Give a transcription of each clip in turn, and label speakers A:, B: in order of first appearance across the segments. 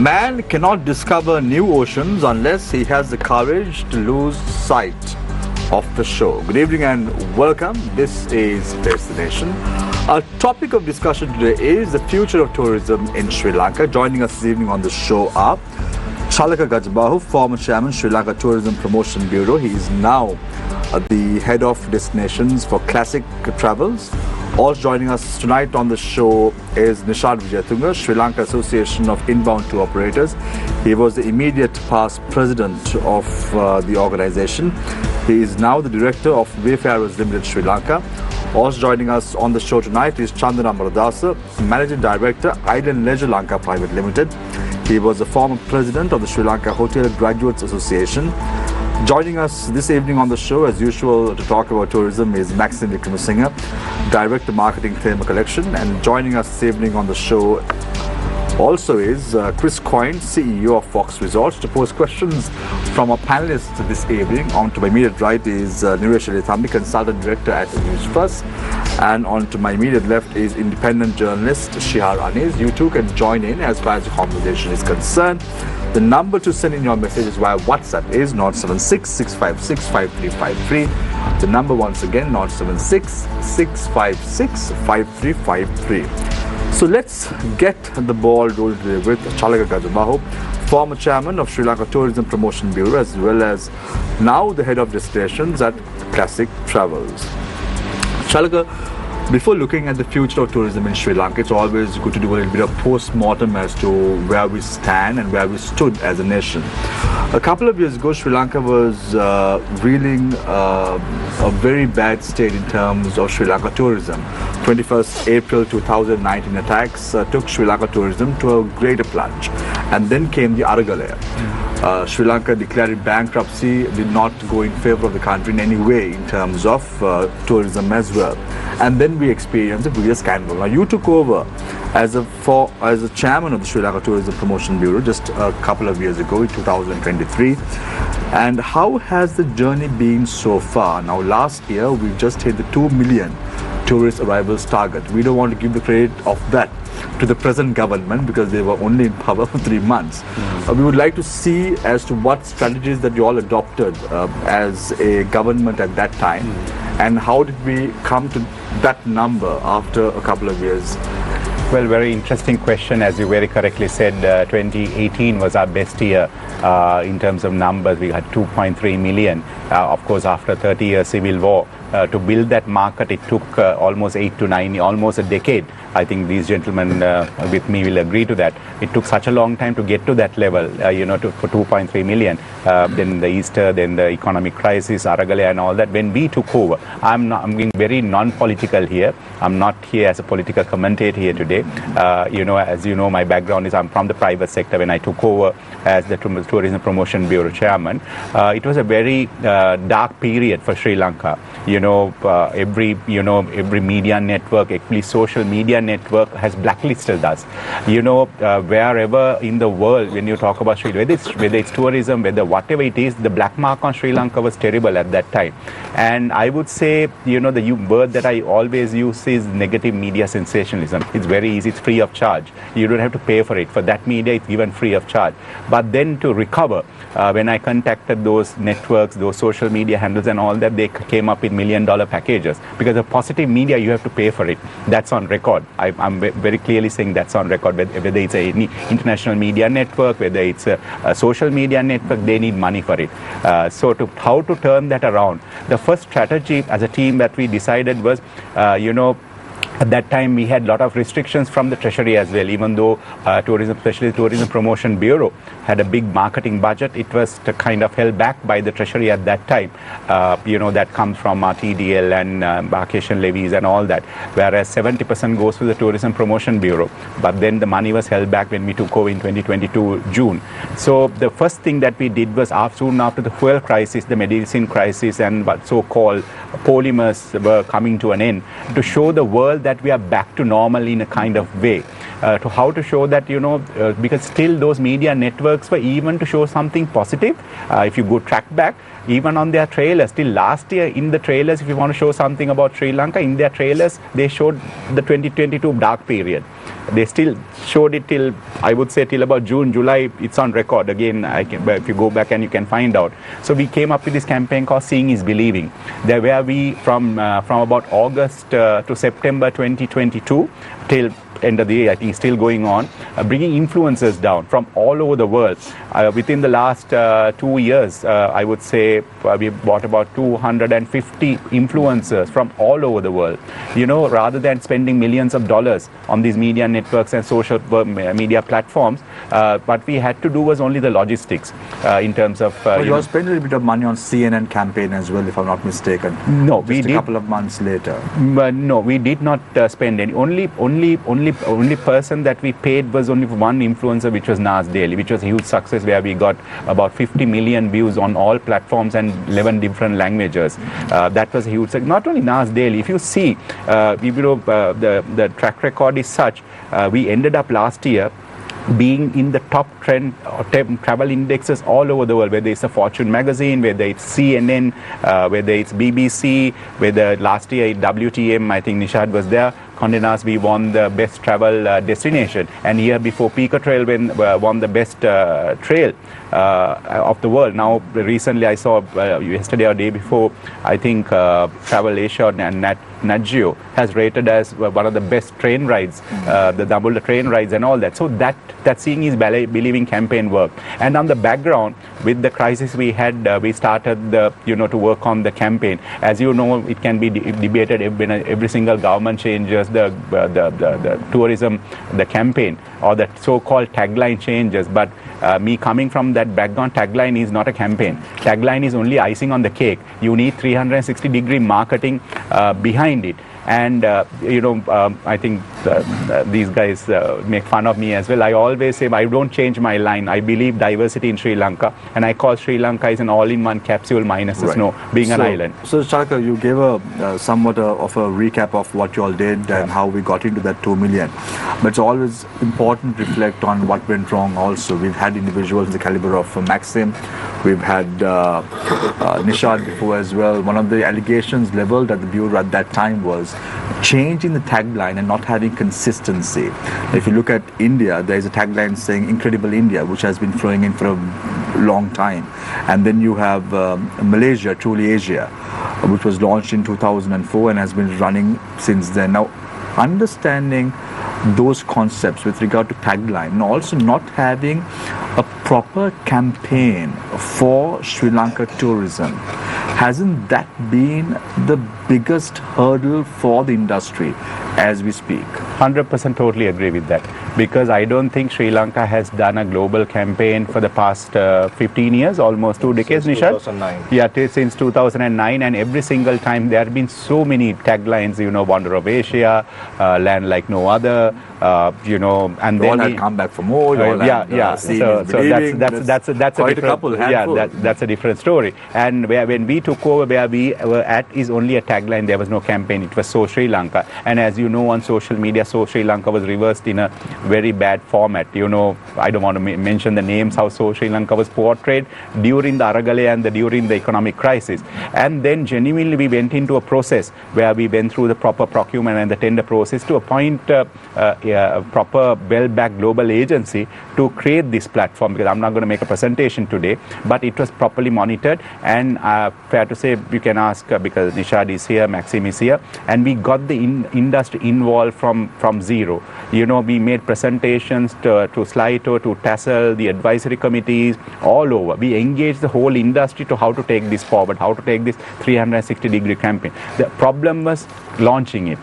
A: Man cannot discover new oceans unless he has the courage to lose sight of the shore. Good evening and welcome. This is Destination. Our topic of discussion today is the future of tourism in Sri Lanka. Joining us this evening on the show are Chalaka Gajabahu, former chairman, Sri Lanka Tourism Promotion Bureau. He is now the head of destinations for classic travels. Also joining us tonight on the show is Nishad Wijetunga, Sri Lanka Association of Inbound Tour Operators. He was the immediate past president of the organization. He is now the director of Wayfarers Limited Sri Lanka. Also joining us on the show tonight is Chandana Amaradasa, managing director, Island Leisure Lanka Private Limited. He was the former president of the Sri Lanka Hotel Graduates Association. Joining us this evening on the show, as usual, to talk about tourism is Maxime Wickramasinghe, Director Marketing Thema Collection. And joining us this evening on the show also is Quyn, CEO of Fox Resorts, to pose questions from our panelists this evening. On to my immediate right is Nireshali, Consultant Director at Newsfirst. And on to my immediate left is independent journalist Shihar Anis. You too can join in as far as the conversation is concerned. The number to send in your messages via WhatsApp is 076 656 5353. The number once again, 076 656 5353. So let's get the ball rolling today with Chalaka Gajabahu, former chairman of Sri Lanka Tourism Promotion Bureau, as well as now the head of destinations at Classic Travels. Chalaka, before looking at the future of tourism in Sri Lanka, it's always good to do a little bit of post-mortem as to where we stand and where we stood as a nation. A couple of years ago, Sri Lanka was reeling a very bad state in terms of Sri Lanka tourism. 21st April 2019 attacks took Sri Lanka tourism to a greater plunge. And then came the Aragale. Sri Lanka declared bankruptcy, did not go in favor of the country in any way in terms of tourism as well. And then we experienced a bigger scandal. Now you took over as a chairman of the Sri Lanka Tourism Promotion Bureau just a couple of years ago in 2023. And how has the journey been so far? Now last year we just hit the 2 million tourist arrivals target. We don't want to give the credit of that to the present government because they were only in power for 3 months. We would like to see as to what strategies that you all adopted as a government at that time, and how did we come to that number after a couple of years?
B: Well, very interesting question. As you very correctly said, 2018 was our best year in terms of numbers. We had 2.3 million. Of course, after 30 years civil war, to build that market, it took almost 8 to 9, almost a decade. I think these gentlemen with me will agree to that. It took such a long time to get to that level, for 2.3 million. Then the Easter, then the economic crisis, Aragale and all that. When we took over, I'm being very non-political here. I'm not here as a political commentator here today. As you know, my background is I'm from the private sector. When I took over as the Tourism Promotion Bureau chairman, it was a very dark period for Sri Lanka. Every media network, every social media network has blacklisted us. Wherever in the world, when you talk about Sri Lanka, whether it's tourism, whether whatever it is, the black mark on Sri Lanka was terrible at that time. And I would say, the word that I always use is negative media sensationalism. It's very easy. It's free of charge. You don't have to pay for it. For that media, it's given free of charge. But then to recover, when I contacted those networks, those social media handles and all that, they came up with $1 million packages. Because of positive media, you have to pay for it. That's on record. I'm very clearly saying that's on record. Whether it's an international media network, whether it's a social media network, they need money for it. So how to turn that around? The first strategy as a team that we decided was, at that time, we had a lot of restrictions from the Treasury as well. Even though tourism, especially Tourism Promotion Bureau, had a big marketing budget, it was kind of held back by the Treasury at that time. That comes from TDL and vacation levies and all that. Whereas 70% goes to the Tourism Promotion Bureau. But then the money was held back when we took over in 2022 June. So the first thing that we did was soon after the fuel crisis, the medicine crisis, and what so-called polymers were coming to an end, to show the world that we are back to normal in a kind of way. to how to show that, because still those media networks were even to show something positive. If you go track back, even on their trailers, till last year in the trailers, if you want to show something about Sri Lanka, in their trailers, they showed the 2022 dark period. They still showed it till, I would say, till about June, July. It's on record. Again, if you go back and you can find out. So we came up with this campaign called Seeing is Believing. There where we, from about August to September 2022 till end of the year, I think still going on, bringing influencers down from all over the world. Within the last 2 years, I would say we bought about 250 influencers from all over the world. Rather than spending millions of dollars on these media networks and social media platforms, what we had to do was only the logistics in terms of...
A: you all spent a little bit of money on CNN campaign as well, if I'm not mistaken.
B: No, we did.
A: A couple of months later.
B: No, we did not spend any. Only person that we paid was only one influencer, which was Nas Daily, which was a huge success, where we got about 50 million views on all platforms and 11 different languages. That was a huge success. Not only Nas Daily, if you see, the track record is such, we ended up last year being in the top trend travel indexes all over the world, whether it's a Fortune magazine, whether it's CNN, whether it's BBC, whether last year WTM, I think Nishad was there, Condé Nast, we won the best travel destination, and year before Pika Trail won the best trail of the world. Now recently I saw yesterday or day before, I think Travel Asia and Nat Geo has rated as one of the best train rides, the double the train rides and all that. So that Seeing is Believing campaign worked. And on the background, with the crisis we had, we started to work on the campaign. As you know, it can be debated every single government changes the tourism, the campaign, or the so-called tagline changes. But me coming from that background, tagline is not a campaign. Tagline is only icing on the cake. You need 360-degree marketing behind it. And I think these guys make fun of me as well. I always say I don't change my line. I believe diversity in Sri Lanka, and I call Sri Lanka is an all-in-one capsule minus the snow, being an island.
A: So Chalaka, you gave somewhat of a recap of what you all did and how we got into that 2 million. But it's always important to reflect on what went wrong also. We've had individuals in the caliber of Maxime. We've had Nishad before as well. One of the allegations leveled at the Bureau at that time was changing the tagline and not having consistency. If you look at India, there is a tagline saying Incredible India, which has been flowing in for a long time. And then you have Malaysia, Truly Asia, which was launched in 2004 and has been running since then. Now, understanding those concepts with regard to tagline and also not having a proper campaign for Sri Lanka tourism, hasn't that been the biggest hurdle for the industry as we speak?
B: 100% totally agree with that, because I don't think Sri Lanka has done a global campaign for the past 15 years, almost 2 decades, Nishad?
C: 2009.
B: Yeah, since 2009, and every single time there have been so many taglines, Wonder of Asia, Land Like No Other, and
A: they
B: then
A: all had come back for more.
B: So that's a different, that's a different story. And when we took over, where we were at is only a tagline. There was no campaign. It was So Sri Lanka. And as you know, on social media, So Sri Lanka was reversed in a very bad format. I don't want to mention the names how So Sri Lanka was portrayed during the Aragale and during the economic crisis. And then genuinely we went into a process where we went through the proper procurement and the tender process to appoint a proper well-backed global agency to create this platform, because I'm not going to make a presentation today, but it was properly monitored. And fair to say, you can ask, because Nishad is here, Maxime is here, and we got the industry involved from zero. We made presentations to Slyto, to TASL, the advisory committees, all over. We engaged the whole industry to how to take this forward, how to take this 360-degree campaign. The problem was launching it.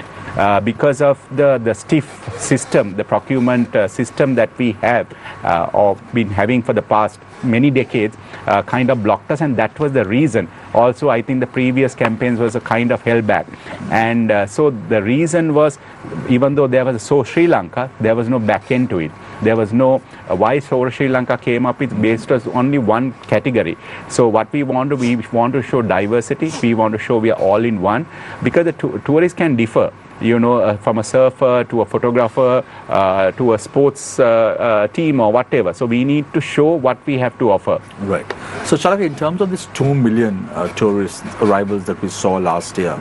B: Because of the stiff system, the procurement system that we have or been having for the past many decades, kind of blocked us, and that was the reason. Also, I think the previous campaigns was a kind of held back, and so the reason was, even though there was a So Sri Lanka, there was no back end to it. There was no why So Sri Lanka came up with based on only one category. So what we want to show diversity. We want to show we are all in one, because the tourists can differ. from a surfer to a photographer to a sports team or whatever. So we need to show what we have to offer.
A: Right. So Chalaka, in terms of this 2 million tourist arrivals that we saw last year,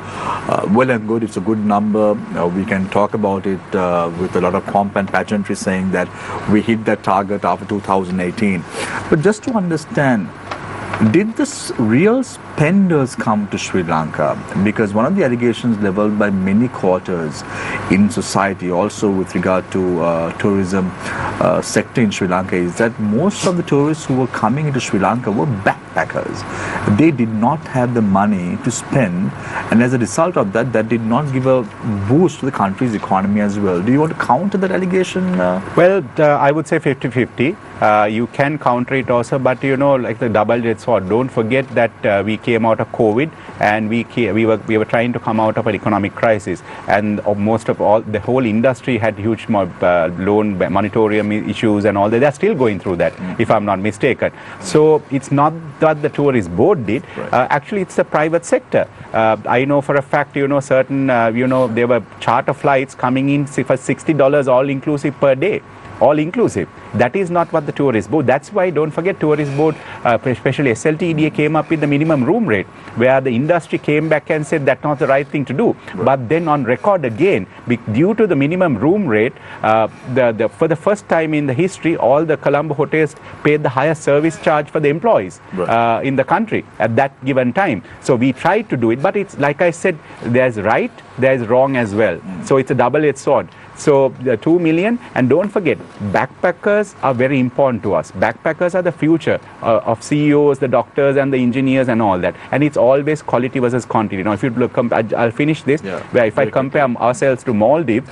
A: well and good, it's a good number. We can talk about it with a lot of pomp and pageantry, saying that we hit that target after 2018. But just to understand, did the real spenders come to Sri Lanka? Because one of the allegations leveled by many quarters in society, also with regard to tourism sector in Sri Lanka, is that most of the tourists who were coming into Sri Lanka were backpackers. They did not have the money to spend, and as a result of that, that did not give a boost to the country's economy as well. Do you want to counter that allegation?
B: Well, I would say 50-50. You can counter it also, but like the double-edged sword. Don't forget that we came out of COVID, and we were trying to come out of an economic crisis, and the whole industry had huge loan moratorium issues and all that. They're still going through that, if I'm not mistaken. So it's not that the tourist board did. Right. Actually, it's the private sector. I know for a fact, certain there were charter flights coming in for $60 all inclusive per day. All inclusive. That is not what the tourist board. That's why, don't forget, tourist board, especially SLTDA, came up with the minimum room rate, where the industry came back and said that's not the right thing to do. Right. But then on record again, due to the minimum room rate, for the first time in the history, all the Colombo hotels paid the highest service charge for the employees in the country at that given time. So we tried to do it, but it's like I said, there's right, there's wrong as well. So it's a double-edged sword. So the 2 million, and don't forget, backpackers are very important to us. Backpackers are the future of CEOs, the doctors and the engineers and all that. And it's always quality versus quantity. Now, if you look, I'll finish this, where if I compare ourselves to Maldives,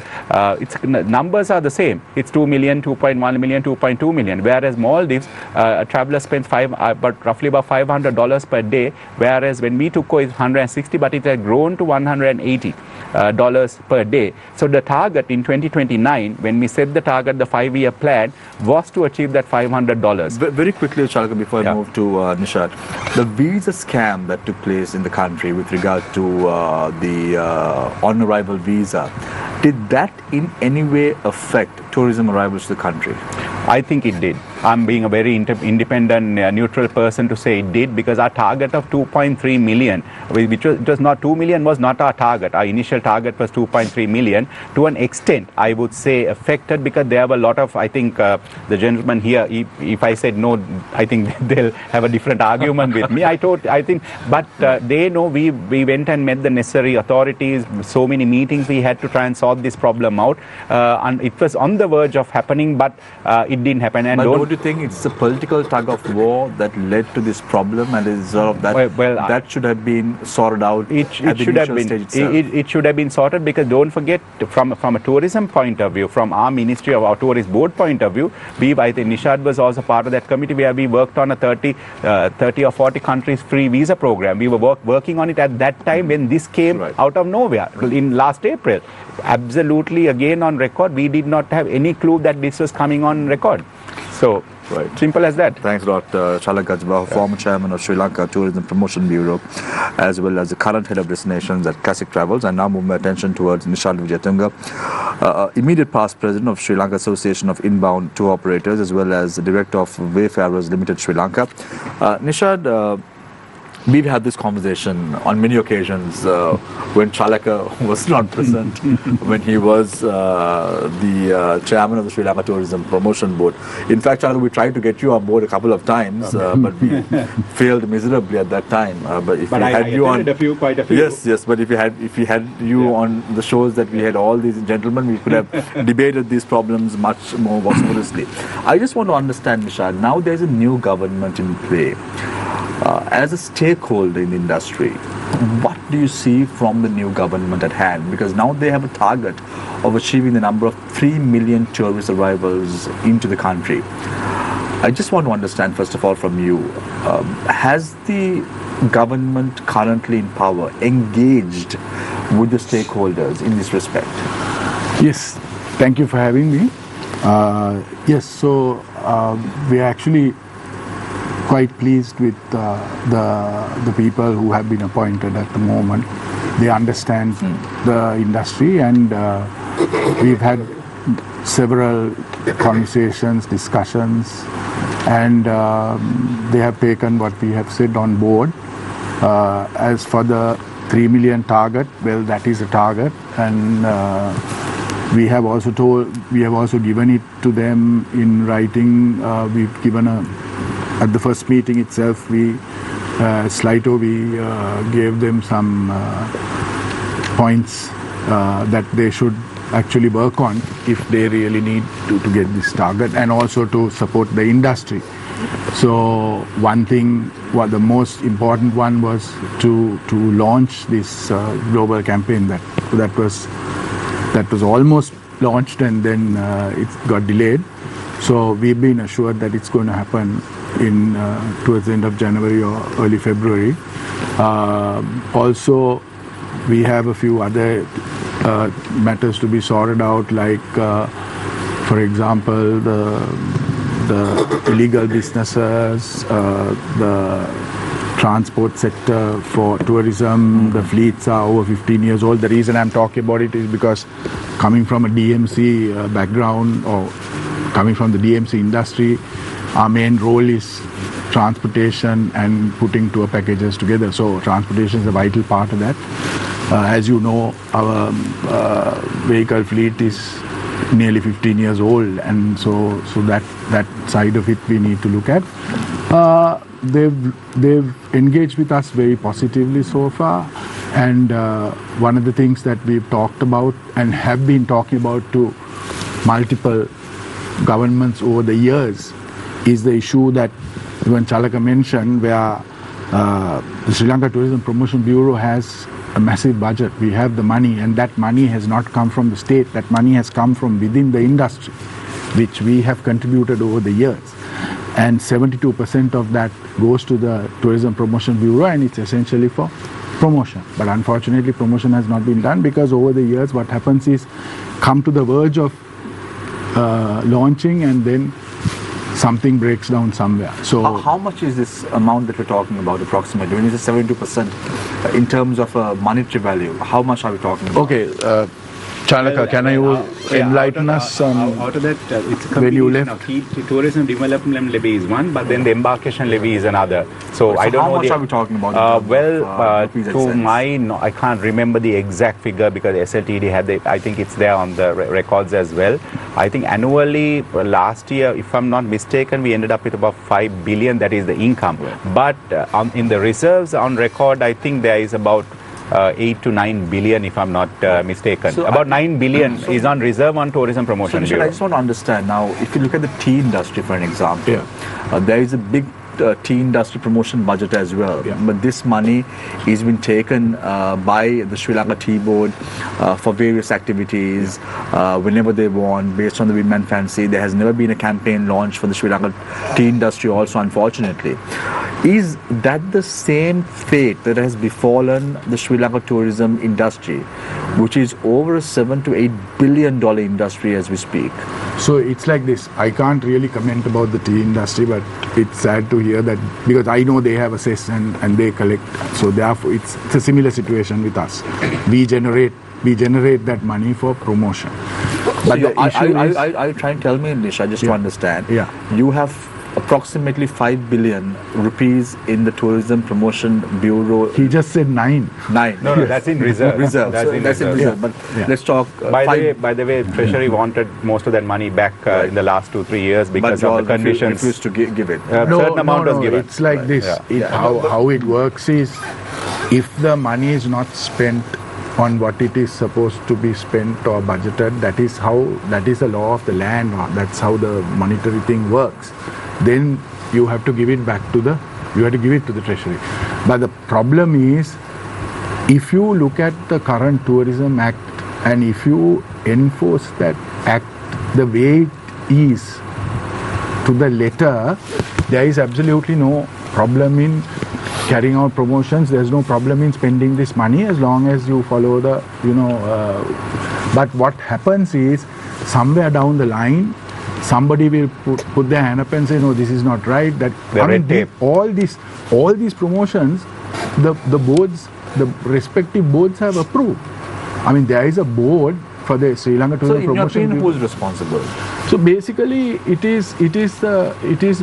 B: numbers are the same. It's 2 million, 2.1 million, 2.2 million. Whereas Maldives, a traveler spends roughly about $500 per day, whereas when we took it's 160, but it had grown to $180 per day. So the target in 2029, when we set the target, the 5-year plan was to achieve that $500.
A: Very quickly, Chalaka, before I move to Nishad, the visa scam that took place in the country with regard to the on-arrival visa, did that in any way affect tourism arrivals to the country?
B: I think it did. I'm being a very independent, neutral person to say it did, because our target of 2.3 million, which was not 2 million, was not our target. Our initial target was 2.3 million. To an extent, I would say affected, because there were a lot of, I think, the gentleman here, if I said no, I think they'll have a different argument with me. But they know we went and met the necessary authorities. So many meetings we had to try and solve this problem out. And it was on the verge of happening, but it didn't happen. And
A: don't you think it's a political tug of war that led to this problem, and as a result of that, that should have been sorted out
B: it should have been. It should have been sorted, because don't forget, from a tourism point of view, from our ministry of our tourist board point of view, I think Nishad was also part of that committee, where we worked on a 30 or 40 countries free visa program. We were working on it at that time when this came out of nowhere in last April. Absolutely, again on record, we did not have any clue that this was coming on record. So, simple as that.
A: Thanks a lot, Chalaka Gajabahu, former chairman of Sri Lanka Tourism Promotion Bureau, as well as the current head of destinations at Classic Travels. And now move my attention towards Nishad Wijetunga, immediate past president of Sri Lanka Association of Inbound Tour Operators, as well as the director of Wayfarers Limited Sri Lanka. Nishad, we've had this conversation on many occasions when Chalaka was not present, when he was the chairman of the Sri Lanka Tourism Promotion Board. In fact, Chalaka, we tried to get you on board a couple of times, but we failed miserably at that time. But if
B: I
A: had you on,
B: quite a few.
A: Yes. But if you had you on the shows that we had all these gentlemen, we could have debated these problems much more vociferously. I just want to understand, Nishad. Now there's a new government in play. As a stakeholder in the industry, what do you see from the new government at hand? Because now they have a target of achieving the number of 3 million tourist arrivals into the country. I just want to understand, first of all, from you, has the government currently in power engaged with the stakeholders in this respect?
C: Yes, thank you for having me. Yes, so we are actually quite pleased with the people who have been appointed at the moment. they understand the industry, and we've had several conversations, discussions, and they have taken what we have said on board. As for the 3 million target, well, that is a target, and we have also given it to them in writing. We've given at the first meeting itself, we gave them some points that they should actually work on if they really need to get this target, and also to support the industry. So one thing, the most important one was to launch this global campaign that was almost launched, and then it got delayed. So we've been assured that it's going to happen towards the end of January or early February. Also, we have a few other matters to be sorted out, like for example the illegal businesses, the transport sector for tourism. The fleets are over 15 years old. The reason I'm talking about it is because coming from a DMC background, or coming from the DMC industry, our main role is transportation and putting tour packages together. So transportation is a vital part of that. As you know, our vehicle fleet is nearly 15 years old, and so that side of it we need to look at. They've engaged with us very positively so far, and one of the things that we've talked about and have been talking about to multiple governments over the years is the issue that even Chalaka mentioned, where the Sri Lanka Tourism Promotion Bureau has a massive budget. We have the money, and that money has not come from the state. That money has come from within the industry, which we have contributed over the years. And 72% of that goes to the Tourism Promotion Bureau, and it's essentially for promotion. But unfortunately, promotion has not been done, because over the years what happens is come to the verge of launching, and then something breaks down somewhere. So
A: how much is this amount that we're talking about approximately? When you say 72% in terms of monetary value, how much are we talking about?
C: Okay, Chalaka, can you enlighten us on
B: out of that, it's a
C: when you
B: combination
C: left?
B: of tourism development levy is one, but then the embarkation levy is another. So I don't
A: how
B: know
A: much are we talking about?
B: I can't remember the exact figure, because SLTD had I think it's there on the records as well. I think annually last year, if I'm not mistaken, we ended up with about 5 billion. That is the income. But in the reserves on record, I think there is about 8 to 9 billion, if I'm not mistaken.
A: So
B: about 9 billion is on reserve on tourism promotion.
A: So Nishad, I just want to understand now, if you look at the tea industry for an example, there is a big tea industry promotion budget as well, but this money is been taken by the Sri Lanka Tea Board for various activities whenever they want, based on the Women Fancy. There has never been a campaign launched for the Sri Lanka tea industry also, unfortunately. Is that the same fate that has befallen the Sri Lanka tourism industry, which is over a $7 to $8 billion industry as we speak?
C: So it's like this. I can't really comment about the tea industry, but it's sad to hear that, because I know they have a cess and they collect. So therefore, it's a similar situation with us. We generate that money for promotion. But
A: So are you trying to tell me, Nishad, just to understand?
C: Yeah.
A: You have approximately 5 billion rupees in the Tourism Promotion Bureau.
C: He just said 9.
A: 9.
B: No, that's in reserve.
A: That's in reserve.
C: Yeah.
A: But
C: Yeah.
A: let's talk.
B: By the way, Treasury wanted most of that money back in the last 2-3 years because
A: but
B: of the conditions.
A: refused to give it.
B: Certain amount was given.
C: It's like this. How it works is, if the money is not spent on what it is supposed to be spent or budgeted, that is the law of the land, or that's how the monetary thing works. Then you have to give it to the Treasury. But the problem is, if you look at the current Tourism Act, and if you enforce that act the way it is to the letter, there is absolutely no problem in carrying out promotions. There's no problem in spending this money, as long as you follow the, but what happens is, somewhere down the line, somebody will put their hand up and say, no, this is not right. All these promotions, the boards the respective boards have approved. I mean, there is a board for the Sri Lanka Tourism
A: So in your
C: Promotion.
A: opinion, who is responsible?
C: So basically, it is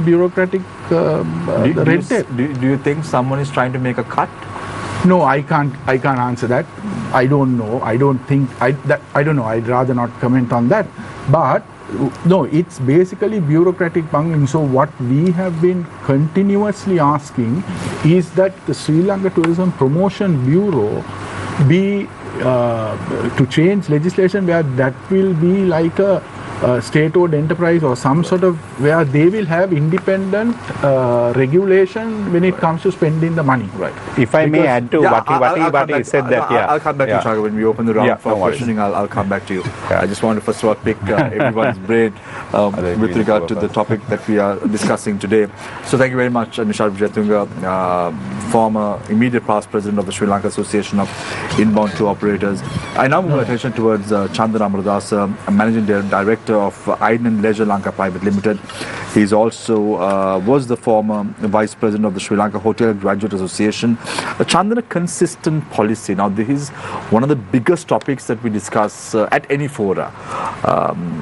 C: bureaucratic red tape.
A: Do you think someone is trying to make a cut?
C: No, I can't answer that. I don't know. I don't know. I'd rather not comment on that. But no, it's basically bureaucratic bungling. So what we have been continuously asking is that the Sri Lanka Tourism Promotion Bureau be to change legislation where that will be like a state-owned enterprise or some sort of where they will have independent regulation when it comes to spending the money.
A: Right.
B: If I may add to what he said that,
A: I'll come back to Chalaka when we open the round for questioning. I'll come back to you. I just want to first of all pick everyone's brain with regard to the topic that we are discussing today. So thank you very much, Nishad Wijetunga, former immediate past president of the Sri Lanka Association of Inbound Tour Operators. I now move attention towards Chandana Amaradasa, managing director of Iden Leisure Lanka Private Limited. He's also was the former vice president of the Sri Lanka Hotel Graduate Association. Chandana, consistent policy. Now, this is one of the biggest topics that we discuss at any fora.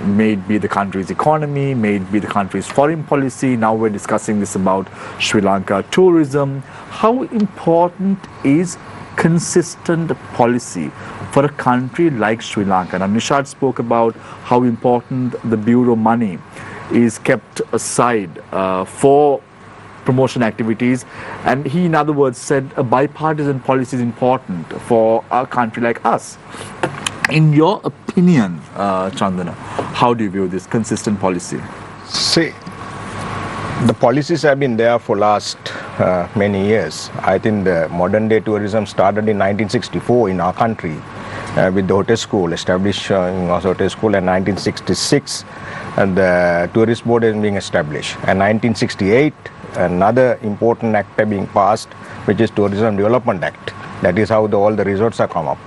A: May it be the country's economy, may it be the country's foreign policy. Now we're discussing this about Sri Lanka tourism. How important is consistent policy for a country like Sri Lanka? Now, Nishad spoke about how important the bureau money is kept aside for promotion activities, and he, in other words, said a bipartisan policy is important for a country like us. In your opinion, Chandana, how do you view this consistent policy?
D: See, the policies have been there for last many years. I think the modern day tourism started in 1964 in our country with the hotel school, establishing hotel school in 1966, and the tourist board is being established. And 1968, another important act being passed, which is Tourism Development Act. That is how all the resorts have come up.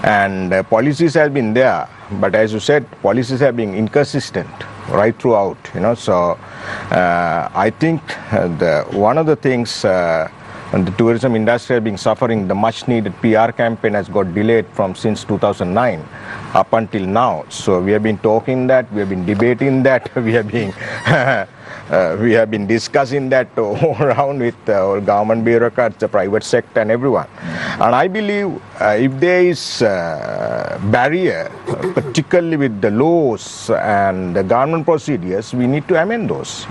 D: And policies have been there, but as you said, policies have been inconsistent right throughout. So I think one of the things the tourism industry has been suffering, the much needed PR campaign has got delayed since 2009 up until now. So we have been talking that, we have been debating that, we have been discussing that all around with government bureaucrats, the private sector and everyone. And I believe if there is barrier, particularly with the laws and the government procedures, we need to amend those.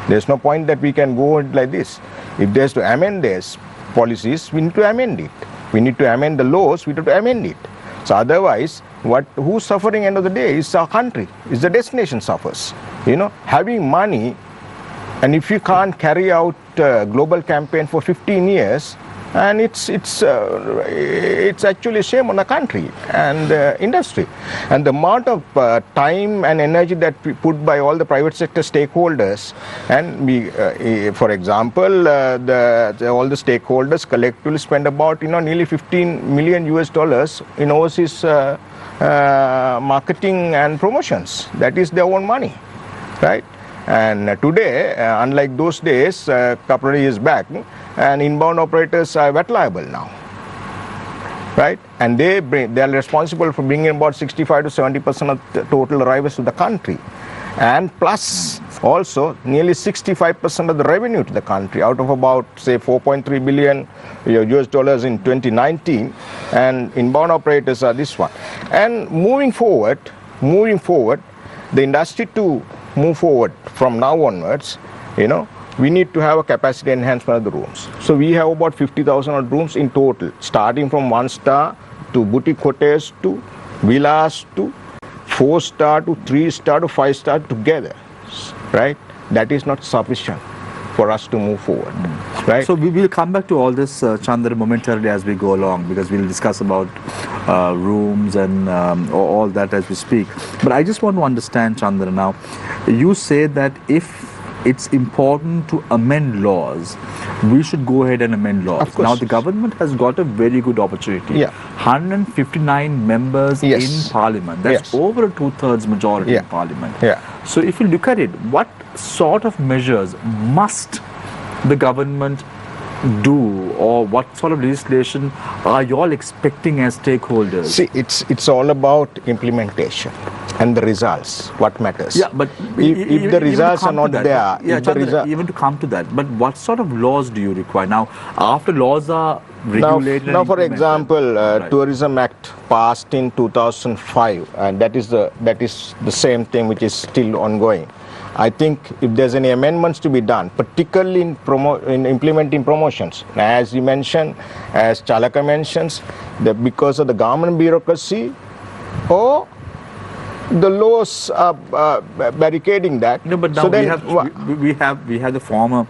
D: There's no point that we can go like this. If there's to amend these policies, we need to amend it. We need to amend the laws, we need to amend it. So otherwise, who's suffering end of the day is our country, is the destination suffers. Having money, and if you can't carry out a global campaign for 15 years, and it's actually a shame on the country and the industry. And the amount of time and energy that we put by all the private sector stakeholders, and for example, all the stakeholders collectively spend about nearly $15 million in overseas marketing and promotions. That is their own money, right? And today, unlike those days, a couple of years back, and inbound operators are VAT liable now, right? And they are responsible for bringing about 65 to 70% of the total arrivals to the country, and plus also nearly 65% of the revenue to the country out of about say 4.3 billion US dollars in 2019, and inbound operators are this one. And moving forward, the industry to move forward from now onwards, we need to have a capacity enhancement of the rooms. So we have about 50,000 rooms in total, starting from 1-star to boutique hotels to villas to 4-star to 3-star to 5-star together, right? That is not sufficient for us to move forward, right?
A: So we will come back to all this, Chandana, momentarily as we go along, because we'll discuss about rooms and all that as we speak. But I just want to understand, Chandana, now, you say that if it's important to amend laws, we should go ahead and amend laws.
D: Of course.
A: Now, the government has got a very good opportunity.
D: Yeah.
A: 159 members in Parliament. That's over a 2/3 majority in Parliament.
D: Yeah.
A: So if you look at it, what sort of measures must the government do, or what sort of legislation are you all expecting as stakeholders?
D: See, it's all about implementation and the results, what matters.
A: Yeah, but
D: if the results are not there,
A: even to come to that, but what sort of laws do you require? Now, after laws are regulated
D: now for example, Tourism Act passed in 2005, and that is the same thing which is still ongoing. I think if there's any amendments to be done, particularly in implementing promotions, as you mentioned, as Chalaka mentions, that because of the government bureaucracy or the laws are barricading that.
A: No, but now we have the former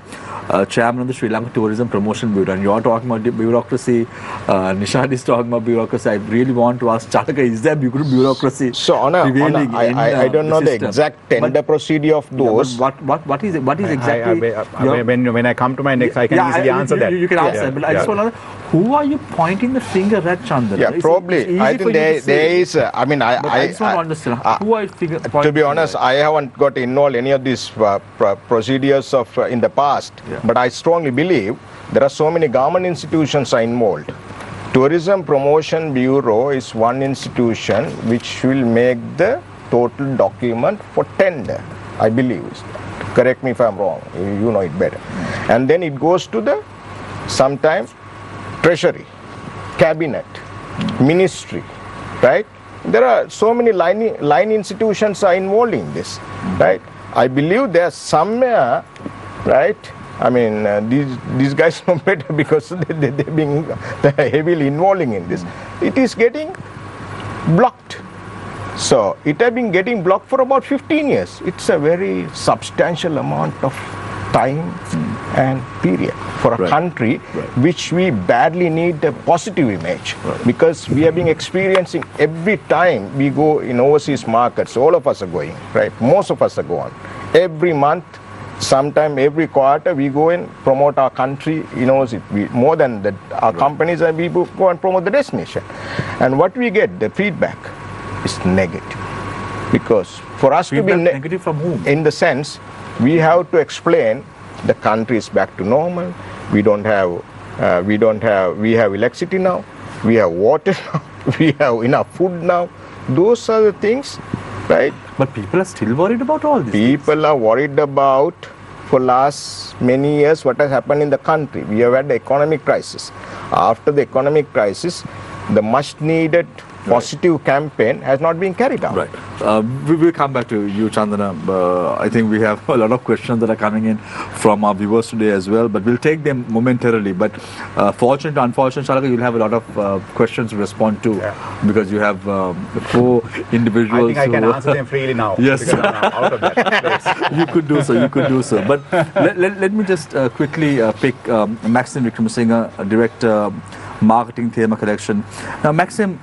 A: chairman of the Sri Lanka Tourism Promotion Bureau, and you're talking about the bureaucracy. Nishad is talking about bureaucracy. I really want to ask Chalaka, is there bureaucracy?
D: So I don't know the exact tender procedure of those.
A: Yeah, what is exactly?
B: When I come to my next, I can easily answer that.
A: You can answer, but I just want to know, who are you pointing the finger at, Chandana?
D: Yeah, probably. I think there is. I
A: just want to understand. Who are you pointing?
D: To be honest, I haven't got involved in any of these procedures of in the past.
A: Yeah.
D: But I strongly believe there are so many government institutions are involved. Tourism Promotion Bureau is one institution which will make the total document for tender, I believe. Correct me if I'm wrong, you know it better. And then it goes to the sometimes Treasury, Cabinet, Ministry, right? There are so many line institutions are involved in this, right? I believe there's somewhere, right? I mean, these guys know better because they're being heavily involving in this. It is getting blocked. So it has been getting blocked for about 15 years. It's a very substantial amount of time and period for a country which we badly need a positive image, because we have been experiencing every time we go in overseas markets, all of us are going, right? Most of us are going. Every month, sometime every quarter, we go and promote our country, more than that, our companies, and we go and promote the destination. And what we get, the feedback is negative. Because for us to be
A: negative from whom?
D: In the sense, we have to explain the country is back to normal. We have electricity now, we have water now, we have enough food now. Those are the things, right?
A: But people are still worried about all this.
D: People are worried about, for last many years, what has happened in the country. We have had the economic crisis. After the economic crisis, the much needed positive campaign has not been carried out.
A: Right. We will come back to you, Chandana. I think we have a lot of questions that are coming in from our viewers today as well, but we'll take them momentarily. But fortunate to unfortunate, Chalaka, you'll have a lot of questions to respond to, because you have 4 individuals.
B: I think I can answer them freely now.
A: Yes.
B: Because I'm out of that place.
A: You could do so. But let me just quickly pick Maxime Wickramasinghe, Director, Marketing, Thema Collection. Now, Maxime,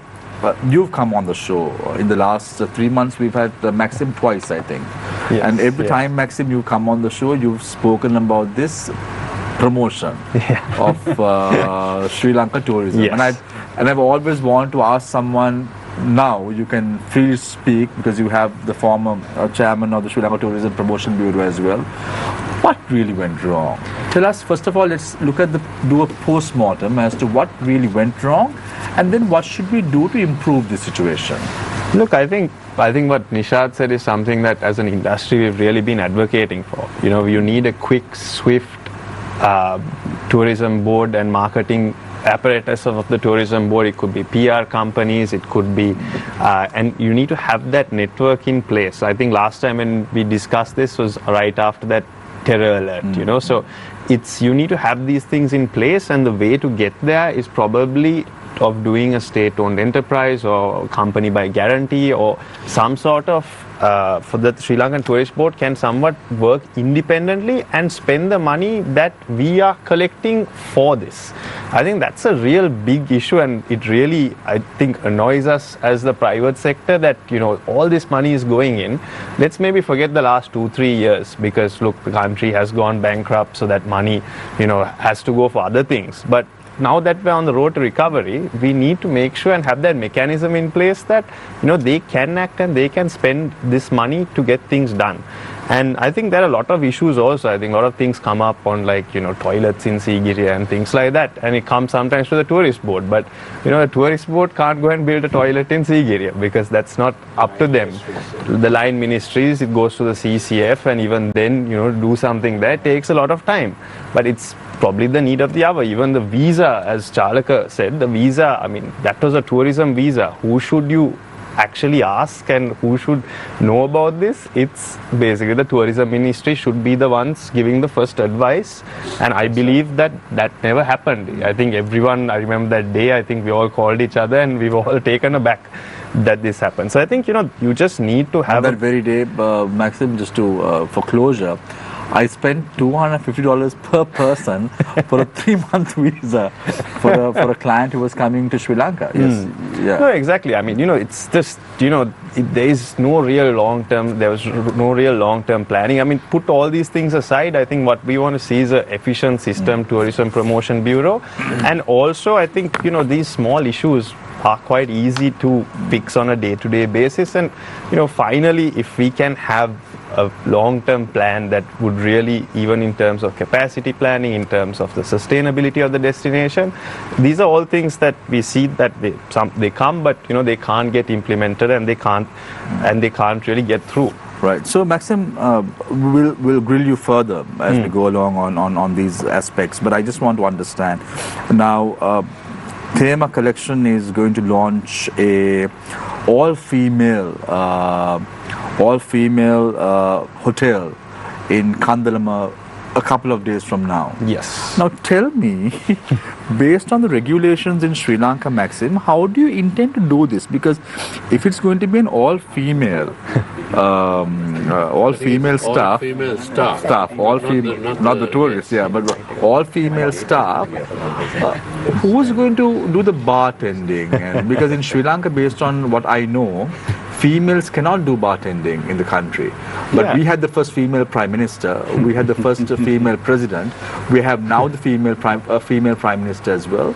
A: you've come on the show. In the last 3 months, we've had Maxime twice, I think.
E: Yes,
A: and every time, Maxime, you come on the show, you've spoken about this promotion of Sri Lanka tourism.
E: Yes.
A: And I've always wanted to ask someone, now you can freely speak, because you have the former chairman of the Sri Lanka Tourism Promotion Bureau as well. What really went wrong? Tell us, first of all, let's do a post-mortem as to what really went wrong, and then what should we do to improve the situation?
E: Look, I think what Nishad said is something that as an industry we've really been advocating for. You need a quick, swift tourism board and marketing apparatus of the tourism board. It could be PR companies, it could be, and you need to have that network in place. I think last time when we discussed this was right after that terror alert, so you need to have these things in place, and the way to get there is probably of doing a state-owned enterprise or company by guarantee, or some sort of for the Sri Lankan Tourist Board can somewhat work independently and spend the money that we are collecting for this. I think that's a real big issue, and it really, I think, annoys us as the private sector that, all this money is going in. Let's maybe forget the last 2-3 years, because look, the country has gone bankrupt, so that money, has to go for other things. But now that we're on the road to recovery, we need to make sure and have that mechanism in place that, they can act and they can spend this money to get things done. And I think there are a lot of issues also. I think a lot of things come up on like, toilets in Sigiriya and things like that. And it comes sometimes to the tourist board. But, the tourist board can't go and build a toilet in Sigiriya because that's not up to them. The line ministries, it goes to the CCF, and even then, do something there takes a lot of time. But it's probably the need of the hour. Even the visa, as Chalaka said, the visa, that was a tourism visa. Who should you actually ask and who should know about this? It's basically the tourism ministry should be the ones giving the first advice, and I believe that never happened. I think everyone, I remember that day, I think we all called each other and we were all taken aback that this happened. So I think, you just need to have...
A: On that very day, Maxime, just to for closure, I spent $250 per person for a 3-month visa for a client who was coming to Sri Lanka. Yes, yeah.
E: No, exactly. It's just, there is no real long-term, there was no real long-term planning. Put all these things aside, I think what we want to see is an efficient system, Tourism Promotion Bureau. And also, I think, these small issues are quite easy to fix on a day-to-day basis. And, finally, if we can have a long-term plan that would really, even in terms of capacity planning, in terms of the sustainability of the destination, these are all things that we see that they come, but they can't get implemented and they can't really get through.
A: Right. So Maxime, we'll grill you further as we go along on these aspects, but I just want to understand now. Thema Collection is going to launch a all-female hotel in Kandalama a couple of days from now.
E: Yes.
A: Now tell me, based on the regulations in Sri Lanka, Maxime, how do you intend to do this? Because if it's going to be an all-female staff, not the tourists, but all-female staff, who's going to do the bartending? And because in Sri Lanka, based on what I know, females cannot do bartending in the country. But we had the first female prime minister, we had the first female president, we have now the female prime minister as well.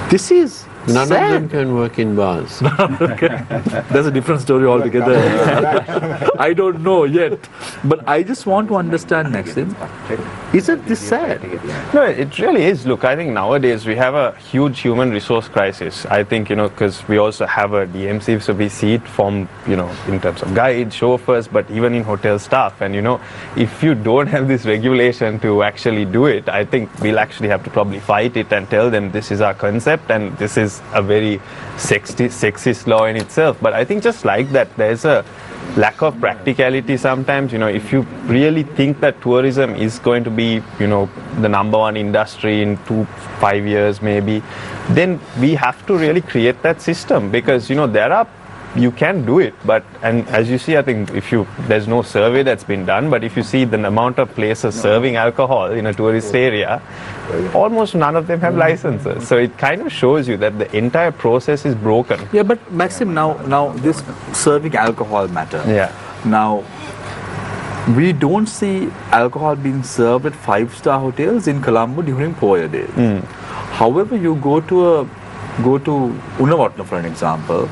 A: This is
F: None
A: sad.
F: of them can work in bars.
A: That's a different story altogether. I don't know yet. But I just want to understand, Maxime, isn't this sad?
E: No, it really is. Look, I think nowadays we have a huge human resource crisis. I think, because we also have a DMC, so we see it from, in terms of guides, chauffeurs, but even in hotel staff. And, if you don't have this regulation to actually do it, I think we'll actually have to probably fight it and tell them this is our concept and this is a very sexist law in itself. But I think just like that, there's a lack of practicality sometimes. If you really think that tourism is going to be, the number one industry in 5 years maybe, then we have to really create that system, because, you can do it, and as you see, I think there's no survey that's been done, but if you see the amount of places serving alcohol in a tourist area, almost none of them have licenses. So it kind of shows you that the entire process is broken.
A: Yeah, but Maxime, now this serving alcohol matter.
E: Yeah.
A: Now, we don't see alcohol being served at 5-star hotels in Colombo during Poya Day. However, you go to Unnavatna, for an example,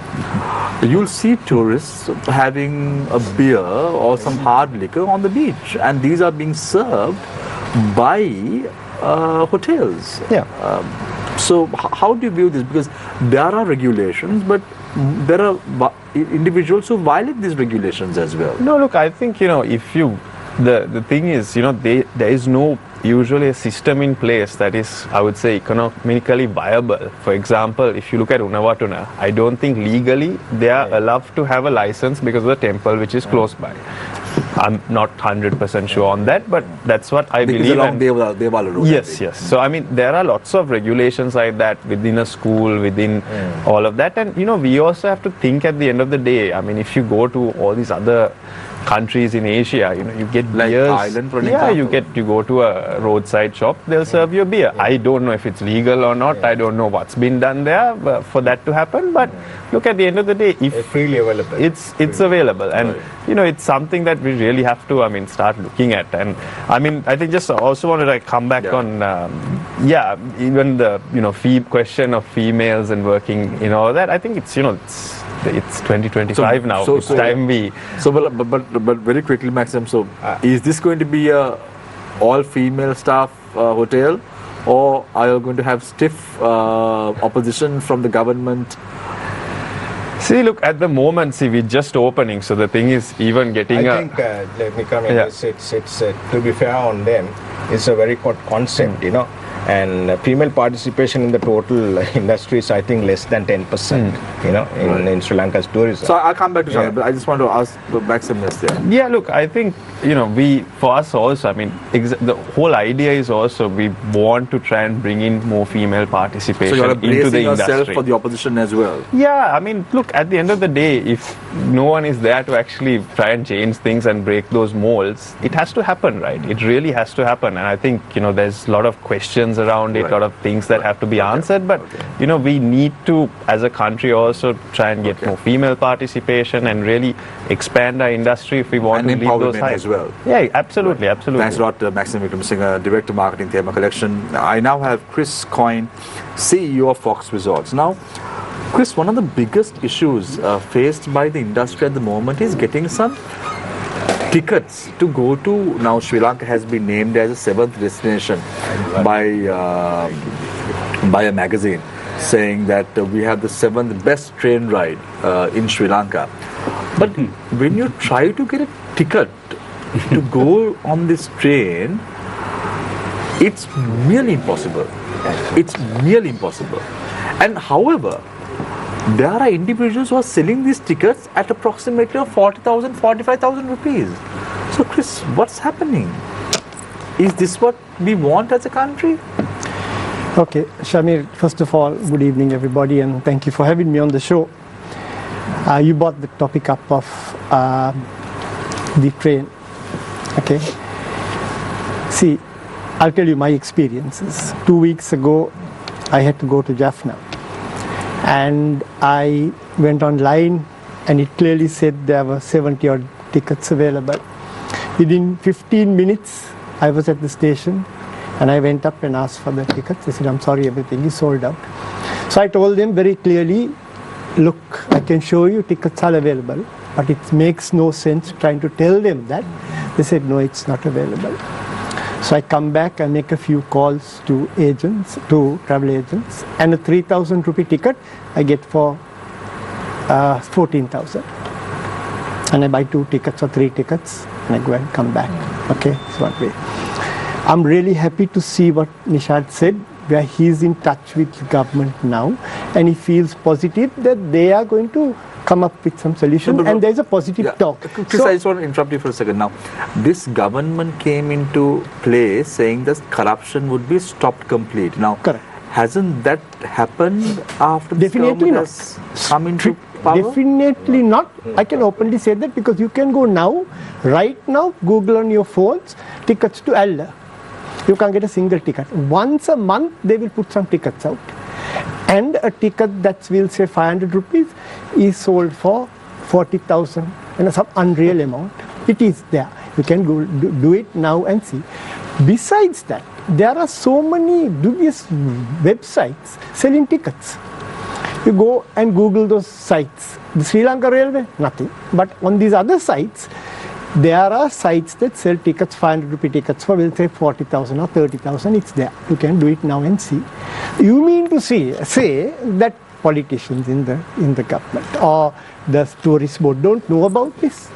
A: you'll see tourists having a beer or some hard liquor on the beach, and these are being served by hotels.
E: Yeah.
A: So how do you view this? Because there are regulations, but there are individuals who violate these regulations as well.
E: No, look, I think, the thing is, there is no usually a system in place that is, I would say, economically viable. For example, if you look at Unnavatuna, I don't think legally they are allowed to have a license because of the temple which is close by. I'm not 100% sure on that, but that's what I believe.
A: Along Devala Road.
E: Yes. So, there are lots of regulations like that within a school, within all of that. And, we also have to think at the end of the day, if you go to all these other countries in Asia, you get
A: like
E: beers.
A: Thailand, for example.
E: You go to a roadside shop, they'll serve you a beer. I don't know if it's legal or not. I don't know what's been done there for that to happen. But look, at the end of the day, if
F: it's freely available,
E: it's available, and it's something that we really have to start looking at. And I think just also wanted to come back on even the fee question of females and working in all that. I think it's it's 2025 now. It's time we.
A: So, but very quickly, Maxime. So, is this going to be a all-female staff hotel, or are you going to have stiff opposition from the government?
E: See, look, at the moment, we're just opening, so the thing is even getting
D: I think, let me come in, it's to be fair on them, it's a very good concept, you know, and female participation in the total industry is, I think, less than 10%, you know, in Sri Lanka's tourism.
A: So I'll come back to Chandana, but I just want to ask Maxime this there.
E: Yeah, look, I think, you know, for us also, I mean, the whole idea is also we want to try and bring in more female participation
A: So you're
E: into the
A: yourself
E: industry.
A: for the opposition as well.
E: Yeah, I mean, look, at the end of the day, if no one is there to actually try and change things and break those molds, it has to happen, right? It really has to happen. And I think, you know, there's a lot of questions around it, a lot of things that have to be answered. But, you know, we need to, as a country, also try and get more female participation and really expand our industry if we want to lead those heights.
A: As well.
E: Yeah, absolutely, absolutely.
A: Thanks a lot, Maxime Wickramasinghe, Director Marketing, Thema Collection. I now have Quyn, CEO of Fox Resorts. Now, Chris, one of the biggest issues faced by the industry at the moment is getting some tickets to go to. Now, Sri Lanka has been named as a 7th destination by a magazine, saying that we have the 7th best train ride in Sri Lanka. But when you try to get a ticket to go on this train, it's nearly impossible. It's nearly impossible. And however, there are individuals who are selling these tickets at approximately 40,000, 45,000 rupees. So Chris, what's happening? Is this what we want as a country?
G: Okay, Shamir, first of all, good evening everybody, and thank you for having me on the show. You brought the topic up of the train. Okay. See, I'll tell you my experiences. 2 weeks ago, I had to go to Jaffna, and I went online, and it clearly said there were 70 odd tickets available. Within 15 minutes, I was at the station, and I went up and asked for the tickets. They said, I'm sorry, everything is sold out. So I told them very clearly, look, I can show you tickets are available, but it makes no sense trying to tell them that. They said, no, it's not available. So I come back, I make a few calls to agents, to travel agents, and a 3,000 rupee ticket I get for 14,000. And I buy 2 tickets or 3 tickets, and I go and come back. Okay, so one way. I'm really happy to see what Nishad said, where he's in touch with the government now, and he feels positive that they are going to come up with some solution, and there's a positive talk.
A: Chris, so, I just want to interrupt you for a second. Now, this government came into play saying that corruption would be stopped completely. Now,
G: correct.
A: Hasn't that happened after this
G: Definitely
A: government has come into power?
G: Definitely not. I can openly say that, because you can go now, right now, Google on your phones, tickets to Elder. You can't get a single ticket. Once a month, they will put some tickets out. And a ticket that will say 500 rupees is sold for 40,000 and some unreal amount. It is there. You can go do it now and see. Besides that, there are so many dubious websites selling tickets. You go and Google those sites. The Sri Lanka Railway, nothing. But on these other sites, there are sites that sell tickets, 500 rupee tickets for, we'll say 40,000 or 30,000. It's there. You can do it now and see. You mean to say that politicians in the government or the tourist board don't know about this?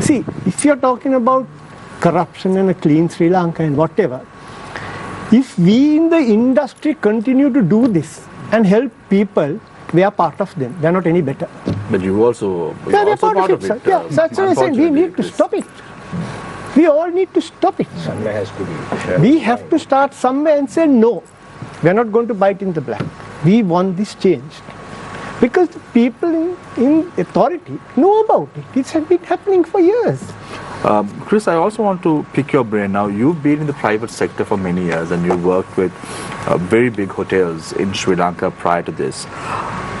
G: See, if you're talking about corruption and a clean Sri Lanka and whatever, if we in the industry continue to do this and help people, we are part of them. They are not any better.
A: But you also,
G: yeah, also part of it. Yeah, that's what I said. We need to stop it. We all need to stop it.
D: Somewhere has to be.
G: We have to start somewhere and say, no, we are not going to bite in the black. We want this changed. Because the people in authority know about it. It's been happening for years.
A: Chris, I also want to pick your brain now. You've been in the private sector for many years, and you've worked with very big hotels in Sri Lanka prior to this.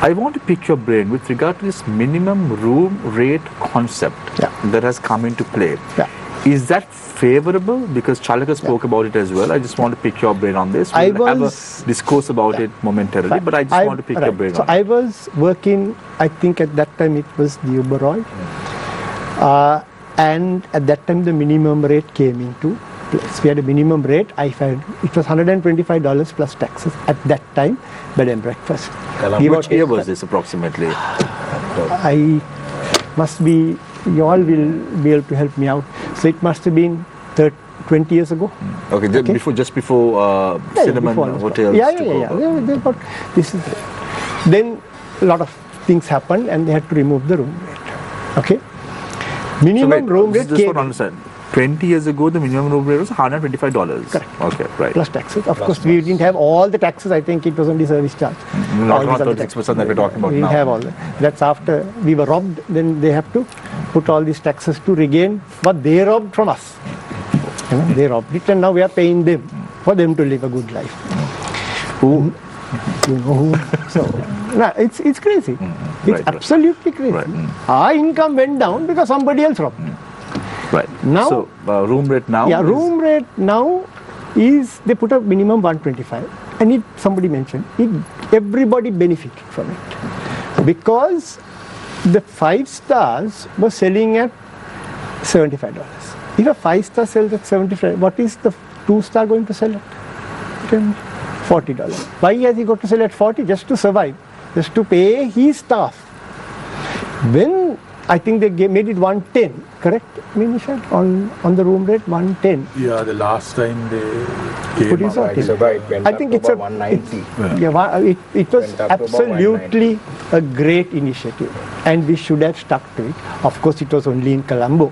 A: I want to pick your brain with regard to this minimum room rate concept that has come into play.
G: Yeah.
A: Is that favorable? Because Chalaka spoke about it as well. I just want to pick your brain on this. We'll have a discourse about it momentarily, but I just want to pick your brain on it.
G: So I was working, I think at that time it was the Uberoi. And at that time the minimum rate came into place. We had a minimum rate. It was $125 plus taxes at that time, bed and breakfast.
A: Which year was this approximately?
G: I must be, you all will be able to help me out. So it must have been 20 years ago.
A: Okay, just before cinnamon hotels.
G: They got, then a lot of things happened and they had to remove the room rate. Okay. Minimum room rate
A: just want to understand. 20 years ago, the minimum room rate was $125.
G: Correct.
A: Okay, right.
G: Plus taxes. Of course, we didn't have all the taxes. I think it was only service charge.
A: Not 36% that we're talking about now.
G: We didn't have all that. That's after we were robbed. Then they have to put all these taxes to regain what they robbed from us. You know, they robbed it, and now we are paying them for them to live a good life.
A: Who?
G: You know who? So, it's crazy. It's absolutely crazy.
A: Right.
G: Our income went down because somebody else robbed.
A: Right.
G: Now,
A: so room rate now?
G: Yeah, room rate now is, they put a minimum 125. And somebody mentioned, everybody benefited from it. Because the 5 stars were selling at $75. If a 5-star sells at $75, what is the 2-star going to sell at? $40. Why has he got to sell at 40? Just to survive, just to pay his staff. When I think they made it 110, correct? Nishad, on the room rate 110.
C: Yeah, the last time they
G: Put
C: came
G: it
C: up.
G: out. I think it's a 190. It was absolutely a great initiative, and we should have stuck to it. Of course, it was only in Colombo.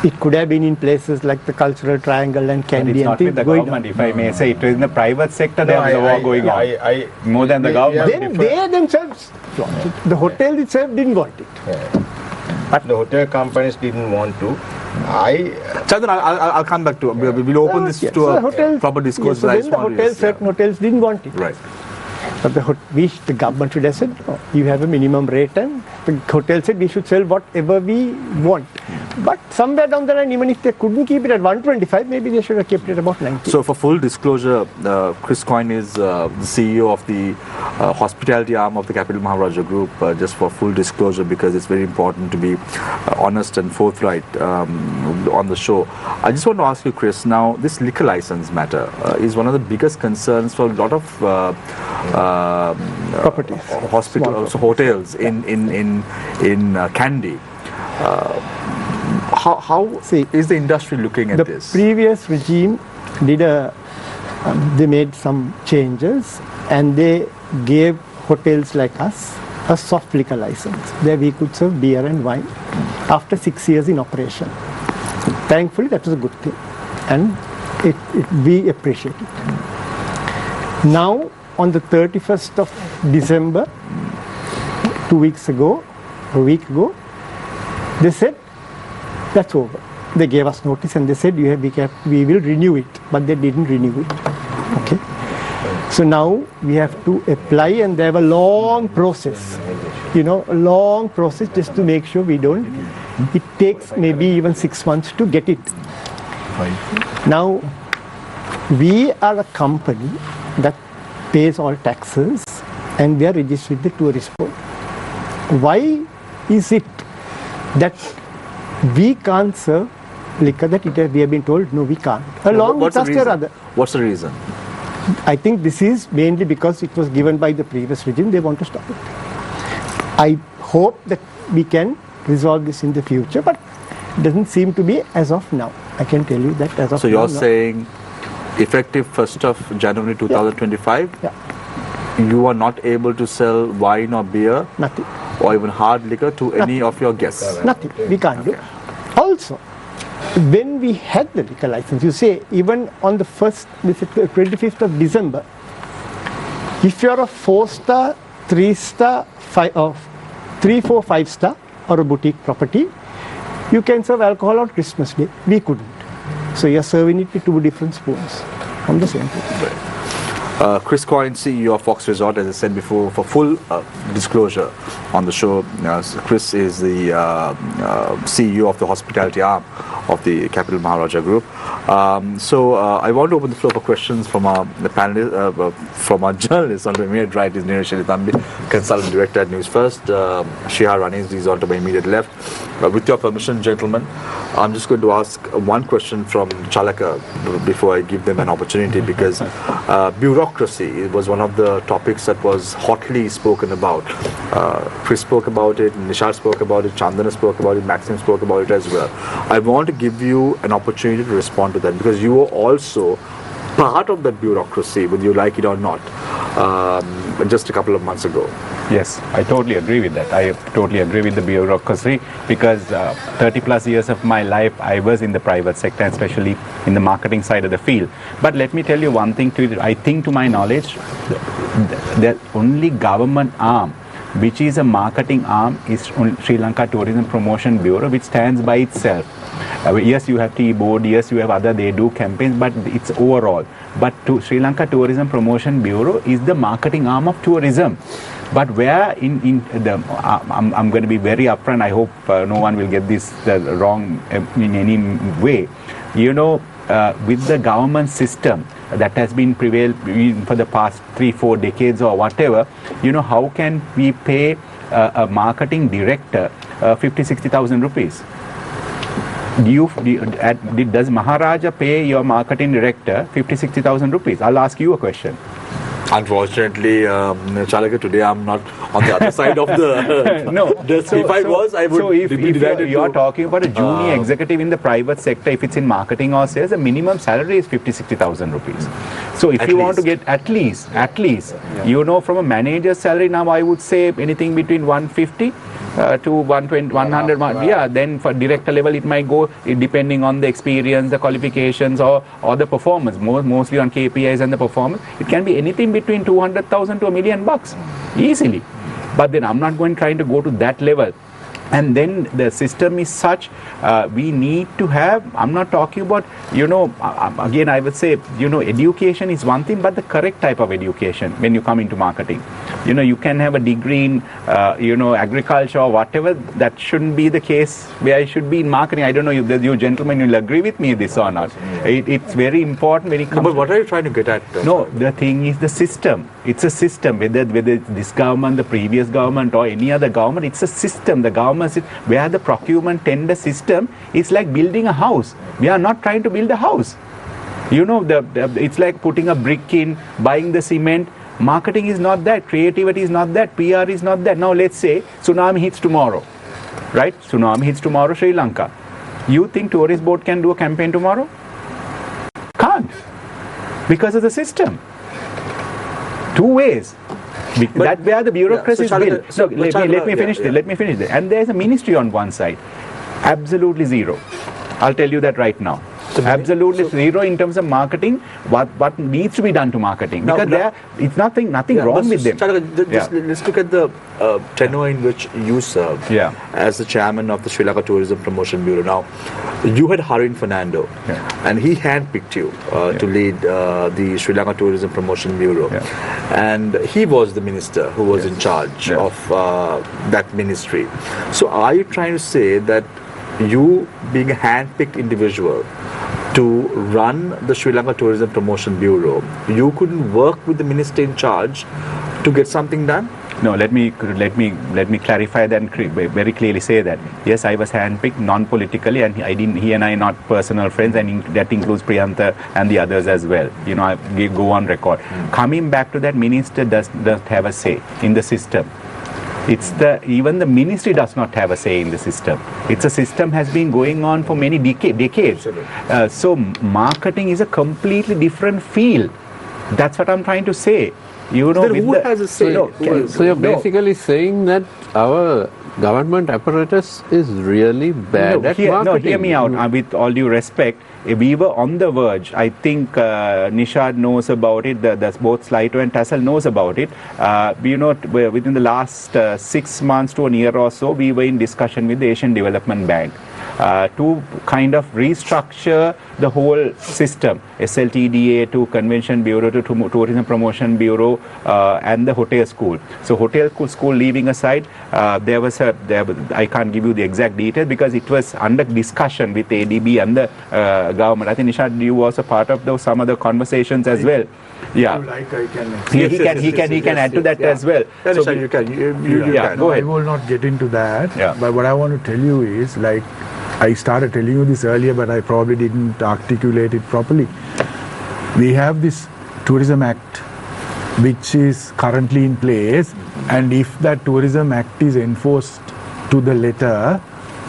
G: It could have been in places like the Cultural Triangle and Kandy and things
B: going on. It's not with the government, if I may say. It was in the private sector there was a war going on. More than the government.
G: Then they themselves, the hotel itself didn't want it.
D: But the hotel companies didn't want to.
A: Chandana, I'll come back to it. We'll open this to a proper discourse.
G: So then certain hotels didn't want it.
A: Right.
G: But the government should have said, oh, you have a minimum rate, and the hotel said we should sell whatever we want. But somewhere down the line, even if they couldn't keep it at 125, maybe they should have kept it about 90.
A: So for full disclosure, Quyn is the CEO of the hospitality arm of the Capital Maharaja Group. Just for full disclosure, because it's very important to be honest and forthright on the show. I just want to ask you, Chris, now this liquor license matter is one of the biggest concerns for a lot of
G: properties,
A: hospitals, hotels in Kandy. How is the industry looking at this?
G: The previous regime they made some changes, and they gave hotels like us a soft liquor license where we could serve beer and wine after 6 years in operation. Thankfully, that was a good thing, and we appreciate it. Now, on the 31st of December, 2 weeks ago, a week ago, they said, that's over. They gave us notice and they said, we will renew it, but they didn't renew it. Okay. So now we have to apply, and they have a long process, a long process just to make sure we don't. It takes maybe even 6 months to get it. Now, we are a company that pays all taxes, and we are registered with the tourist board. Why is it that we can't serve liquor that we have been told, no, we can't? Along with us, or other.
A: What's the reason?
G: I think this is mainly because it was given by the previous regime. They want to stop it. I hope that we can resolve this in the future, but it doesn't seem to be as of now. I can tell you that as of now.
A: So you're saying effective 1st of January 2025, you are not able to sell wine or beer?
G: Nothing.
A: Or even hard liquor to any of your guests?
G: Nothing. We can't do. Also, when we had the liquor license, you say even on the 25th of December, if you're a 4-star, 3-star, 3, 4, 5-star or a boutique property, you can serve alcohol on Christmas Day. We couldn't. So you're serving it with 2 different spoons from the same place.
A: Chris Quyn, CEO of Fox Resort, as I said before, for full disclosure on the show, Chris is the CEO of the hospitality arm of the Capital Maharaja Group. So I want to open the floor for questions from our panelists, from our journalists. On the immediate right is Nishad Consultant Director at Newsfirst. Shihar Ranis is on to my immediate left. With your permission, gentlemen, I'm just going to ask one question from Chalaka before I give them an opportunity, because bureaucracy was one of the topics that was hotly spoken about. Chris spoke about it, Nishad spoke about it, Chandana spoke about it, Maxime spoke about it as well. I want to give you an opportunity to respond to that, because you were also part of that bureaucracy, whether you like it or not, just a couple of months ago.
B: Yes, I totally agree with that. I totally agree with the bureaucracy, because 30 plus years of my life I was in the private sector, especially in the marketing side of the field. But let me tell you one thing, I think to my knowledge, the only government arm which is a marketing arm is Sri Lanka Tourism Promotion Bureau, which stands by itself. Yes, you have T-Board, yes, you have they do campaigns, but it's overall. But Sri Lanka Tourism Promotion Bureau is the marketing arm of tourism. But where I'm going to be very upfront, I hope no one will get this wrong in any way. You know, with the government system that has been prevailed for the past 3-4 decades or whatever, you know, how can we pay a marketing director 50,000-60,000 rupees? Does Maharaja pay your marketing director 50,000-60,000 rupees? I'll ask you a question.
A: Unfortunately, Chalaka, today I'm not on the other side of the...
B: No.
A: If I was, I would be delighted.
B: If you are talking about a junior executive in the private sector, if it's in marketing or sales, the minimum salary is 50,000-60,000 rupees. So if you want to get at least, you know, from a manager's salary now, I would say anything between 150 to 120, 100, yeah, then for director level it might go depending on the experience, the qualifications or the performance, mostly on KPIs and the performance. It can be anything between 200,000 to $1 million easily. But then I'm not trying to go to that level. And then the system is such, we need to have, I'm not talking about, you know, again I would say, you know, education is one thing, but the correct type of education when you come into marketing. You know, you can have a degree in, you know, agriculture or whatever. That shouldn't be the case where I should be in marketing. I don't know if you gentlemen will agree with me this or not. It's very important when it comes.
A: But what are you trying to get at?
B: No, the thing is the system. It's a system. Whether it's this government, the previous government, or any other government, it's a system. The government, where the procurement tender system is like building a house. We are not trying to build a house. You know, it's like putting a brick in, buying the cement. Marketing is not that. Creativity is not that. PR is not that. Now let's say tsunami hits tomorrow, right? Tsunami hits tomorrow, Sri Lanka. You think tourist board can do a campaign tomorrow? Can't, because of the system. Two ways. That's where the bureaucracy is built. Let me finish this. And there's a ministry on one side. Absolutely zero. I'll tell you that right now. Absolutely zero in terms of marketing. What needs to be done to marketing? Because it's nothing wrong with them.
A: Let's look at the tenure in which you served as the chairman of the Sri Lanka Tourism Promotion Bureau. Now, you had Harin Fernando, and he handpicked you to lead the Sri Lanka Tourism Promotion Bureau, and he was the minister who was in charge of that ministry. So, are you trying to say that you, being a handpicked individual to run the Sri Lanka Tourism Promotion Bureau, you couldn't work with the minister in charge to get something done?
B: No, let me clarify that and very clearly say that. Yes, I was handpicked non-politically, and he and I are not personal friends, and that includes Priyantha and the others as well. You know, I go on record. Coming back to that, minister does have a say in the system. Even the ministry does not have a say in the system. It's a system has been going on for many decades. So marketing is a completely different field. That's what I'm trying to say. You know,
A: then who has a say?
F: So you're basically saying that our government apparatus is really bad at marketing.
B: No, hear me out. With all due respect, we were on the verge. I think Nishad knows about it. Both Slaito and Tassel knows about it. You know, within the last 6 months to a year or so, we were in discussion with the Asian Development Bank to kind of restructure the whole system, SLTDA to Convention Bureau to Tourism Promotion Bureau and the hotel school. So hotel school leaving aside, I can't give you the exact details because it was under discussion with ADB and the government. I think Nishad, you was a part of some of the conversations as well. Yeah,
C: like I can.
B: He can add to that as well.
A: Yeah, so you can. You can.
B: Go ahead.
C: I will not get into that.
B: Yeah.
C: But what I want to tell you is, like, I started telling you this earlier, but I probably didn't articulate it properly. We have this Tourism Act, which is currently in place, and if that Tourism Act is enforced to the letter,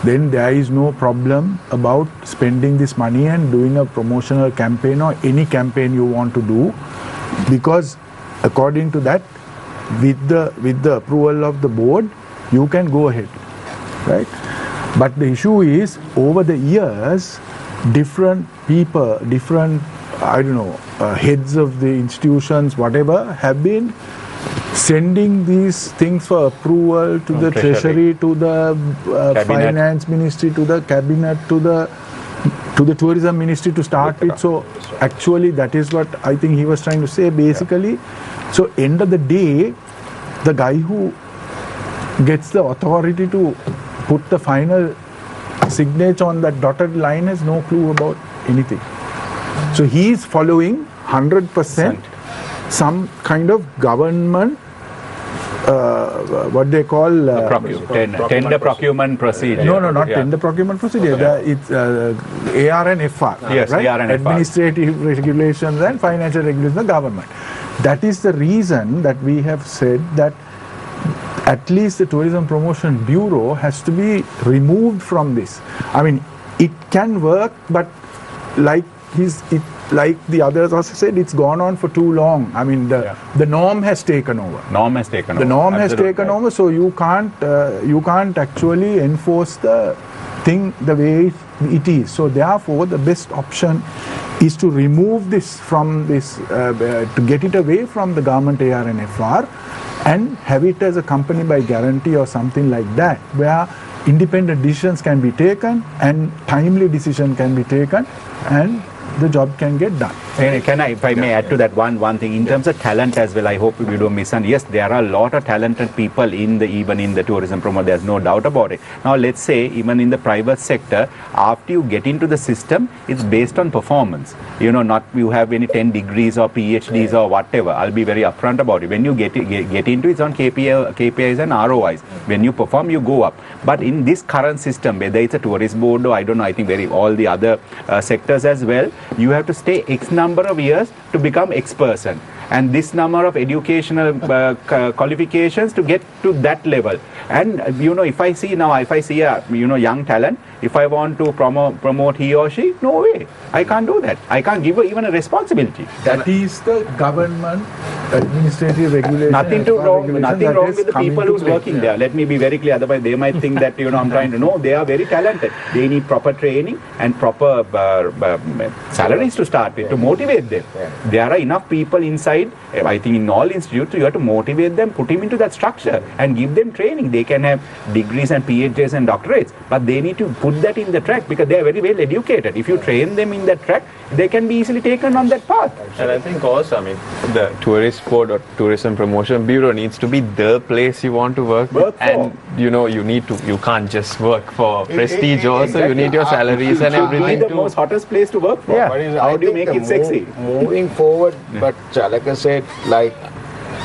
C: then there is no problem about spending this money and doing a promotional campaign or any campaign you want to do, because according to that, with the approval of the board, you can go ahead, right? But the issue is, over the years, different people, different, heads of the institutions, whatever, have been sending these things for approval to the treasury, to the finance ministry, to the cabinet, to the tourism ministry to start with. So actually that is what I think he was trying to say basically. Yeah. So end of the day, the guy who gets the authority to put the final signature on that dotted line has no clue about anything. So he is following 100% some kind of government, what they call
B: tender procurement procedure.
C: No, not tender procurement procedure. It's AR and FR,
B: yes,
C: right?
B: AR and
C: Administrative regulations and financial regulations of the government. That is the reason that we have said that at least the Tourism Promotion Bureau has to be removed from this. I mean, it can work, but like the others also said, it's gone on for too long. I mean, the norm has taken over. The norm has taken over, so you can't actually enforce the thing the way it is. So therefore, the best option is to remove this from this, to get it away from the government AR and FR, and have it as a company by guarantee or something like that, where independent decisions can be taken and timely decision can be taken, and the job can get done.
B: Can I, if I may add to that one thing, in terms of talent as well, I hope you don't misunderstand. Yes, there are a lot of talented people even in the tourism promo, there's no doubt about it. Now let's say even in the private sector, after you get into the system, it's based on performance. Not you have any 10 degrees or PhDs or whatever. I'll be very upfront about it. When you get into it's on KPIs and ROIs. When you perform, you go up. But in this current system, whether it's a tourist board or I think all the other sectors as well, you have to stay X number of years to become X person, and this number of educational qualifications to get to that level. And if I see a young talent, if I want to promote he or she, no way, I can't do that. I can't give her even a responsibility.
C: That is the government administrative regulation.
B: Nothing wrong with the people who's working there. Let me be very clear. Otherwise, they might think that I'm trying to know. They are very talented. They need proper training and proper salaries to start with to motivate them. There are enough people inside. I think in all institutes, you have to motivate them, put them into that structure, and give them training. They can have degrees and PhDs and doctorates, but they need to put that in the track because they are very well educated. If you train them in that track, they can be easily taken on that path.
E: And I think also, the tourist board or tourism promotion bureau needs to be the place you want to work for. And you can't just work for prestige also. You need your salaries and everything
B: too. The most hottest place to work for.
D: Yeah.
B: How do you make it sexy?
D: Moving forward, but Chalaka said,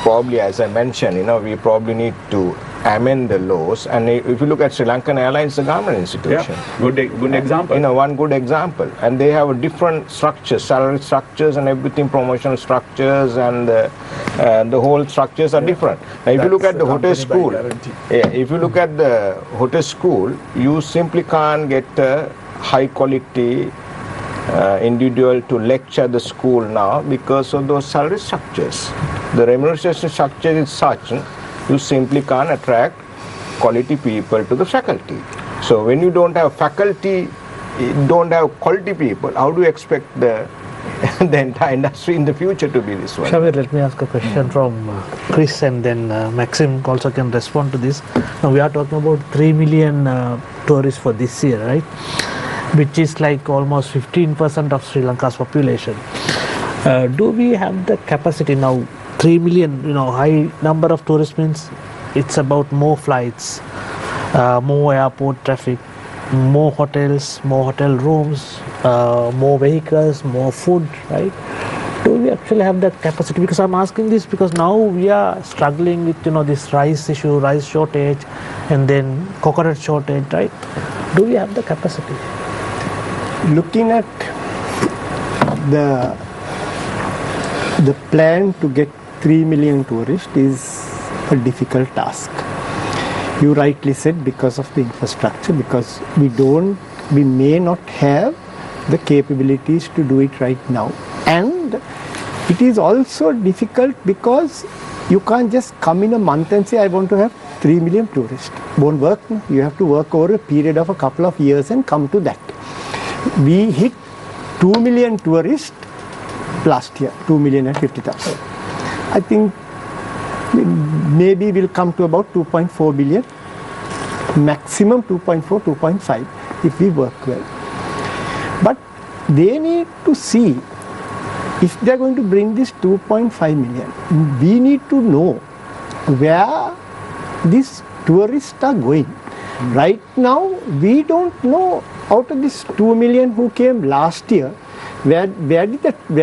D: probably as I mentioned, we probably need to amend the laws. And if you look at Sri Lankan Airlines, the government institution.
B: Yeah. Good example.
D: One good example. And they have different structures, salary structures and everything, promotional structures, and the whole structures are different. Now, if you look at the hotel school, you simply can't get a high quality individual to lecture the school now because of those salary structures. The remuneration structure is such, you simply can't attract quality people to the faculty. So when you don't have faculty, you don't have quality people, how do you expect the the entire industry in the future to be this way.
H: Shavir, let me ask a question from Chris, and then Maxime also can respond to this. Now we are talking about 3 million tourists for this year, right? Which is like almost 15% of Sri Lanka's population. Do we have the capacity now? 3 million, high number of tourists means it's about more flights, more airport traffic, more hotels, more hotel rooms, more vehicles, more food, right? Do we actually have that capacity? Because I'm asking this because now we are struggling with this rice issue, rice shortage, and then coconut shortage, right? Do we have the capacity?
G: Looking at the plan to get 3 million tourists is a difficult task. You rightly said because of the infrastructure, because we may not have the capabilities to do it right now. And it is also difficult because you can't just come in a month and say, I want to have 3 million tourists. Won't work. You have to work over a period of a couple of years and come to that. We hit 2 million tourists last year, 2,050,000. I think maybe we'll come to about 2.4 billion, maximum 2.4, 2.5 if we work well. But they need to see if they're going to bring this 2.5 million, we need to know where these tourists are going. Right now, we don't know out of this 2 million who came last year, where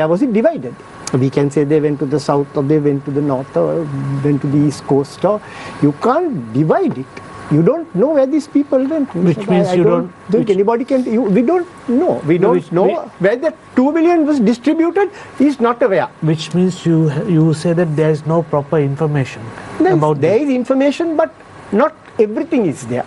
G: was it divided? We can say they went to the south or they went to the north or went to the east coast, or you can't divide it. You don't know where these people went.
H: Which means
G: I don't think anybody can. We don't know. We don't know where the 2 million was distributed. He's not aware.
H: Which means you say that there is no proper information about
G: there is information, but not everything is there.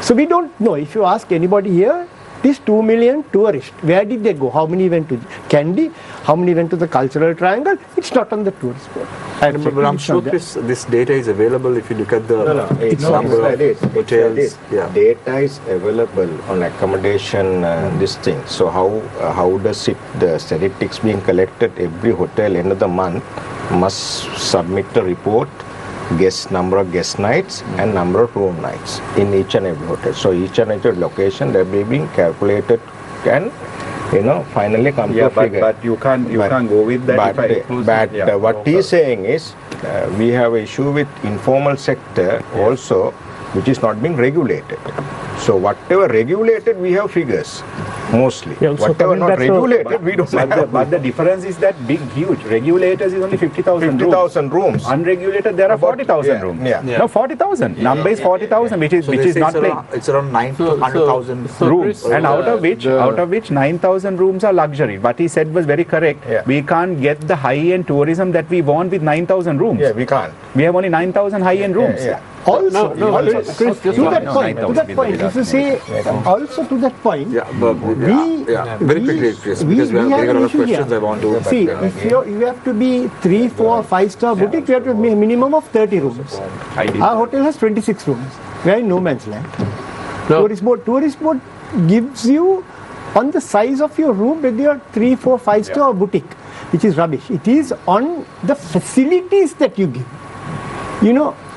G: So we don't know. If you ask anybody here, these 2 million tourists, where did they go? How many went to Kandy? How many went to the cultural triangle? It's not on the tourist board.
A: But I'm sure this data is available if you look at the number of hotels.
D: Data is available on accommodation, this thing. So how does it, the statistics being collected, every hotel end of the month must submit a report, number of guest nights and number of room nights in each and every hotel. So each and every location they're being calculated and finally come to a figure.
B: But you can't go with that.
D: But what he's saying is we have an issue with informal sector also, which is not being regulated. So whatever regulated, we have figures mostly. Whatever not regulated, we don't have.
B: But the difference is that huge. Regulators is only 50,000
D: rooms.
B: Unregulated, there are 40,000 rooms. No, 40,000. Number is 40,000, which is not playing.
A: It's around 900,000
B: rooms, and out of which 9,000 rooms are luxury. What he said was very correct. We can't get the high-end tourism that we want with 9,000 rooms.
D: Yeah, we can't.
B: We have only 9,000 high-end rooms.
G: Also, to that point, if you say, also to that point,
A: very quickly, Chris, because we have a lot of questions I want to.
G: See, if you have to be 3, 4, 5-star boutique, you have to have a minimum of 30 rooms. Our hotel has 26 rooms. We are in no man's land. Tourist board gives you on the size of your room whether you are 3, 4, 5-star or boutique, which is rubbish. It is on the facilities that you give.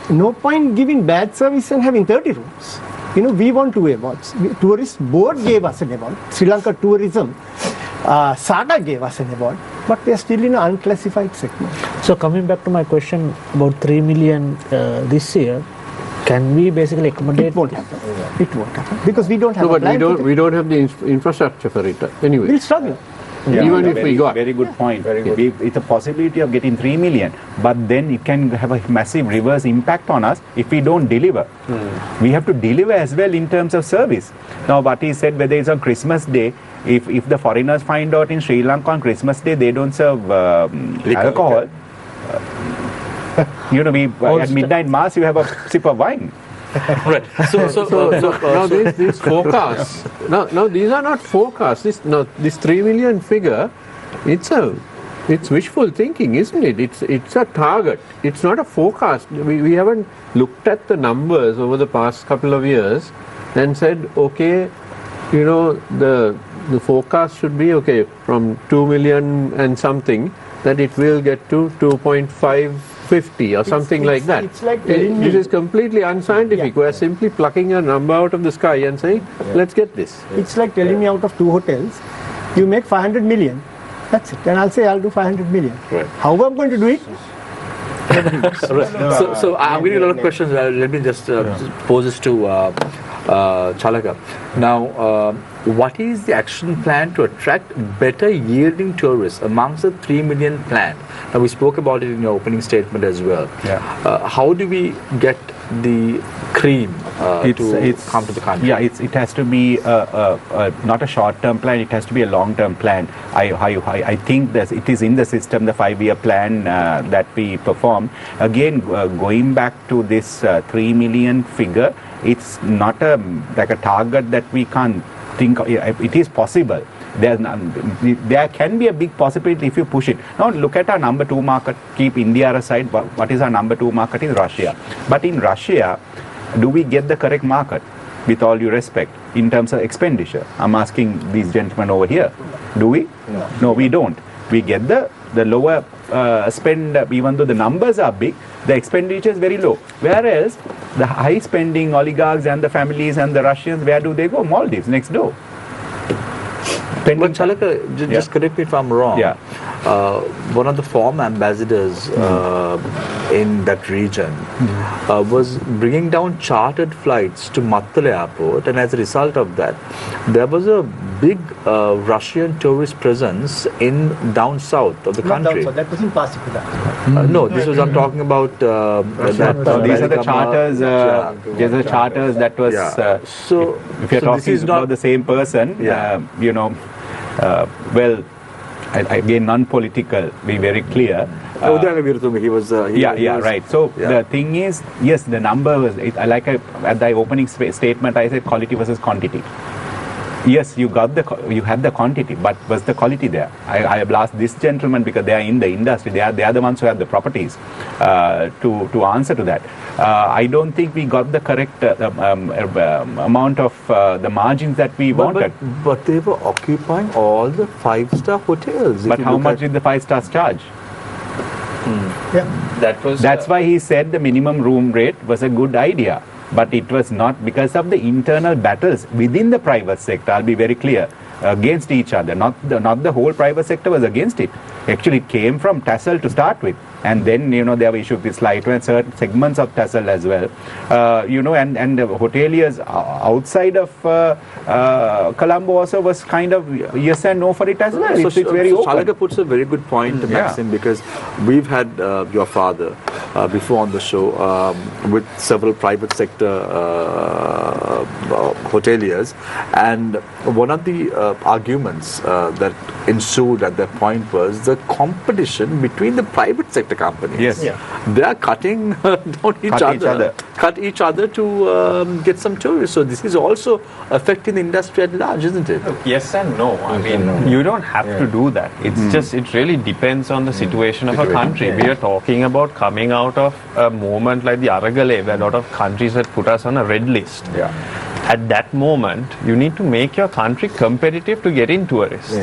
G: No point giving bad service and having 30 rooms. We won 2 awards. Tourist board gave us an award. Sri Lanka Tourism, SADA gave us an award. But we are still in an unclassified segment.
H: So coming back to my question about 3 million this year, can we basically accommodate?
G: It won't happen. It won't happen because we don't have.
F: No, but we don't have the infrastructure for it anyway.
G: We'll struggle.
F: Even if we got.
B: Very good point. It's a possibility of getting 3 million, but then it can have a massive reverse impact on us if we don't deliver. We have to deliver as well in terms of service. Now, what he said, whether it's on Christmas Day, if the foreigners find out in Sri Lanka on Christmas Day they don't serve alcohol, at midnight mass you have a sip of wine.
F: Right. So now these forecasts. Now these are not forecasts. This 3 million figure, it's wishful thinking, isn't it? It's a target. It's not a forecast. We haven't looked at the numbers over the past couple of years and said, okay, the the forecast should be, okay, from 2 million and something, that it will get to 2.550 or something like that.
G: It's like telling
F: This
G: me,
F: is completely unscientific.
G: Yeah.
F: We are simply plucking a number out of the sky and saying, let's get this.
G: it's like telling me out of 2 hotels, you make 500 million. That's it. And I'll say I'll do 500 million.
A: Right.
G: How I'm going to do it?
A: So I'm getting a lot of questions. Let me just pose this to Chalaka. Now, what is the action plan to attract better yielding tourists amongst the 3 million plan? Now, we spoke about it in your opening statement as well.
B: Yeah.
A: How do we get the cream to come to the country?
B: Yeah, it has to be not a short-term plan. It has to be a long-term plan. I think that it is in the system, the 5-year plan that we perform. Again, going back to this 3 million figure, it's not like a target that we can't think of. It is possible. There can be a big possibility if you push it. Now look at our number 2 market, keep India aside, what is our number 2 market is Russia. But in Russia, do we get the correct market? With all due respect, in terms of expenditure. I'm asking these gentlemen over here. Do we? No, we don't. We get the lower spend, even though the numbers are big, the expenditure is very low. Whereas the high spending oligarchs and the families and the Russians, where do they go? Maldives, next door.
A: But Chalaka, just correct me if I'm wrong.
B: Yeah.
A: One of the former ambassadors in that region was bringing down chartered flights to Mattala airport, and as a result of that, there was a big Russian tourist presence in down south of the country.
G: So that was in Pasipura.
A: No, this was I'm talking about
B: these are the charters. These are the charters that was.
A: So
B: if you're
A: so this
B: talking
A: is
B: about
A: not
B: the same person, you know, well, again, non-political. Be very clear.
A: He was.
B: Right. So the thing is, yes, the number was. At the opening statement, I said quality versus quantity. Yes, you had the quantity, but was the quality there? I have asked this gentleman because they are in the industry. They are the ones who have the properties to answer to that. I don't think we got the correct amount of the margins that we wanted.
A: But they were occupying all the 5-star hotels.
B: But how much did the 5 stars charge? That's why he said the minimum room rate was a good idea. But it was not because of the internal battles within the private sector. I'll be very clear, against each other. Not the whole private sector was against it. Actually, it came from Tassel to start with, and then there were issues with Slight and certain segments of Tassel as well. And the hoteliers outside of Colombo also was kind of yes and no for it as well. It's very open.
A: Chalaka puts a very good point, Maxime, because we've had your father before on the show with several private sector hoteliers, and one of the arguments that ensued at that point was the competition between the private sector companies.
B: Yes.
A: They are cutting down cut each other to get some tourists. So this is also affecting the industry at large, isn't it?
E: Yes and no. I mean, you don't have to do that. It's just, it really depends on the situation of a country. We are talking about coming out of a moment like the Aragale, where a lot of countries had put us on a red list. At that moment, you need to make your country competitive to get in tourists.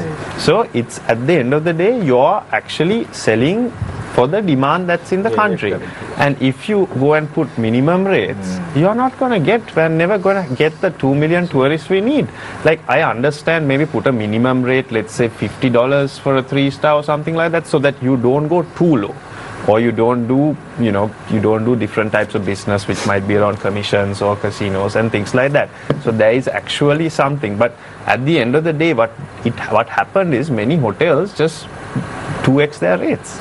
E: So it's at the end of the day, you're actually selling for the demand that's in the country. And if you go and put minimum rates, you're not going to get, we're never going to get the 2 million tourists we need. Like, I understand maybe put a minimum rate, let's say $50 for a 3-star or something like that, so that you don't go too low. Or you don't do, you don't do different types of business which might be around commissions or casinos and things like that. So there is actually something. But at the end of the day, what happened is many hotels just 2x their rates.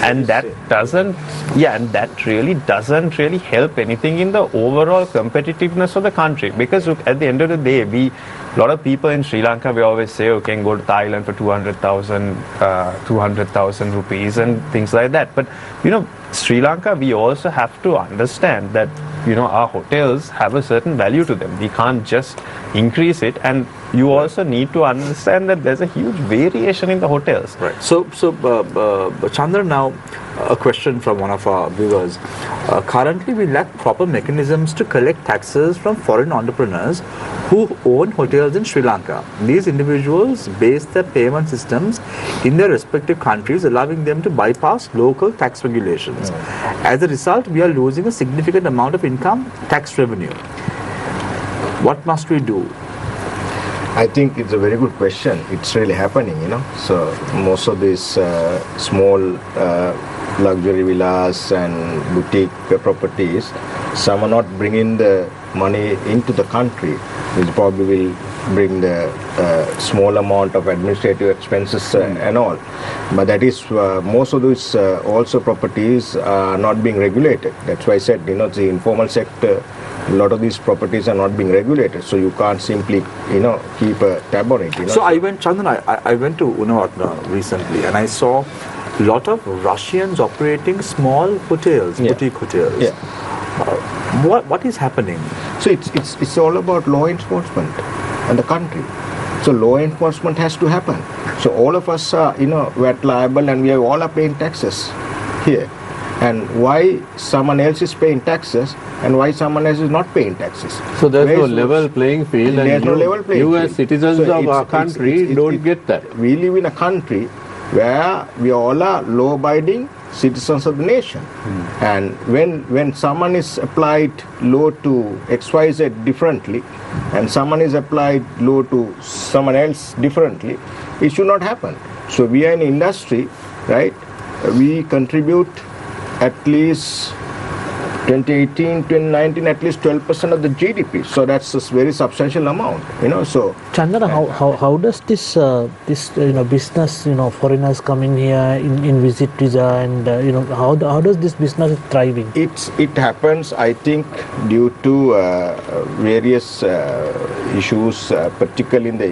E: And that doesn't, and that really doesn't really help anything in the overall competitiveness of the country. Because look, at the end of the day, a lot of people in Sri Lanka, we always say, okay, go to Thailand for 200,000 rupees and things like that. But, Sri Lanka, we also have to understand that, our hotels have a certain value to them. We can't just increase it. And you also need to understand that there's a huge variation in the hotels.
A: Right. So, Chandana, now a question from one of our viewers. Currently, we lack proper mechanisms to collect taxes from foreign entrepreneurs who own hotels in Sri Lanka. These individuals base their payment systems in their respective countries, allowing them to bypass local tax regulations. As a result, we are losing a significant amount of income tax revenue. What must we do?
D: I think it's a very good question. It's really happening, So most of these small luxury villas and boutique properties, some are not bringing the money into the country, which probably will bring the small amount of administrative expenses and all. But that is, most of these also properties are not being regulated. That's why I said, the informal sector, a lot of these properties are not being regulated, so you can't simply, keep a tab on it.
A: So I went, Chandana, I went to Unawatna recently, and I saw a lot of Russians operating small hotels, boutique hotels.
D: Yeah.
A: What is happening?
D: So it's all about law enforcement and the country. So law enforcement has to happen. So all of us are, VAT liable, and we all are paying taxes here. And why someone else is paying taxes and why someone else is not paying taxes?
F: So there's no level playing field, and you as citizens of our country don't get that.
D: We live in a country where we all are law-abiding citizens of the nation. And when someone is applied law to XYZ differently and someone is applied law to someone else differently, it should not happen. So we are in industry, right? We contribute at least 2018, 2019, at least 12% of the GDP. So that's a very substantial amount, So
H: Chandana, how does this business, foreigners coming here in visit visa, and how does this business is thriving?
D: It happens, I think, due to various issues, particularly in the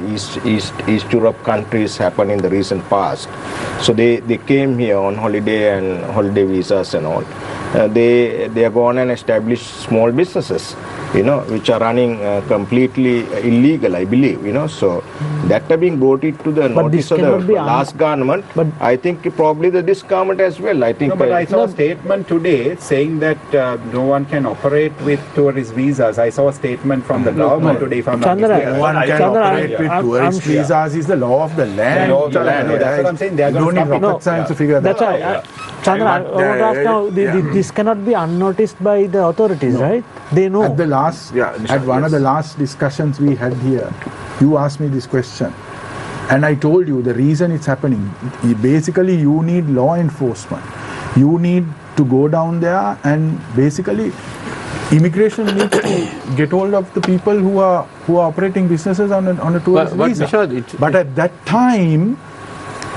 D: East Europe countries, happened in the recent past. So they came here on holiday and holiday visas and all. They are gone and established small businesses, which are running completely illegal, I believe, So that are being brought it to the notice of the last government. But I think probably this government as well. I think.
B: No, but I saw a statement today saying that no one can operate with tourist visas. I saw a statement from the government today. If I'm not mistaken.
C: No one can operate with tourist visas. Is the law of the land.
B: That's what I'm saying. They are
C: don't need rocket science to figure that out.
H: That's right. Chandana, I want to ask now, this cannot be unnoticed by the authorities, right? They know.
C: At the last,
A: Nishad,
C: one of the last discussions we had here, you asked me this question, and I told you the reason it's happening. Basically, you need law enforcement. You need to go down there, and basically, immigration needs to get hold of the people who are operating businesses on a tourist visa.
F: Nishad,
C: but at that time,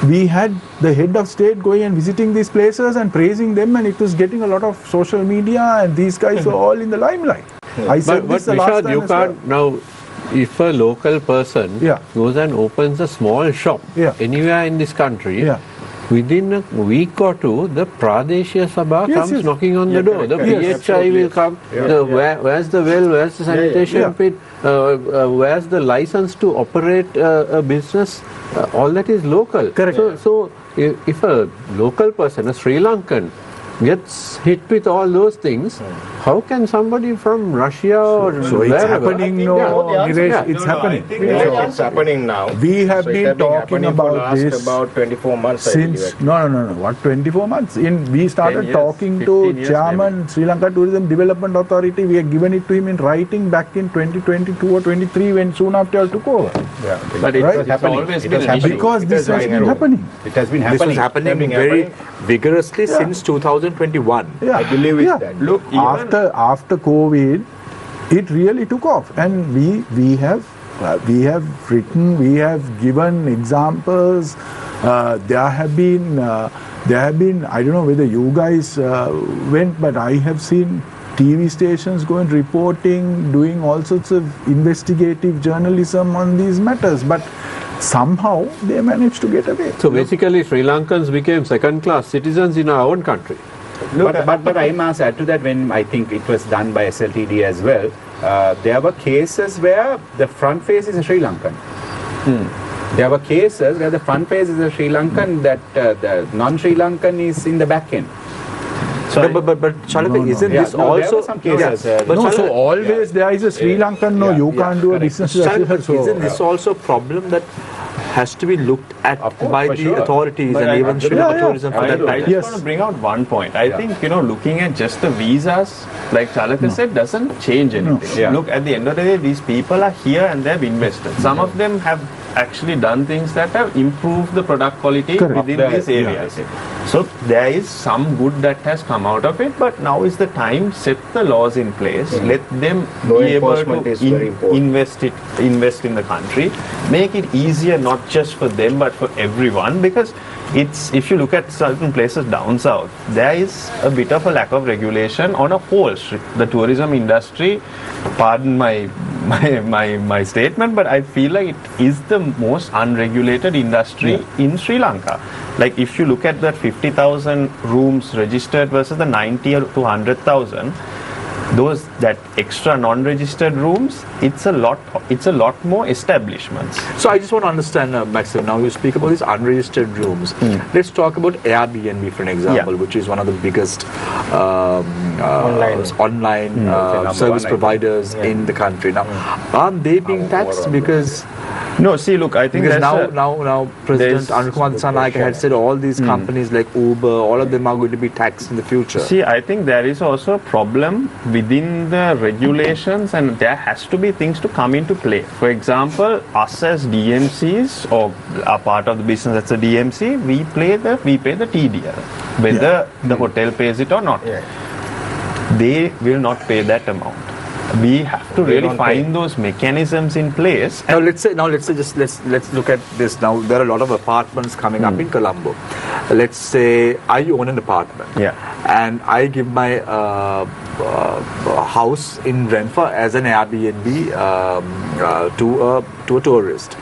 C: we had the head of state going and visiting these places and praising them, and it was getting a lot of social media, and these guys were all in the limelight. I said
F: but
C: this the last
F: Nishad,
C: time
F: you
C: as
F: can't now. If a local person goes and opens a small shop anywhere in this country, within a week or two, the Pradeshya Sabha comes knocking on the door. The PHI will come. Where's the well? Where's the sanitation pit? Where's the license to operate a business? All that is local.
C: Correct.
F: So if a local person, a Sri Lankan, gets hit with all those things, how can somebody from Russia or
C: so it's
F: wherever?
C: happening it's happening.
D: It's happening now.
C: We have been talking about this
D: about 24 months
C: since no what 24 months we started talking to chairman Sri Lanka Tourism Development Authority. We had given it to him in writing back in 2022 or 23 when soon after I took over.
F: But it's always been an issue.
C: Because this has been happening.
B: It has been happening.
A: This was happening very vigorously since 2021.
D: I believe it's that.
C: Look, after COVID, it really took off, and we have written, we have given examples. There have been I don't know whether you guys went, but I have seen TV stations going reporting, doing all sorts of investigative journalism on these matters, but somehow they managed to get away.
F: So basically, Sri Lankans became second-class citizens in our own country.
B: But I must add to that, when I think it was done by SLTD as well, there were cases where the front face is a Sri Lankan. There were cases where the front face is a Sri Lankan, that the non-Sri Lankan is in the back end.
A: So, but Chalaka, isn't this
B: there
A: also
B: were some cases?
A: but
C: No, so
A: Chalaka,
C: always there is a Sri Lankan, you can't do a business.
A: Chalaka,
C: So,
A: isn't this also a problem that has to be looked at
B: Of course,
A: by
B: for
A: the
B: sure.
A: authorities
B: But
A: and
B: I-
A: even Sri Lanka tourism for that
E: I
A: matter?
E: just want to bring out one point. I think, looking at just the visas, like Chalaka said, doesn't change anything.
B: Yeah.
E: Look, at the end of the day, these people are here and they've invested. Some of them have actually done things that have improved the product quality within these areas. So there is some good that has come out of it, but now is the time, set the laws in place, let them
D: Law
E: be able
D: enforcement
E: to
D: is very important.
E: invest in the country, make it easier not just for them but for everyone, because if you look at certain places down south, there is a bit of a lack of regulation on a whole. The tourism industry, pardon my statement, but I feel like it is the most unregulated industry in Sri Lanka. Like if you look at that 50,000 rooms registered versus the 90 to 100,000, that extra non-registered rooms, it's a lot more establishments.
A: So I just want to understand, Maxime, now you speak about these unregistered rooms. Let's talk about Airbnb for an example, which is one of the biggest online service providers in the country. Now, aren't they being taxed? Because
E: No, see, look, I think
A: because
E: that's
A: now President Anukumar Dissanayake had said all these companies like Uber, all of them are going to be taxed in the future.
E: See, I think there is also a problem within the regulations, and there has to be things to come into play. For example, us as DMCs or a part of the business that's a DMC, we pay the TDL, whether the hotel pays it or not. They will not pay that amount. We have to really find those mechanisms in place.
A: Now let's say let's look at this. Now there are a lot of apartments coming up in Colombo. Let's say I own an apartment, and I give my house in Renfa as an Airbnb to a tourist.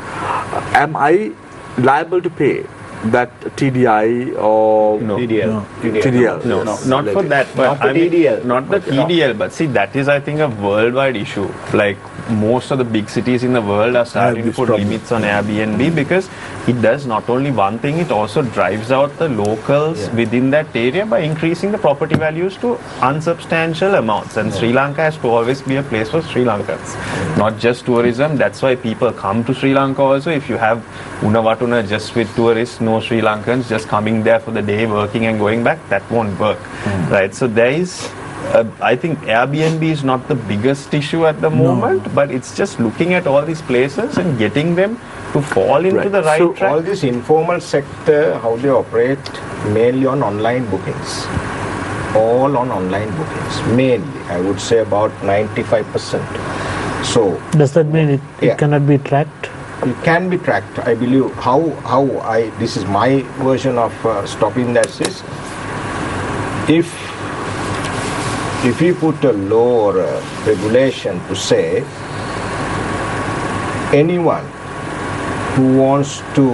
A: Am I liable to pay that TDI or TDL?
E: No, not for that. But
B: Not the TDL.
E: Not the TDL. But see, that is, I think, a worldwide issue. Like most of the big cities in the world are starting to put limits on Airbnb, because it does not only one thing, it also drives out the locals within that area by increasing the property values to unsubstantial amounts. And Sri Lanka has to always be a place for Sri Lankans, not just tourism. That's why people come to Sri Lanka also. If you have Unavatuna just with tourists, no Sri Lankans just coming there for the day, working and going back, that won't work, right? So there is, I think Airbnb is not the biggest issue at the moment, but it's just looking at all these places and getting them to fall into the right track.
D: All this informal sector, how they operate, mainly on online bookings. All on online bookings, mainly. I would say about 95%. So
H: Does that mean it cannot be tracked?
D: it can be tracked. I believe this is my version of stopping that is, if you put a law or a regulation to say anyone who wants to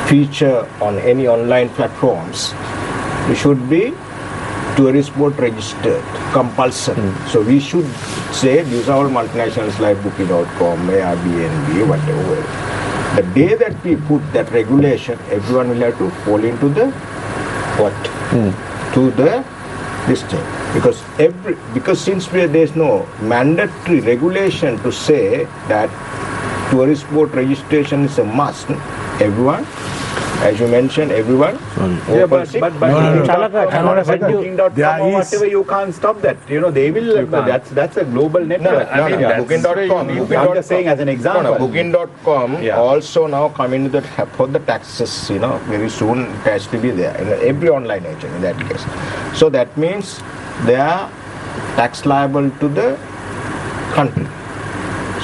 D: feature on any online platforms, it should be tourist board registered, compulsory. So we should say these are all multinationals like Booking.com, Airbnb, whatever. The day that we put that regulation, everyone will have to fall into the to the this thing. Because since there is no mandatory regulation to say that tourist board registration is a must, everyone, as you mentioned, everyone.
B: Whatever, you can't stop that. They will. That's a global network.
D: Booking.com.
B: I'm just saying as an example.
D: Booking.com also now coming to for the taxes. Very soon it has to be there in every online agent in that case. So that means they are tax liable to the country.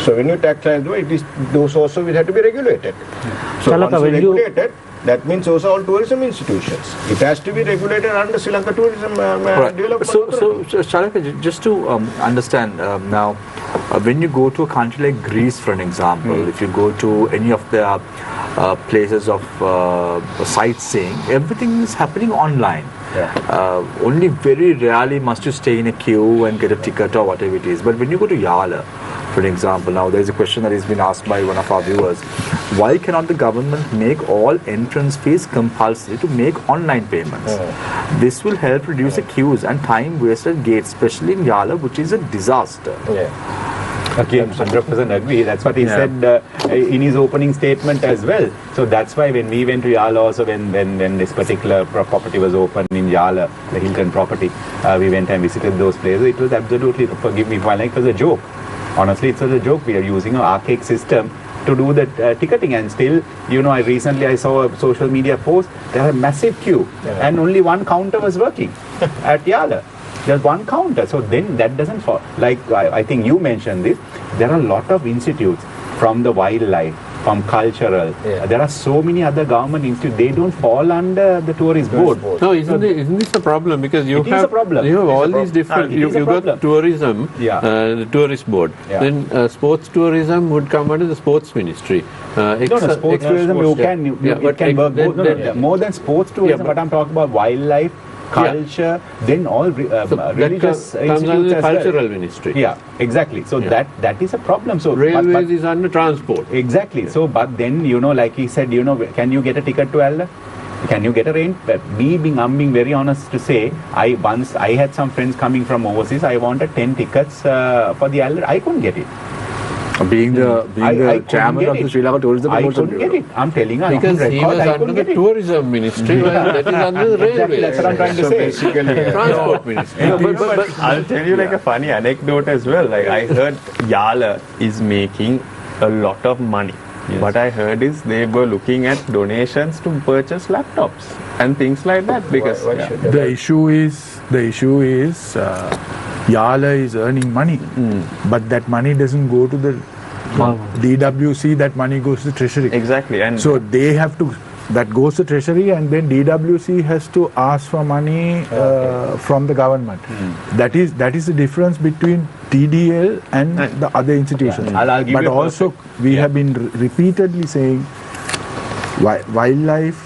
D: So when you tax liable, those also will have to be regulated. So
H: Chalaka,
D: once
H: when you
D: regulated, that means also all tourism institutions. It has to be regulated under Sri Lanka Tourism Development.
A: So Chalaka, just to understand now, when you go to a country like Greece, for an example, if you go to any of the places of sightseeing, everything is happening online. Only very rarely must you stay in a queue and get a ticket or whatever it is. But when you go to Yala, for example, now there is a question that has been asked by one of our viewers. Why cannot the government make all entrance fees compulsory to make online payments? This will help reduce the queues and time wasted at gates, especially in Yala, which is a disaster.
B: Again, 100% agree. That's what he said in his opening statement as well. So that's why when we went to Yala also, when this particular property was opened in Yala, the Hilton property, we went and visited those places. It was absolutely, forgive me if I like, it was a joke. Honestly, it was a joke. We are using an archaic system to do the ticketing, and still, I recently saw a social media post. There was a massive queue, and only one counter was working at Yala. There's one counter, so then that doesn't fall. Like I think you mentioned this, there are a lot of institutes from the wildlife, from cultural. There are so many other government institutes, they don't fall under the tourist board.
F: No, isn't this a problem? Because you have all these different, you've got tourism, the tourist board. Then sports tourism would come under the sports ministry.
B: Sports tourism, it can work more than sports tourism, but I'm talking about wildlife, culture, then all religious
F: comes under the cultural ministry.
B: Yeah, exactly. So that is a problem. So
F: railways is under transport.
B: Exactly. So but then like he said, can you get a ticket to Alda? Can you get a rain? I'm being very honest to say, I had some friends coming from overseas. I wanted 10 tickets for the Alda. I couldn't get it.
A: Being the chairman of the Sri Lanka Tourism
B: I couldn't get it. I'm telling you.
F: Because he was under the tourism ministry, that is under the railway.
B: That's what I'm trying to say.
F: Transport ministry.
E: But I'll tell you a funny anecdote as well. Like I heard Yala is making a lot of money. What I heard is they were looking at donations to purchase laptops and things like that. Because
C: the issue is Yala is earning money, but that money doesn't go to the DWC. That money goes to the treasury.
E: Exactly, and
C: so they have to. That goes to treasury, and then DWC has to ask for money from the government. That is the difference between TDL and the other institutions. But also we have been repeatedly saying wildlife,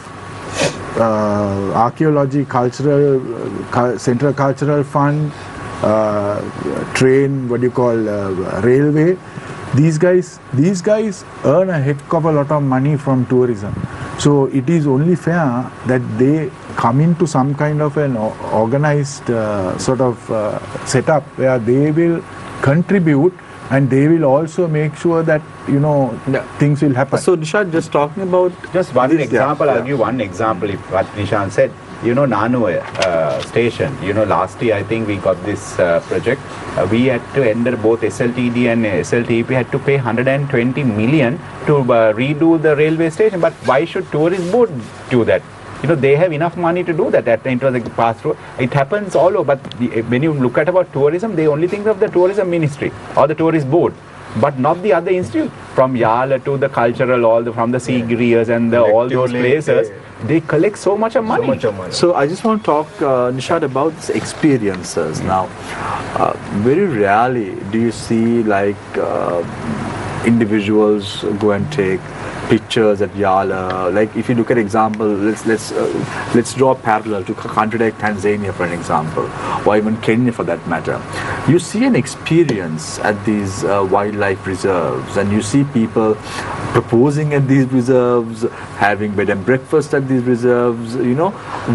C: archaeology, cultural, Central Cultural Fund, train, railway. These guys earn a heck of a lot of money from tourism. So it is only fair that they come into some kind of an organized setup where they will contribute, and they will also make sure that things will happen.
A: So Nishad, just talking about
B: just one example, I'll give one example. If what Nishad said, Nano station, last year I think we got this project. We had to enter both SLTD and SLTP had to pay 120 million to redo the railway station. But why should tourist board do that? They have enough money to do that. It was a pass through. It happens all over. But when you look at about tourism, they only think of the tourism ministry or the tourist board, but not the other institute. From Yala to the cultural, from the Sigrias and all those places, they collect so much of money.
A: So I just want to talk, Nishad, about these experiences now. Very rarely do you see individuals go and take pictures at Yala. Like if you look at example, let's draw a parallel to country like Tanzania for an example, or even Kenya for that matter. You see an experience at these wildlife reserves, and you see people proposing at these reserves, having bed and breakfast at these reserves.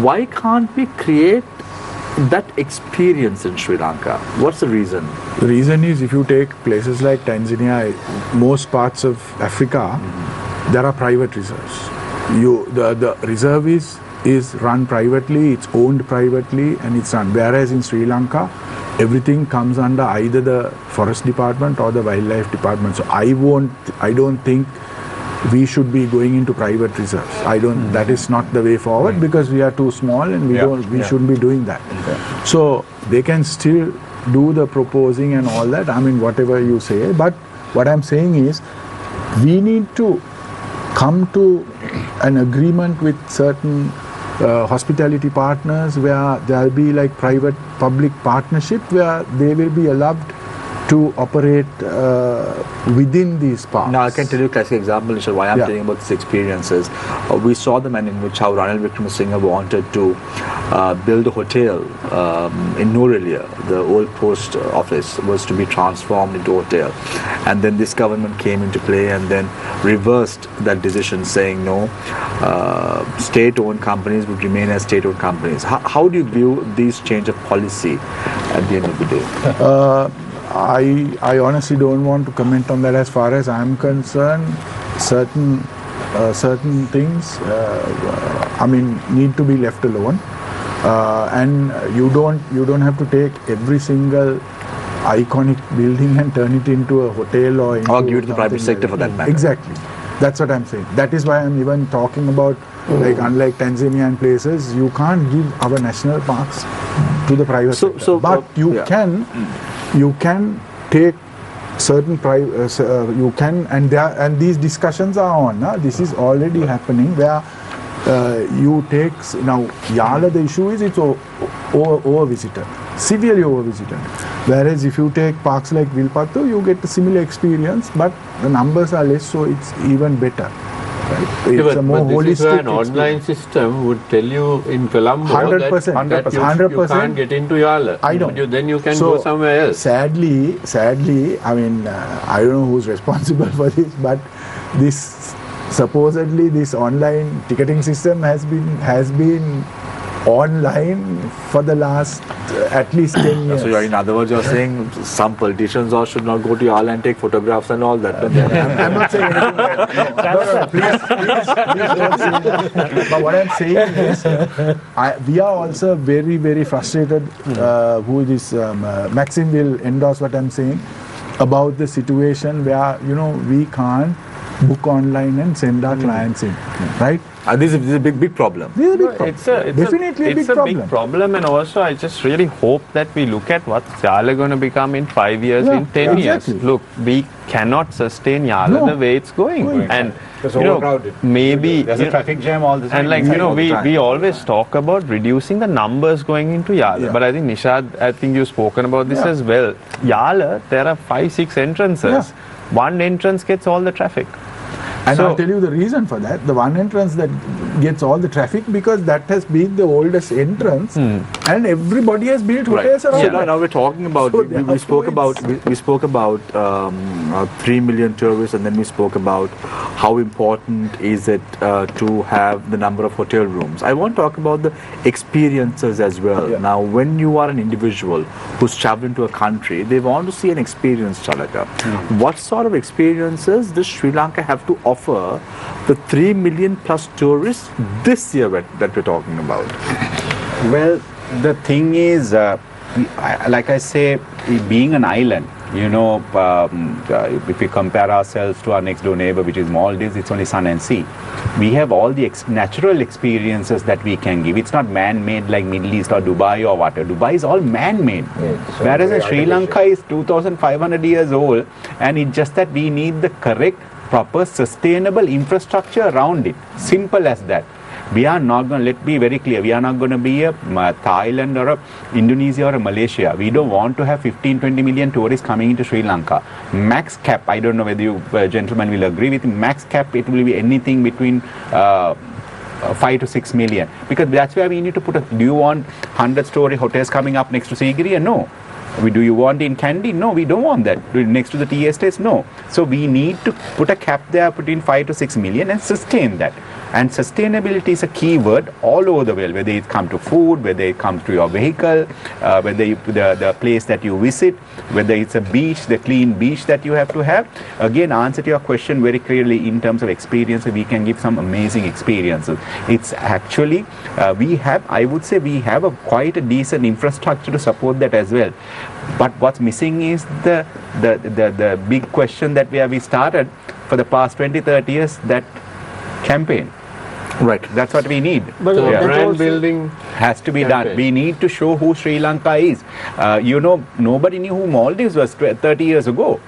A: Why can't we create that experience in Sri Lanka? What's the reason?
C: The reason is, if you take places like Tanzania, most parts of Africa, there are private reserves. The reserve is run privately, it's owned privately, and it's run. Whereas in Sri Lanka, everything comes under either the forest department or the wildlife department. So I don't think we should be going into private reserves. That is not the way forward, because we are too small and we shouldn't be doing that. So they can still do the proposing and all that, whatever you say. But what I'm saying is, we need to come to an agreement with certain hospitality partners where there'll be private-public partnership, where they will be allowed to operate within these parks.
A: Now I can tell you a classic example, Nishad, why I'm telling about these experiences. We saw the manner in which how Wickramasinghe wanted to build a hotel in Norelia. The old post office was to be transformed into a hotel, and then this government came into play and then reversed that decision, saying no, state-owned companies would remain as state-owned companies. How do you view these change of policy at the end of the day?
C: I honestly don't want to comment on that. As far as I'm concerned, certain things need to be left alone, and you don't have to take every single iconic building and turn it into a hotel or
A: give it to the private sector for that matter.
C: Exactly, that's what I'm saying. That is why I'm even talking about, like, unlike Tanzania and places, you can't give our national parks to the private sector. But you can take certain you can, and these discussions are on. This is already happening where you take now Yala. The issue is it's over visited, severely over visited. Whereas if you take parks like Vilpattu, you get a similar experience, but the numbers are less, so it's even better. Right? It's a more holistic.
F: This is where an online system would tell you in Colombo
C: 100%,
F: that you can't get into Yala.
C: I know.
F: Then you can go somewhere else.
C: Sadly, I mean, I don't know who's responsible for this, but supposedly this online ticketing system has been online for the last at least 10 years.
A: So in other words, you're saying some politicians should not go to Yala and take photographs and all that.
C: I'm not saying anything like that. No, please don't say that. But what I'm saying is, we are also very, very frustrated. Maxime will endorse what I'm saying about the situation where, we can't book online and send our clients in, right?
A: This is a big problem.
C: This is a big problem.
E: It's a big problem, and also I just really hope that we look at what Yala going to become in 5 years, in 10 years. Look, we cannot sustain Yala the way it's going. And
B: it's overcrowded.
E: Maybe
B: there's a traffic jam all the time.
E: And we always talk about reducing the numbers going into Yala. But I think Nishad, I think you've spoken about this as well. Yala, there are 5-6 entrances. One entrance gets all the traffic.
C: And I'll tell you the reason for that. The one entrance that gets all the traffic, because that has been the oldest entrance, and everybody has built hotels around.
A: So now we're talking about, we spoke about 3 million tourists, and then we spoke about how important is it to have the number of hotel rooms. I want to talk about the experiences as well. Now, when you are an individual who's traveling to a country, they want to see an experience, Chalaka. What sort of experiences does Sri Lanka have to offer the 3 million plus tourists this year that we're talking about?
B: Well, the thing is, like I say, being an island, if we compare ourselves to our next door neighbor, which is Maldives, it's only sun and sea. We have all the natural experiences that we can give. It's not man-made like Middle East or Dubai or whatever. Dubai is all man-made. Whereas in Sri Lanka is 2,500 years old, and it's just that we need the correct, proper, sustainable infrastructure around it. Simple as that. We are not going to, let's be very clear, we are not going to be a Thailand or a Indonesia or a Malaysia. We don't want to have 15-20 million tourists coming into Sri Lanka. Max cap, I don't know whether you gentlemen will agree with me, max cap, it will be anything between 5 to 6 million. Because that's where we need to put do you want 100-story hotels coming up next to Sigiriya? No. Do you want in Kandy? No, we don't want that. Next to the tea estates? No. So we need to put a cap there between 5 to 6 million and sustain that. And sustainability is a key word all over the world, whether it comes to food, whether it comes to your vehicle, whether the place that you visit, whether it's a beach, the clean beach that you have to have. Again, answer to your question very clearly in terms of experience, we can give some amazing experiences. It's actually, I would say we have quite a decent infrastructure to support that as well. But what's missing is the big question that we started for the past 20-30 years, that campaign.
A: Right.
B: That's what we need.
F: But brand building
B: has to be done. We need to show who Sri Lanka is. Nobody knew who Maldives was 30 years ago.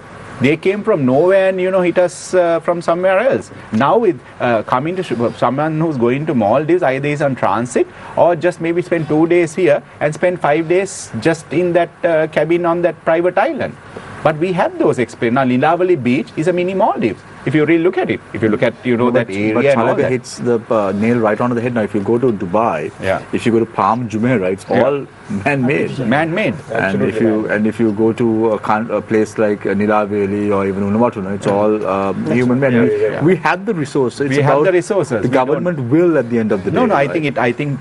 B: They came from nowhere and, hit us from somewhere else. Now with coming to someone who's going to Maldives, either is on transit or just maybe spend 2 days here and spend 5 days just in that cabin on that private island. But we have those experiences. Now, Lilavali Beach is a mini Maldives. if you really look at it, if you look at, that area
A: But
B: and all
A: Chalaka
B: that.
A: hits the nail right onto the head. Now, if you go to Dubai, if you go to Palm Jumeirah, it's all man-made.
B: Man-made.
A: And if you go to a place like Nilaveli or even Uluwatu, it's all human-made. We have the resources.
B: We have the resources.
A: The government will at the end of the day.
B: No, I think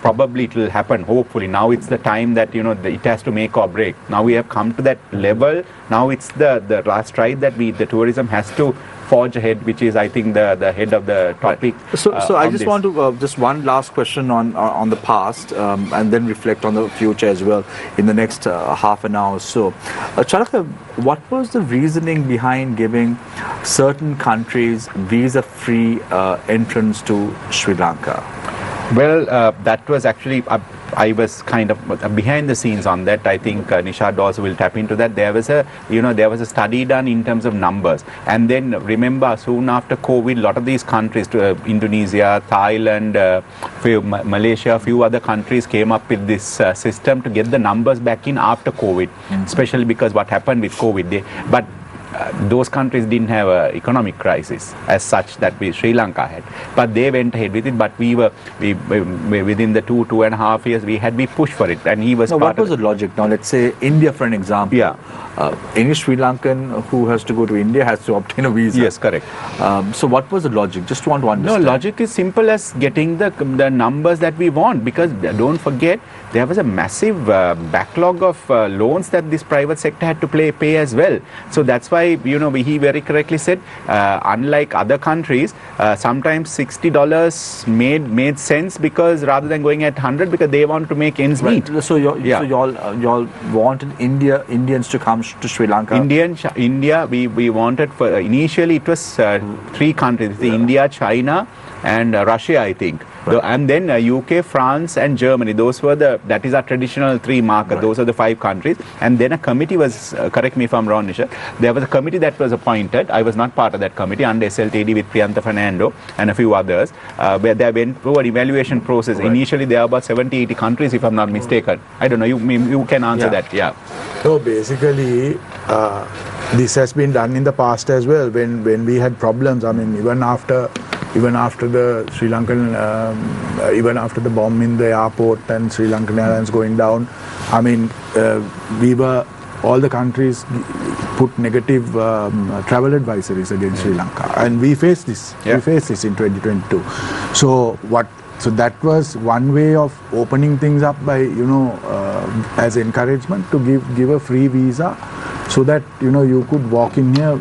B: probably it will happen. Hopefully, now it's the time that it has to make or break. Now we have come to that level. Now it's the last stride that the tourism has to forge ahead, which is, I think, the head of the topic.
A: Right. So I just want to just one last question on the past, and then reflect on the future as well in the next half an hour or so. Chalaka, what was the reasoning behind giving certain countries visa-free entrance to Sri Lanka?
B: Well, that was actually, I was kind of behind the scenes on that. I think Nishad also will tap into that. There was a study done in terms of numbers. And then remember, soon after COVID, a lot of these countries, Indonesia, Thailand, Malaysia, a few other countries came up with this system to get the numbers back in after COVID, especially because what happened with COVID. Those countries didn't have an economic crisis as such that Sri Lanka had, but they went ahead with it. But we within the 2.5 years we pushed for it, and he was.
A: Now, what was the logic? Now, let's say India, for an example.
B: Yeah.
A: Any Sri Lankan who has to go to India has to obtain a visa.
B: Yes, correct.
A: So what was the logic? Just want to understand.
B: No, logic is simple as getting the numbers that we want, because don't forget there was a massive backlog of loans that this private sector had to pay as well. So that's why he very correctly said, unlike other countries, sometimes $60 made sense, because rather than going at 100, because they want to make ends meet.
A: So y'all wanted Indians to come to Sri Lanka.
B: India, we wanted for initially it was 3 countries: India, China, and Russia, I think. And then UK, France, and Germany. That is our traditional 3 markets. Right. Those are the 5 countries. And then a committee was, correct me if I'm wrong, Nishad, there was a committee that was appointed. I was not part of that committee, under SLTD with Priyantha Fernando and a few others, where they went through an evaluation process. Right. Initially, there are about 70-80 countries, if I'm not mistaken. I don't know, you can answer that. Yeah.
C: So basically, this has been done in the past as well, when we had problems. I mean, even after the Sri Lankan, even after the bomb in the airport and Sri Lankan Airlines going down, I mean, all the countries put negative travel advisories against Sri Lanka, and we faced this. Yeah. We faced this in 2022. So that was one way of opening things up by as encouragement to give a free visa, so that you could walk in here.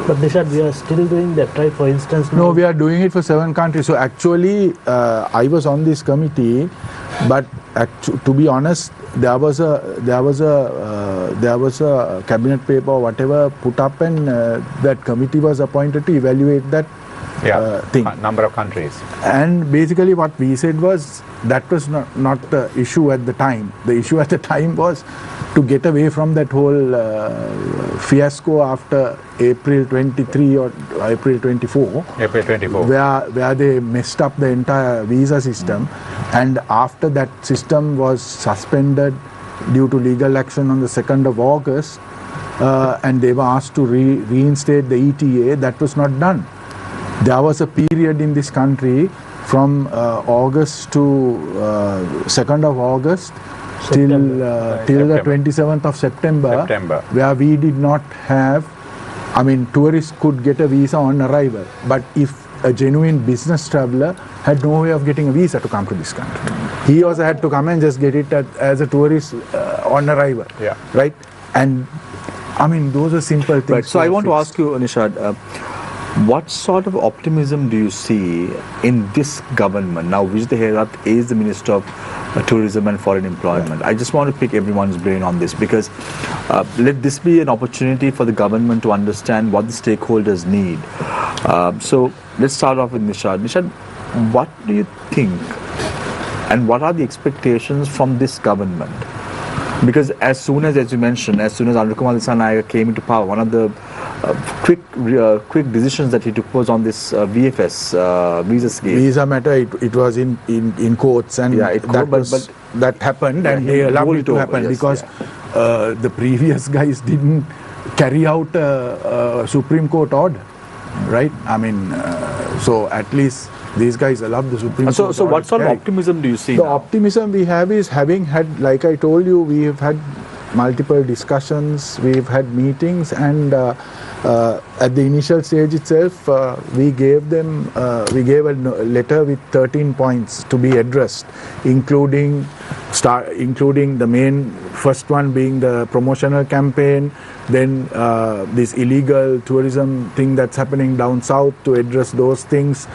H: But Nishad, we are still doing that, right? For instance,
C: no, we are doing it for 7 countries. So actually, I was on this committee, but to be honest, there was a cabinet paper or whatever put up, and that committee was appointed to evaluate that thing.
B: Number of countries.
C: And basically, what we said was that was not the issue at the time. The issue at the time was to get away from that whole fiasco after April 23 or April 24.
B: April 24.
C: Where they messed up the entire visa system, and after that system was suspended due to legal action on the 2nd of August, and they were asked to reinstate the ETA. That was not done. There was a period in this country from August to 2nd of August till the 27th of September, where we did not have, I mean, tourists could get a visa on arrival, but if a genuine business traveler had no way of getting a visa to come to this country, he also had to come and just get it as a tourist on arrival, right? And I mean, those are simple things.
A: Right. So I want to ask you, Nishad, what sort of optimism do you see in this government? Now, Wijetunga is the Minister of Tourism and Foreign Employment. I just want to pick everyone's brain on this, because let this be an opportunity for the government to understand what the stakeholders need. So let's start off with Nishad. Nishad, what do you think, and what are the expectations from this government? Because as soon as you mentioned, as soon as Wickramasinghe came into power, one of the quick decisions that he took was on this VFS visa scheme.
C: Visa matter, it was in courts, and that happened, and they allowed it to happen because the previous guys didn't carry out a Supreme Court order. right? I mean, so at least these guys love the Supreme Court.
A: So what sort of optimism do you see
C: The
A: now?
C: optimism we have is having had, like I told you, we have had multiple discussions, we've had meetings, and at the initial stage itself, we gave a letter with 13 points to be addressed, including the main first one being the promotional campaign, then this illegal tourism thing that's happening down south, to address those things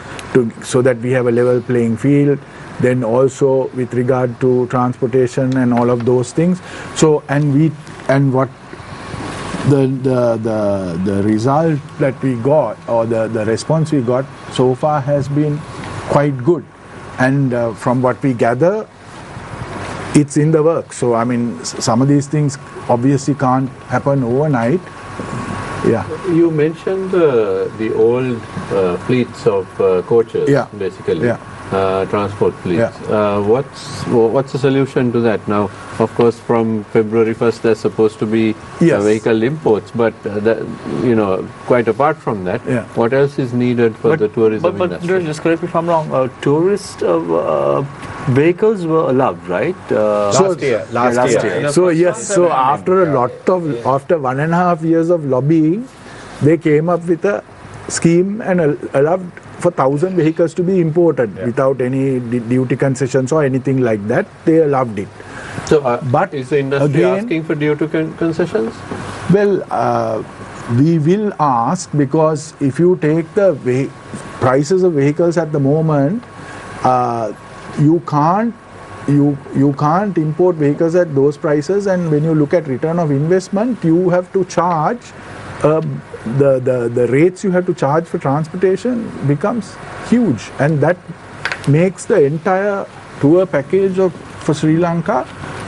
C: so that we have a level playing field. Then also with regard to transportation and all of those things. So what the result that we got, or the response we got so far, has been quite good. And from what we gather, it's in the works. So I mean, some of these things obviously can't happen overnight. Yeah.
F: You mentioned the old fleets of coaches, basically.
C: Yeah.
F: Transport fleets.
C: Yeah.
F: What's the solution to that now? Of course, from February 1st, there's supposed to be vehicle imports, but quite apart from that, what else is needed for the tourism industry?
A: But just correct me if I'm wrong. Tourist vehicles were allowed, right?
B: Last year.
C: So yes. So after 1.5 years of lobbying, they came up with a scheme and allowed for 1,000 vehicles to be imported without any duty concessions or anything like that. They allowed it.
F: So, but is the industry asking for duty concessions?
C: Well, we will ask, because if you take the prices of vehicles at the moment, you can't import vehicles at those prices, and when you look at return of investment, you have to charge the rates you have to charge for transportation becomes huge, and that makes the entire tour package for Sri Lanka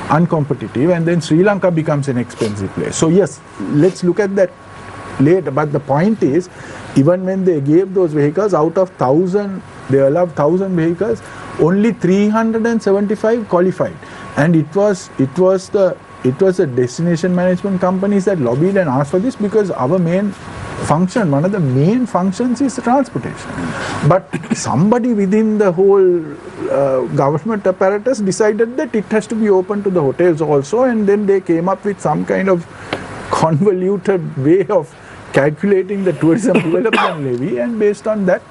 C: uncompetitive, and then Sri Lanka becomes an expensive place. So yes, let's look at that later. But the point is, even when they gave those vehicles, out of 1,000, they allowed 1,000 vehicles, only 375 qualified, and it was the destination management companies that lobbied and asked for this, because our main function, one of the main functions, is transportation. But somebody within the whole government apparatus decided that it has to be open to the hotels also, and then they came up with some kind of convoluted way of calculating the tourism development levy, and based on that,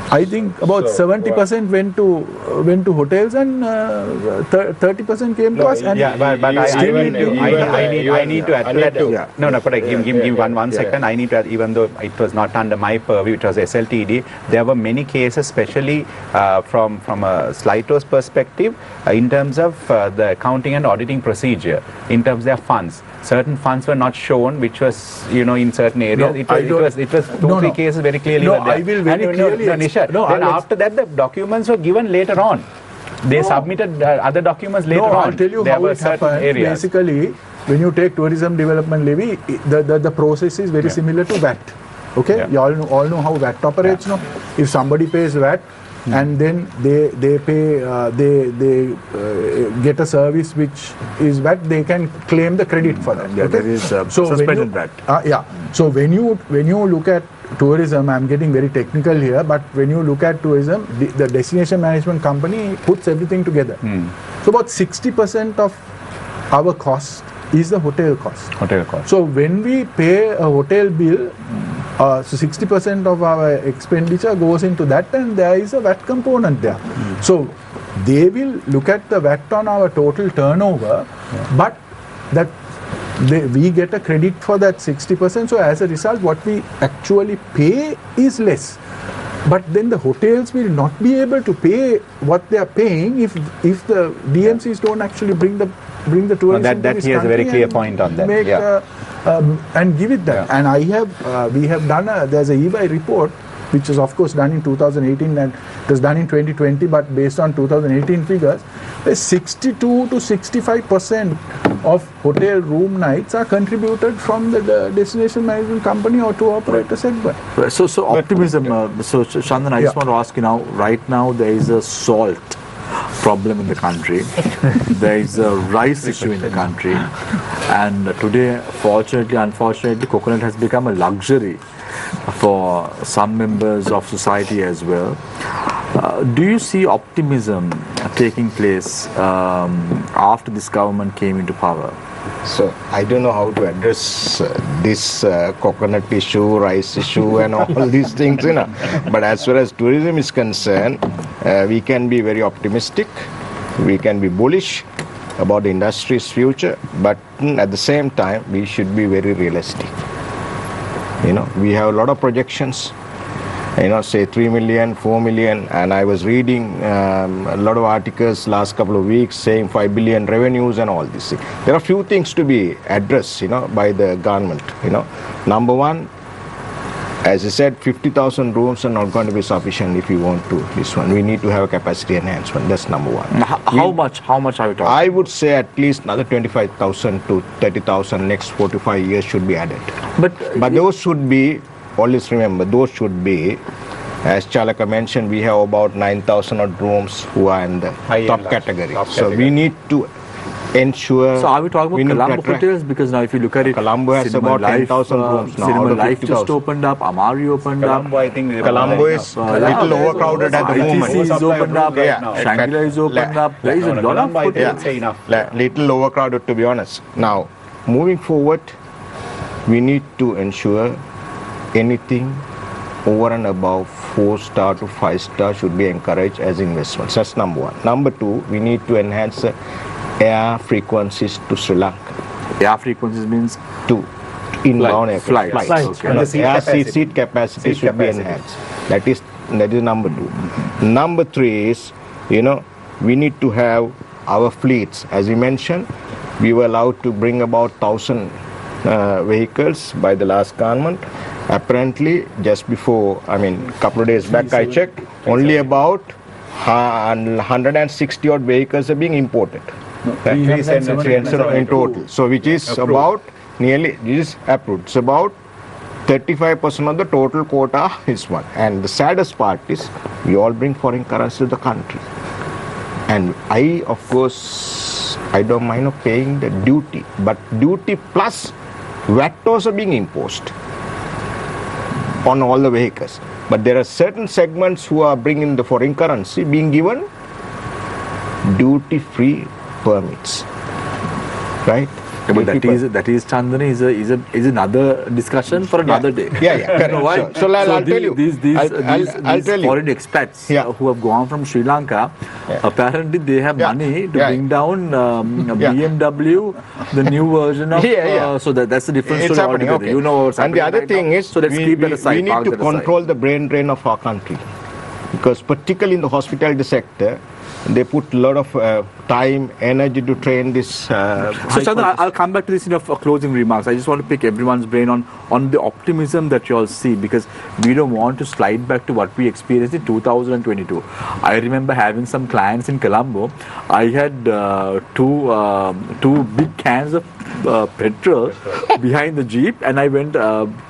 C: I think about 70% went to hotels, and 30% came to us. And
B: but I need to add to that. No, but give me one second. I need to add, even though it was not under my purview, it was SLTD. There were many cases, especially from a Slighto's perspective, in terms of the accounting and auditing procedure, in terms of their funds. Certain funds were not shown, which was, in certain areas. It was 2-3 cases very clearly.
C: No, I will very clearly.
B: Nishad, then after that, the documents were given later on. They submitted other documents later on.
C: I'll tell you how it happened. Basically, when you take tourism development levy, the process is very similar to VAT. Okay, you all know how VAT operates. No, if somebody pays VAT, and then they pay, they get a service which is VAT, they can claim the credit for that.
A: There is suspended VAT.
C: So when you look at tourism, I'm getting very technical here, but when you look at tourism, the destination management company puts everything together. So about 60% of our cost is the hotel cost. So when we pay a hotel bill, so 60% of our expenditure goes into that, and there is a VAT component there. So they will look at the VAT on our total turnover, but that we get a credit for that 60%. So as a result, what we actually pay is less. But then the hotels will not be able to pay what they are paying if the DMCs don't actually bring the tourism.
B: That he has a very clear point on that.
C: And give it that. And we have done there's a EY report, which is of course done in 2018, and it was done in 2020, but based on 2018 figures, 62 to 65% of hotel room nights are contributed from the destination management company or tour operator segment.
A: So optimism. So Chandana, I just want to ask you now. Right now, there is a salt problem in the country. There is a rice issue in the country, and today, fortunately, unfortunately, coconut has become a luxury for some members of society as well. Do you see optimism taking place after this government came into power?
D: So I don't know how to address this coconut issue, rice issue and all these things, But as far as tourism is concerned, we can be very optimistic, we can be bullish about the industry's future, but at the same time, we should be very realistic. We have a lot of projections, say 3 million, 4 million, and I was reading a lot of articles last couple of weeks saying 5 billion revenues and all this. There are few things to be addressed, by the government, Number one, as I said, 50,000 rooms are not going to be sufficient if you want to this one. We need to have a capacity enhancement. That's number one.
A: How much are we talking?
D: I would say at least another 25,000 to 30,000 next 4 to 5 years should be added. But those should be, always remember, those should be, as Chalaka mentioned, we have about 9,000 odd rooms who are in the top category. So we need to ensure.
A: So are we talking about Colombo hotels? Because now if you look at it,
D: Colombo has about 10,000 rooms now.
A: Cinema Life just opened up, Amari opened
B: Colombo, I think
D: Colombo is a little overcrowded at the moment.
A: ITC is opened up, Shangri-La is opened up. There is a lot of hotels.
D: Little overcrowded, to be honest. Now, moving forward, we need to ensure anything over and above 4-star to 5-star should be encouraged as investments. That's number one. Number two, we need to enhance air frequencies to Sri Lanka.
A: Air frequencies means
D: to inbound air
A: flights.
D: Okay. Air seat capacity should be enhanced. That is number two. Number three is, we need to have our fleets. As you mentioned, we were allowed to bring about 1,000 vehicles by the last government. Apparently, just before, couple of days back, I checked, only about 160 odd vehicles are being imported. In total. So which is approved. About nearly, this is approved. It's about 35% of the total quota is one. And the saddest part is we all bring foreign currency to the country. And I, of course, I don't mind of paying the duty, but duty plus VAT are being imposed on all the vehicles. But there are certain segments who are bringing the foreign currency being given duty-free permits, right?
A: But that is Chandana is another discussion for another day.
D: Correct. So I'll tell you.
A: These foreign expats who have gone from Sri Lanka, apparently they have money to bring down BMW, the new version of. So that's the different story altogether. Okay. You know what's happening.
D: And the other thing is,
A: so let's keep that aside.
D: We need to control the brain drain of our country, because particularly in the hospitality sector, they put a lot of time, energy to train this.
A: So Chandana, I'll come back to this in closing remarks. I just want to pick everyone's brain on the optimism that you all see, because we don't want to slide back to what we experienced in 2022. I remember having some clients in Colombo. I had two big cans of petrol behind the Jeep, and I went to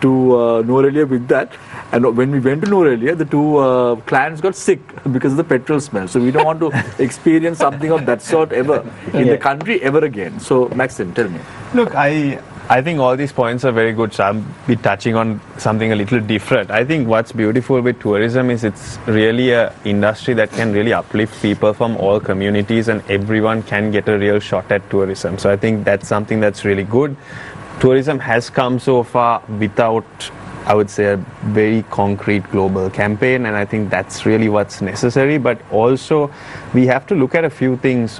A: Norelia with that. And when we went to Norelia, the two clients got sick because of the petrol smell. So we don't want to experience something of that sort ever in the country ever again. So Maxime, tell me.
E: Look, I think all these points are very good. So I'll be touching on something a little different. I think what's beautiful with tourism is it's really an industry that can really uplift people from all communities, and everyone can get a real shot at tourism. So I think that's something that's really good. Tourism has come so far without, I would say, a very concrete global campaign, and I think that's really what's necessary. But also, we have to look at a few things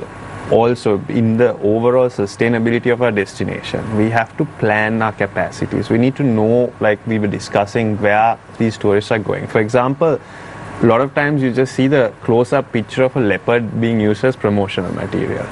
E: also in the overall sustainability of our destination. We have to plan our capacities. We need to know, like we were discussing, where these tourists are going. For example, a lot of times you just see the close-up picture of a leopard being used as promotional material.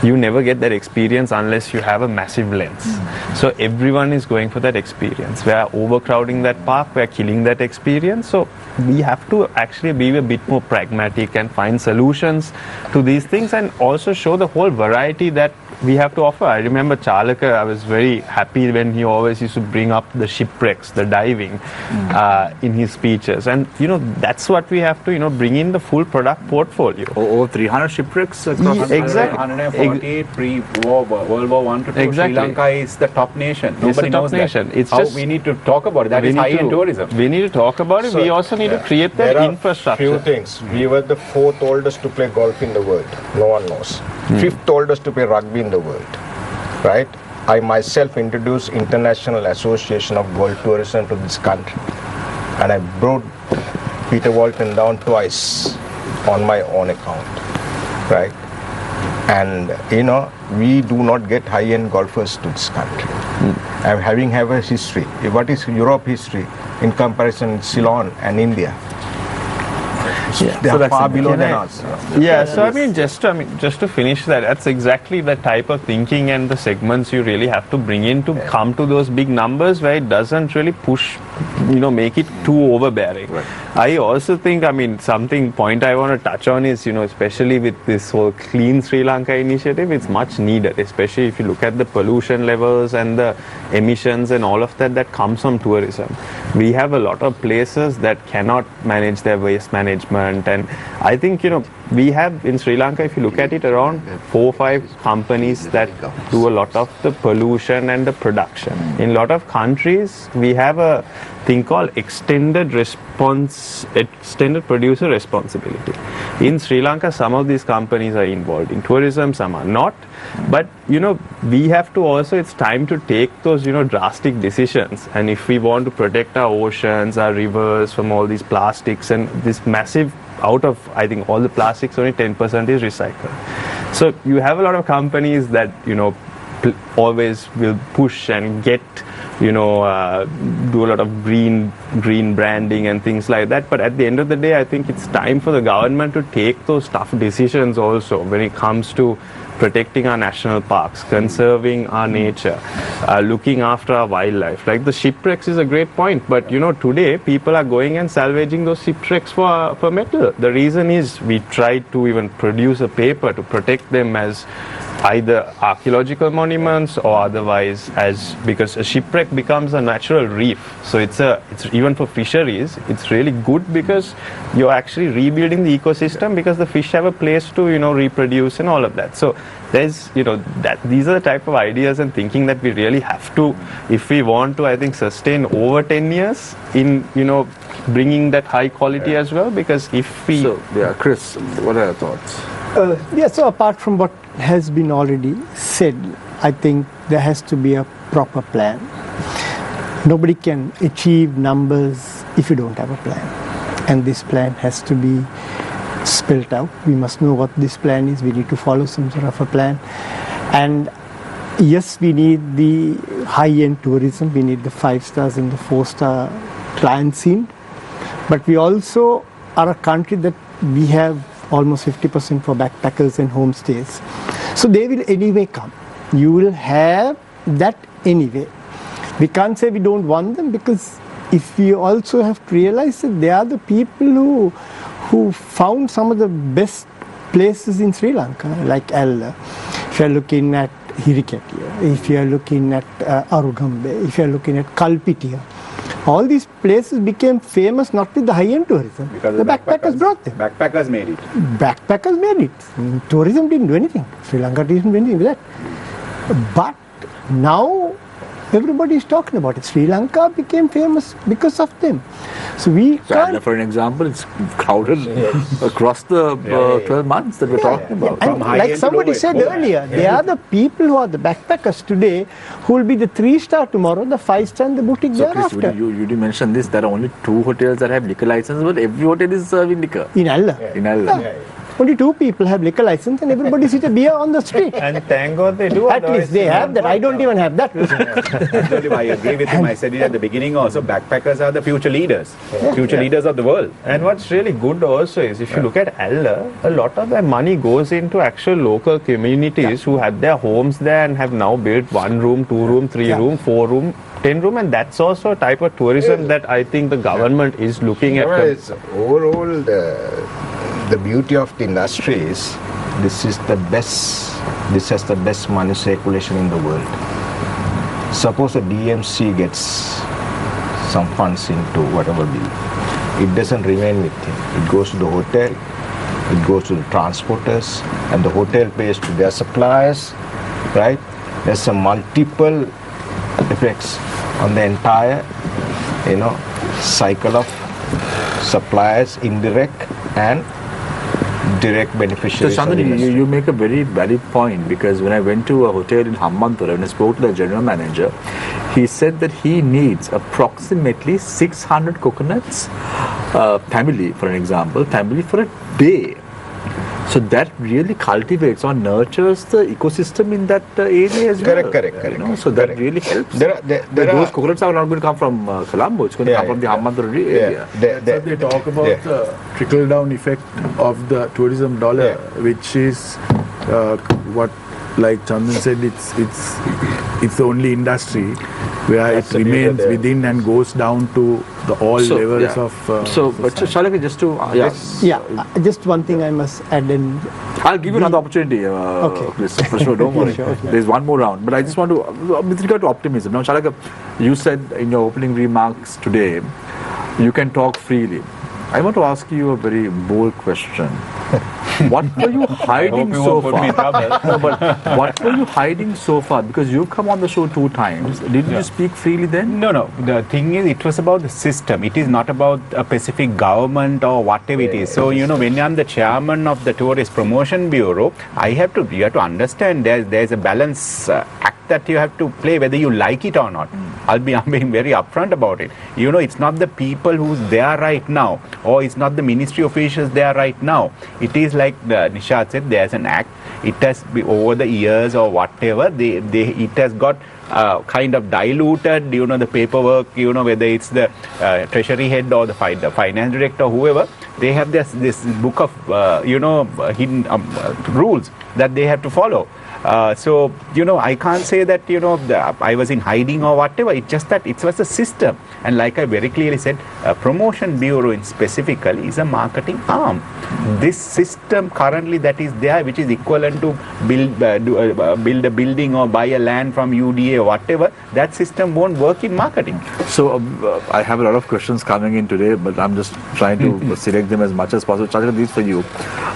E: You never get that experience unless you have a massive lens. So everyone is going for that experience. We are overcrowding that park, we are killing that experience. So we have to actually be a bit more pragmatic and find solutions to these things, and also show the whole variety that we have to offer. I remember Chalaka, I was very happy when he always used to bring up the shipwrecks, the diving in his speeches. And, that's what we have to, bring in the full product portfolio.
B: Over 300 shipwrecks across
E: exactly.
B: 148 pre-war, World War I to II.
E: Exactly.
B: Sri Lanka is the top nation.
E: It's
B: Nobody
E: the top
B: knows
E: nation.
B: that.
E: It's
B: how
E: just,
B: we need to talk about it. That is high-end tourism.
E: We need to talk about it.
D: So,
E: we also need to create that infrastructure.
D: Few things. We were the 4th oldest to play golf in the world. No one knows. 5th oldest to play rugby in the world. Right? I myself introduced International Association of Golf Tourism to this country. And I brought Peter Walton down twice on my own account. Right? And, we do not get high-end golfers to this country. And have a history. What is Europe history in comparison with Ceylon and India? They are far below than us.
E: Yeah, so just to finish that, that's exactly the type of thinking and the segments you really have to bring in to come to those big numbers where it doesn't really push, make it too overbearing. Right. I also think, point I want to touch on is, especially with this whole Clean Sri Lanka initiative, it's much needed, especially if you look at the pollution levels and the emissions and all of that comes from tourism. We have a lot of places that cannot manage their waste management. And I think, we have in Sri Lanka, if you look at it, around 4 or 5 companies that do a lot of the pollution and the production. In a lot of countries, we have a thing called extended producer responsibility. In Sri Lanka, some of these companies are involved in tourism, some are not. But, we have to also, it's time to take those, drastic decisions. And if we want to protect our oceans, our rivers from all these plastics and this massive, out of, I think, all the plastics, only 10% is recycled. So you have a lot of companies that, always will push and get, do a lot of green branding and things like that. But at the end of the day, I think it's time for the government to take those tough decisions also when it comes to protecting our national parks, conserving our nature, looking after our wildlife. Like the shipwrecks is a great point, but today people are going and salvaging those shipwrecks for metal. The reason is we tried to even produce a paper to protect them as either archaeological monuments or otherwise because a shipwreck becomes a natural reef. So it's even for fisheries, it's really good because you're actually rebuilding the ecosystem because the fish have a place to, reproduce and all of that. So there's, these are the type of ideas and thinking that we really have to, if we want to, I think, sustain over 10 years in, bringing that high quality as well, because if we...
A: So, Chris, what are your thoughts?
G: So apart from what has been already said, I think there has to be a proper plan. Nobody can achieve numbers if you don't have a plan. And this plan has to be spelled out. We must know what this plan is. We need to follow some sort of a plan. And yes, we need the high-end tourism. We need the 5 stars and the 4-star client scene. But we also are a country that we have almost 50% for backpackers and homestays. So they will anyway come. You will have that anyway. We can't say we don't want them, because if we also have to realize that they are the people who found some of the best places in Sri Lanka, like Ella. If you are looking at Hiriketia, if you are looking at Arugambe, if you are looking at Kalpitia, all these places became famous not with the high-end tourism.
B: Because
G: the backpackers brought them.
B: Backpackers made it.
G: Backpackers made it. Tourism didn't do anything. Sri Lanka didn't do anything with that. But now everybody is talking about it. Sri Lanka became famous because of them. So we can't...
A: For an example, it's crowded across the 12 months that we're talking about.
G: And like somebody said earlier, they are the people who are the backpackers today who will be the 3-star tomorrow, the 5-star and the boutique thereafter.
A: Chris, you did mention this, there are only 2 hotels that have liquor license, but every hotel is serving liquor.
G: In Ella.
A: In Ella.
G: Only 2 people have liquor license and everybody sees a beer on the street.
E: And thank God they do.
G: At least they have that. I don't even have that.
B: I agree with him. I said it at the beginning also. Backpackers are the future leaders. Future leaders of the world.
E: And what's really good also is, if you look at Ella, a lot of their money goes into actual local communities who had their homes there and have now built 1 room, 2 room, 3 room, 4 room, 10 room, and that's also a type of tourism that I think the government is looking at.
D: Overall, the beauty of the industry is this is the best this has the best money circulation in the world. Suppose a DMC gets some funds into whatever bill, it doesn't remain with him. It goes to the hotel, it goes to the transporters, and the hotel pays to their suppliers, right? There's some multiple effects on the entire, cycle of suppliers, indirect and direct beneficiaries.
A: So Chandana, you make a very valid point, because when I went to a hotel in Hambantota and I spoke to the general manager, he said that he needs approximately 600 coconuts, family for a day. So that really cultivates or nurtures the ecosystem in that area as well.
D: Correct.
A: So that really helps. Those coconuts are not going to come from Colombo, it's going to come from the Hambantota area.
C: They talk about the trickle-down effect of the tourism dollar, which is what, like Chandan said, it's the only industry where it remains within and goes down to the all levels of.
A: Chalaka, just to
G: just one thing I must add in.
A: I'll give you another opportunity, Chris, for sure. Don't worry. There's one more round, but I just want to, with regard to optimism. Now, Chalaka, you said in your opening remarks today, you can talk freely. I want to ask you a very bold question. What were you hiding so far? No, but what were you hiding so far? Because you've come on the show 2 times. Didn't you speak freely then?
B: No. The thing is, it was about the system. It is not about a specific government or whatever it is. So, when I'm the chairman of the Tourist Promotion Bureau, you have to understand there's a balance act that you have to play, whether you like it or not. I'm being very upfront about it. It's not the people who's there right now, or it's not the ministry officials there right now. It is like Nishad said, there's an act. It has been over the years or whatever, it has got kind of diluted, the paperwork, whether it's the treasury head or the finance director, whoever, they have this book of, hidden rules that they have to follow. So, I can't say that, I was in hiding or whatever. It's just that it was a system. And like I very clearly said, a promotion bureau in specifically is a marketing arm. This system currently that is there, which is equivalent to build a building or buy a land from UDA or whatever, that system won't work in marketing.
A: So, I have a lot of questions coming in today, but I'm just trying to select them as much as possible. Chandana, these for you.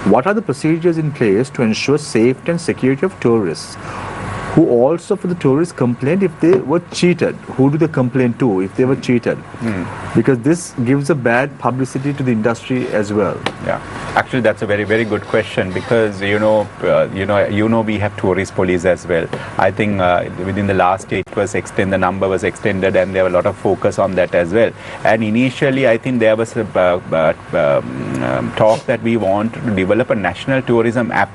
A: What are the procedures in place to ensure safety and security of tourists who also, for the tourists, complained if they were cheated? Who do they complain to if they were cheated? Because this gives a bad publicity to the industry as well.
B: Yeah, actually that's a very, very good question, because we have tourist police as well. I think within the last year it was the number was extended, and there was a lot of focus on that as well. And initially I think there was a talk that we want to develop a national tourism app.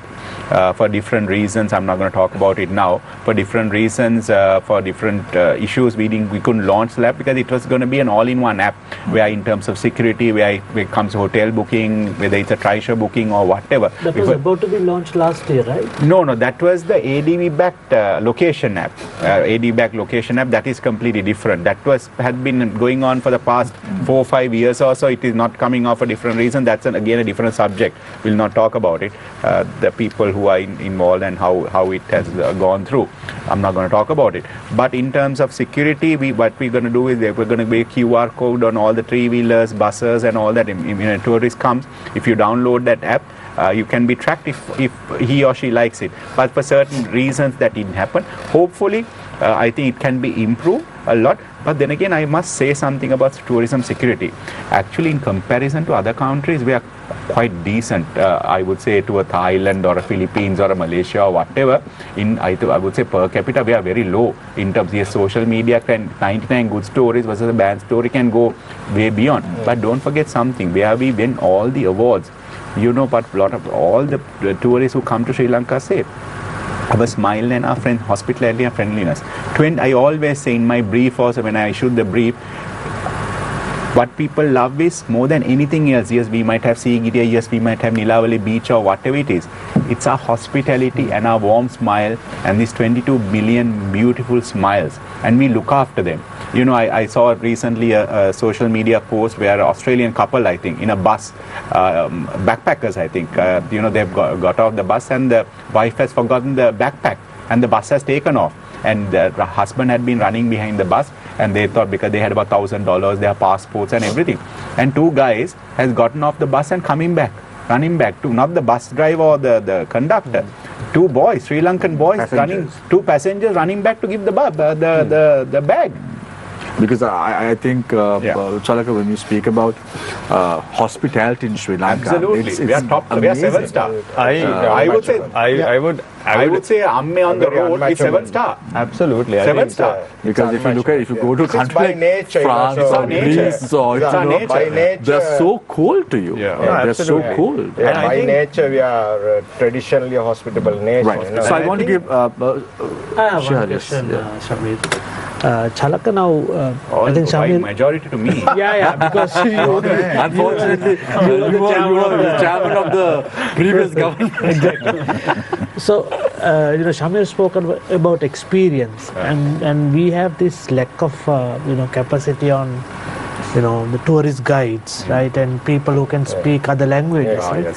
B: For different reasons, I'm not going to talk about it now. For different reasons, for different issues, we couldn't launch the app, because it was going to be an all-in-one app, where in terms of security, where it comes to hotel booking, whether it's a treasure booking or whatever.
H: That was about to be launched last year, right?
B: No, that was the ADV-backed location app. ADV-backed location app, that is completely different. That had been going on for the past 4 or 5 years or so. It is not coming off for different reasons. That's again a different subject. We'll not talk about it. The people who are involved and how it has gone through, I'm not going to talk about it. But in terms of security, what we're going to do is we're going to be a QR code on all the 3-wheelers, buses and all that. When a tourist comes, if you download that app, you can be tracked if he or she likes it. But for certain reasons that didn't happen. Hopefully, I think it can be improved a lot. But then again, I must say something about tourism security. Actually, in comparison to other countries, we are quite decent. I would say to a Thailand or a Philippines or a Malaysia or whatever. I would say per capita, we are very low in terms of social media. 99 good stories versus a bad story can go way beyond. But don't forget something, where we win all the awards. But a lot of all the tourists who come to Sri Lanka say, our smile and our hospitality and friendliness. I always say in my brief also, when I issued the brief, what people love is more than anything else. Yes, we might have Sigiriya, yes, we might have Nilavali Beach or whatever it is. It's our hospitality and our warm smile and these 22 million beautiful smiles, and we look after them. You know, I saw recently a social media post where an Australian couple, I think, in a bus, backpackers, I think, you know, they've got off the bus and the wife has forgotten the backpack and the bus has taken off. And the husband had been running behind the bus, and they thought because they had about $1,000, their passports and everything. And two guys has gotten off the bus and running back to not the bus driver or the conductor. Two boys, Sri Lankan boys, two passengers running back to give the bag.
A: Because I think, Chalaka, when you speak about hospitality in Sri Lanka,
B: absolutely, we are top, we are 7-star. I would say Amme on the road is 7-star.
E: Absolutely,
B: 7-star.
A: Because if you go to countries like
D: nature,
A: France or Greece or they're so cold to you. They're so cold.
D: Yeah, by nature, we are traditionally a hospitable nation.
A: Right.
D: You know.
A: So I want to give.
H: I have one question, Shamir. Chalaka now, I think
B: by
H: Shamir...
B: majority to me.
H: Because
A: Unfortunately, you were the chairman of the previous government.
H: Exactly. So, Shamir spoke about experience, and we have this lack of, capacity on, the tourist guides, right, and people who can speak other languages. Right?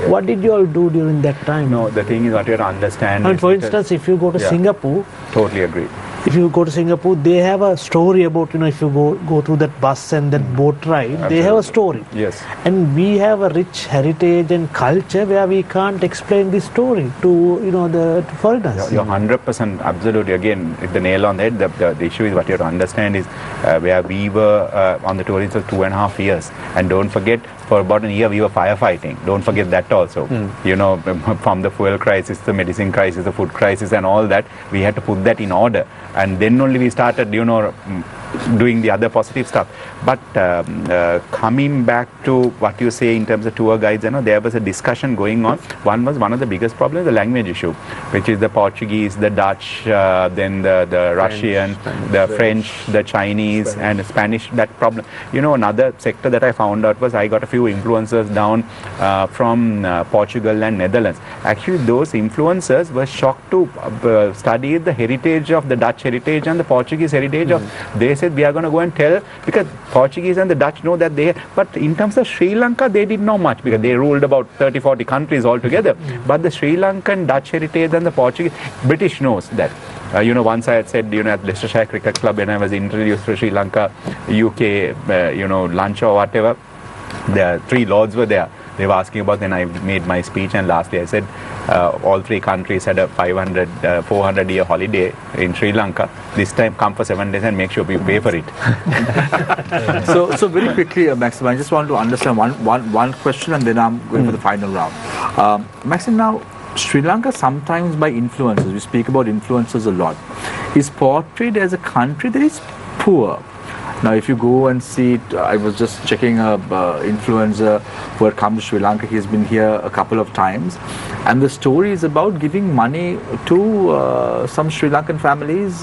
H: What did you all do during that time?
B: No, the thing is what you have to understand.
H: And for instance, if you go to Singapore,
B: totally agree.
H: If you go to Singapore, they have a story about, if you go through that bus and that boat ride,
B: Absolutely.
H: they have a story.
B: Yes.
H: And we have a rich heritage and culture where we can't explain this story to, the foreigners.
B: You're 100% absolutely. Again, the nail on the head. The issue is what you have to understand is where we were on the tourism for 2.5 years. And don't forget, for about a year we were firefighting. Don't forget that also. From the fuel crisis, the medicine crisis, the food crisis and all that, we had to put that in order. And then only we started, doing the other positive stuff. But coming back to what you say in terms of tour guides, there was a discussion going on. One of the biggest problems, the language issue, which is the Portuguese, the Dutch, then the Russian, the French, the Chinese, and the Spanish. That problem. Another sector that I found out was I got a few influencers down from Portugal and Netherlands. Actually, those influencers were shocked to study the heritage of the Dutch heritage and the Portuguese heritage of. They said we are going to go and tell, because Portuguese and the Dutch know that but in terms of Sri Lanka, they didn't know much because they ruled about 30-40 countries altogether. But the Sri Lankan Dutch heritage and the Portuguese, British knows that. Once I had said, at Leicestershire Cricket Club when I was introduced to Sri Lanka, UK, lunch or whatever, the three lords were there. They were asking about, then I made my speech, and lastly I said all three countries had a 400-year holiday in Sri Lanka. This time come for 7 days and make sure we pay for it.
A: So very quickly, Maxime, I just want to understand one question and then I'm going for the final round. Maxime, now Sri Lanka sometimes by influencers, we speak about influencers a lot, is portrayed as a country that is poor. Now, if you go and see it, I was just checking a influencer who had come to Sri Lanka. He's been here a couple of times. And the story is about giving money to some Sri Lankan families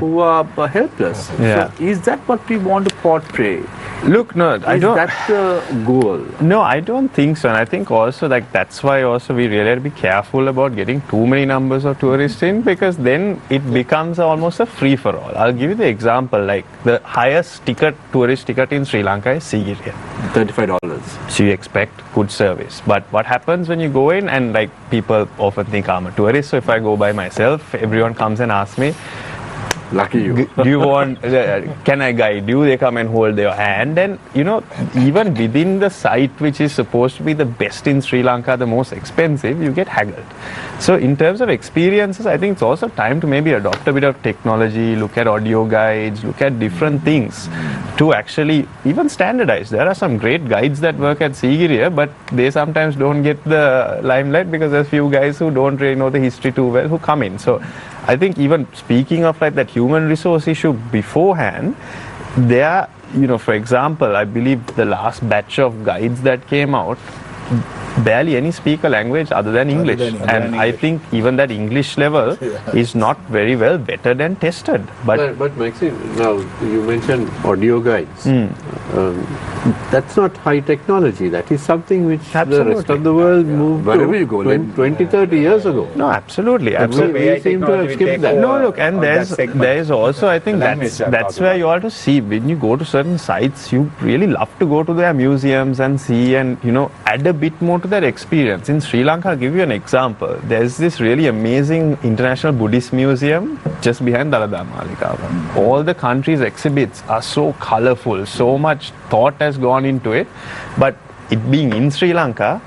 A: who are helpless.
E: Yeah.
A: So is that what we want to portray?
E: Look, no, I don't.
A: Is that the goal?
E: No, I don't think so. And I think also that's why also we really have to be careful about getting too many numbers of tourists in, because then it becomes almost a free-for-all. I'll give you the example, like the highest tourist ticket in Sri Lanka is Sigiriya.
A: $35.
E: So you expect good service. But what happens when you go in, and like people often think I'm a tourist, so if I go by myself, everyone comes and asks me,
A: lucky you.
E: Do you want, can I guide you? They come and hold their hand. And, even within the site, which is supposed to be the best in Sri Lanka, the most expensive, you get haggled. So in terms of experiences, I think it's also time to maybe adopt a bit of technology, look at audio guides, look at different things to actually even standardize. There are some great guides that work at Sigiriya, but they sometimes don't get the limelight because there's few guys who don't really know the history too well who come in. So I think even speaking of like that human resource issue beforehand, there, for example, I believe the last batch of guides that came out, barely any speak a language other than English. And I think even that English level is not very well vetted and tested. But
F: Maxime, now you mentioned audio guides. That's not high technology. That is something which the
E: Absolutely.
F: rest of the world moved
A: Wherever
F: to
A: you go,
F: 20, 30 years ago.
E: No, absolutely.
F: But we seem to have skipped that.
E: No, look, and there's also, I think that's where you have to see, when you go to certain sites, you really love to go to their museums and see and, add a bit more to that experience. In Sri Lanka, I'll give you an example. There's this really amazing International Buddhist Museum just behind Dalada Malika. All the country's exhibits are so colorful, so much thought has gone into it, but it being in Sri Lanka,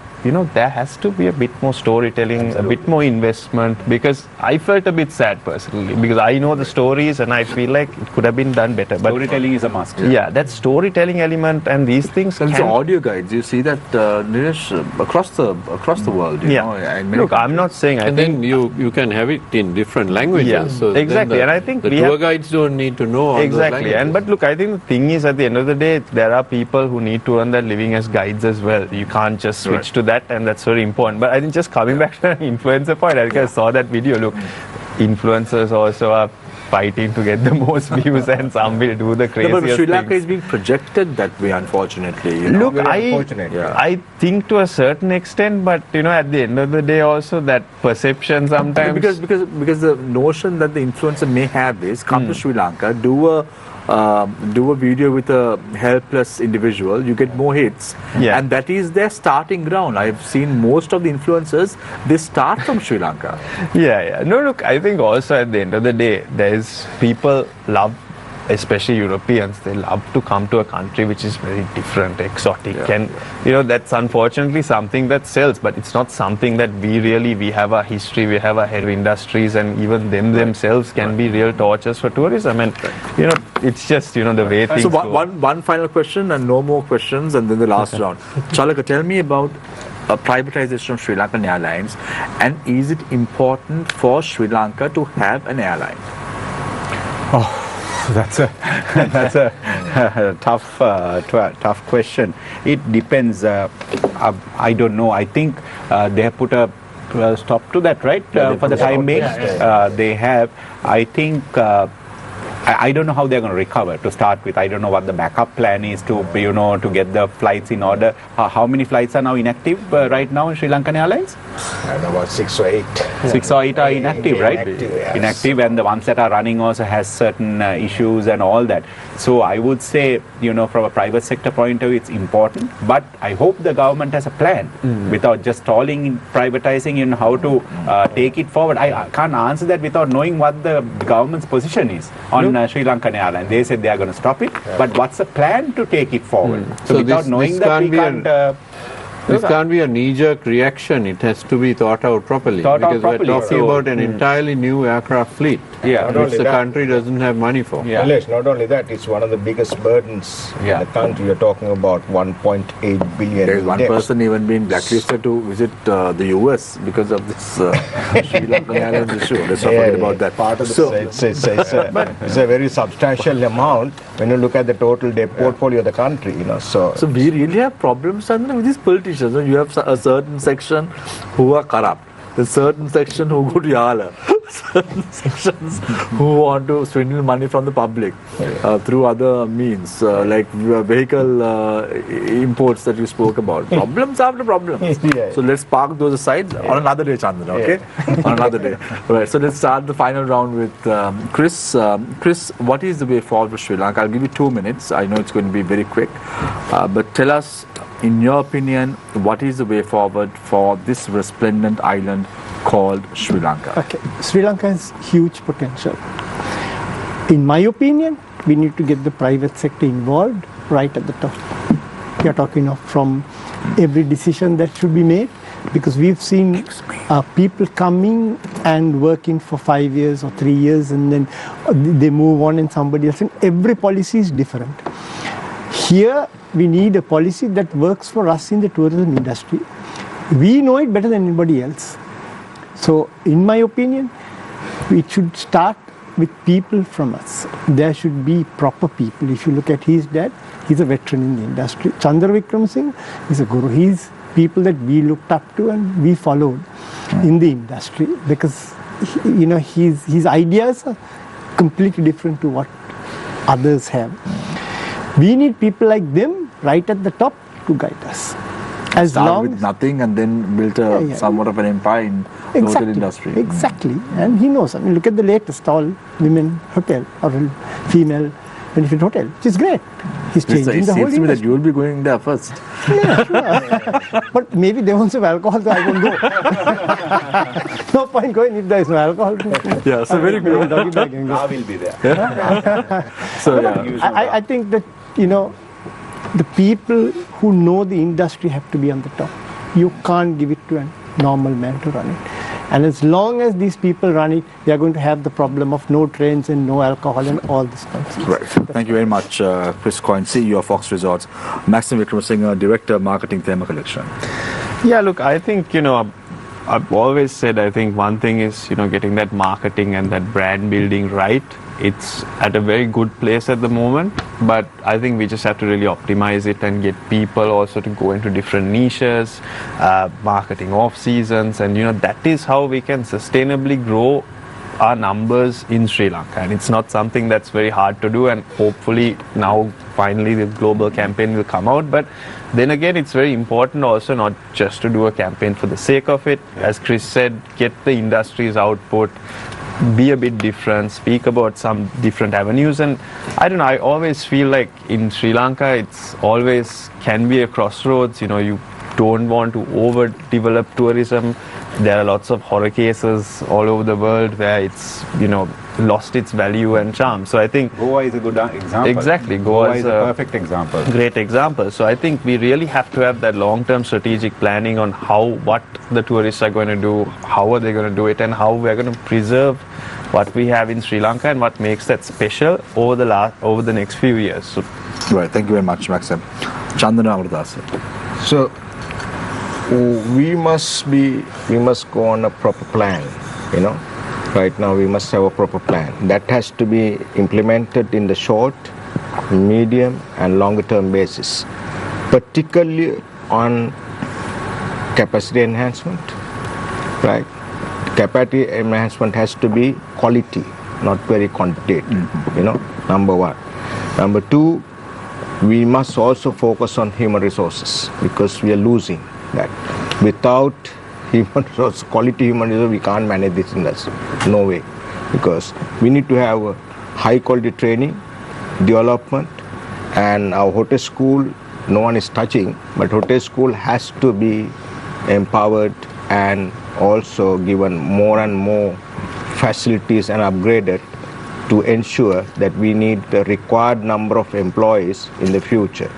E: there has to be a bit more storytelling, a bit more investment, because I felt a bit sad personally, because I know the stories and I feel like it could have been done better. But
B: Storytelling is a must.
E: yeah, that storytelling element and these things.
A: There's audio guides. You see that, Nilesh, across the world. You know, in many
E: Look, I'm
A: countries.
E: not saying. I
F: And
E: think
F: then you can have it in different languages.
E: Yeah,
F: So
E: exactly.
F: then
E: And I think
F: the
E: we
F: tour
E: have-
F: guides don't need to know all
E: exactly.
F: those
E: And but look, I think the thing is, at the end of the day, there are people who need to earn their living as guides as well. You can't just switch to that, and that's very important. But I think just coming back to an influencer point, I think I saw that video. Look, influencers also are fighting to get the most views, and some will do the
A: No,
E: craziest
A: but Sri Lanka
E: things.
A: is being projected that way, unfortunately. You know?
E: Look,
D: Very unfortunate.
E: I think to a certain extent, but at the end of the day, also that perception sometimes.
A: Because the notion that the influencer may have is come to Sri Lanka, do a video with a helpless individual, you get more hits,
E: Yeah.
A: and that is their starting ground. I've seen most of the influencers, they start from Sri Lanka.
E: Yeah. No, look, I think also at the end of the day, there's people love, especially Europeans, they love to come to a country which is very different, exotic, and that's unfortunately something that sells, but it's not something that we have a history, we have a heavy industries, and even themselves can be real tortures for tourism, and it's just the way things
A: So
E: go.
A: one final question and no more questions, and then the last round. Chalaka, tell me about privatization of Sri Lankan Airlines, and is it important for Sri Lanka to have an airline?
B: That's a tough question. It depends. I don't know. I think they have put a stop to that, right? For the time being, they have. I think. I don't know how they're going to recover to start with. I don't know what the backup plan is to get the flights in order. How many flights are now inactive right now in Sri Lankan Airlines?
D: I don't know, about 6 or 8.
B: 6 or 8 are inactive, right?
D: Inactive, yes.
B: Inactive, and the ones that are running also has certain issues and all that. So I would say, from a private sector point of view, it's important. But I hope the government has a plan without just stalling in privatizing in how to take it forward. I can't answer that without knowing what the government's position is on Sri Lankan Airlines. They said they are going to stop it, but what's the plan to take it forward? So without knowing that, we can't.
F: This can't be a knee-jerk reaction. It has to be thought out properly. We're talking about an entirely new aircraft fleet, which the country doesn't have money for.
B: Yeah.
D: Nilesh, not only that, it's one of the biggest burdens in the country. You're talking about 1.8 billion.
A: There's one
D: debt.
A: person even being blacklisted to visit the US because of this Sri Lankan Airlines issue. Let's not forget about that.
D: Part of it's a very substantial amount when you look at the total debt portfolio of the country. So
A: we really have problems, Chandana, with these politicians. You have a certain section who are corrupt. There's certain section who go to Yala. Certain sections who want to swindle money from the public through other means, like vehicle imports that you spoke about. Problems after problems. So let's park those aside on another day, Chandana, okay? On another day. Right, so let's start the final round with Chris. Chris, what is the way forward for Sri Lanka? I'll give you 2 minutes. I know it's going to be very quick. But tell us, in your opinion, what is the way forward for this resplendent island called Sri Lanka?
G: Okay, Sri Lanka has huge potential. In my opinion, we need to get the private sector involved right at the top. We are talking of from every decision that should be made, because we've seen people coming and working for 5 years or 3 years, and then they move on and somebody else. And every policy is different. Here, we need a policy that works for us in the tourism industry. We know it better than anybody else. So, in my opinion, it should start with people from us. There should be proper people. If you look at his dad, he's a veteran in the industry. Wickramasinghe is a guru. He's people that we looked up to and we followed in the industry, because his ideas are completely different to what others have. We need people like them right at the top to guide us. As
A: Started
G: long
A: with nothing and then built a somewhat of an empire in the hotel industry.
G: Exactly. And he knows. I mean, look at the latest all-women hotel or female benefit hotel, which is great. He's changing the whole
A: industry. It seems to me that
G: industry.
A: you will be going there first.
G: Yeah, sure. But maybe they won't serve alcohol, so I won't go. No point going if there is no alcohol.
A: Yeah, so very good.
B: I will be there.
A: So yeah.
G: I think that, the people who know the industry have to be on the top. You can't give it to a normal man to run it. And as long as these people run it, they are going to have the problem of no trains and no alcohol and all this nonsense.
A: Right. Thank you very much, Chris Quyn, CEO of Fox Resorts. Maxime Wickramasinghe, Director of Marketing, Thema Collection.
E: Yeah, look, I think, I've always said, I think one thing is, getting that marketing and that brand building right. It's at a very good place at the moment, but I think we just have to really optimize it and get people also to go into different niches, marketing off seasons, and that is how we can sustainably grow our numbers in Sri Lanka. And it's not something that's very hard to do, and hopefully now finally the global campaign will come out. But then again, it's very important also not just to do a campaign for the sake of it. As Chris said, get the industry's output, be a bit different, speak about some different avenues. And I don't know, I always feel like in Sri Lanka it's always can be a crossroads. You don't want to overdevelop tourism. There are lots of horror cases all over the world where it's lost its value and charm. So I think
B: Goa is a good example.
E: Exactly,
B: Goa is a perfect example.
E: Great example. So I think we really have to have that long-term strategic planning on what the tourists are going to do, how are they going to do it, and how we are going to preserve what we have in Sri Lanka and what makes that special over the next few years. So,
A: right. Thank you very much, Maxime. Chandana, Amaradasa.
D: So we must go on a proper plan, Right now we must have a proper plan that has to be implemented in the short, medium and longer term basis, particularly on capacity enhancement, right? Capacity enhancement has to be quality, not very quantitative, number one. Number two, we must also focus on human resources because we are losing that. Without quality human resources, we can't manage this industry. No way. Because we need to have a high quality training, development, and our hotel school, no one is touching, but hotel school has to be empowered and also given more and more facilities and upgraded to ensure that we need the required number of employees in the future.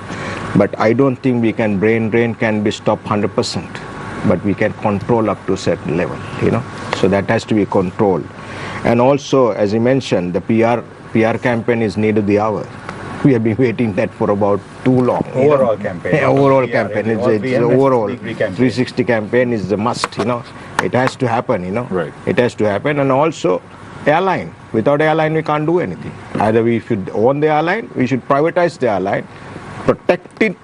D: But I don't think we can brain drain can be stopped 100%. But we can control up to a certain level, So that has to be controlled. And also, as you mentioned, the PR campaign is needed the hour. We have been waiting that for about too long.
B: Overall campaign.
D: Overall campaign. It's overall
B: 360
D: 360 campaign is the must, It has to happen,
A: Right.
D: It has to happen. And also, airline. Without airline, we can't do anything. Either we should own the airline, we should privatize the airline, protecting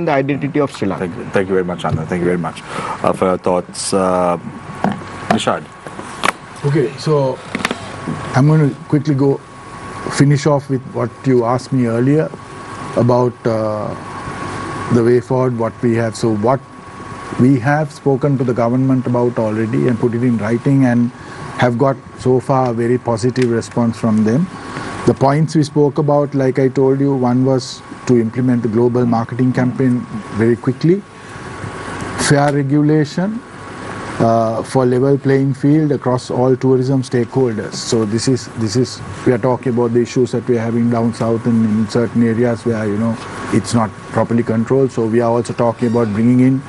D: the identity of Sri Lanka.
A: Thank you very much, Chandana. Thank you very much for your thoughts. Nishad.
C: Okay, so I'm going to quickly finish off with what you asked me earlier about the way forward, what we have. So what we have spoken to the government about already and put it in writing and have got so far a very positive response from them. The points we spoke about, like I told you, one was to implement the global marketing campaign very quickly, fair regulation for level playing field across all tourism stakeholders. So this is we are talking about the issues that we are having down south and in certain areas where it's not properly controlled. So we are also talking about bringing in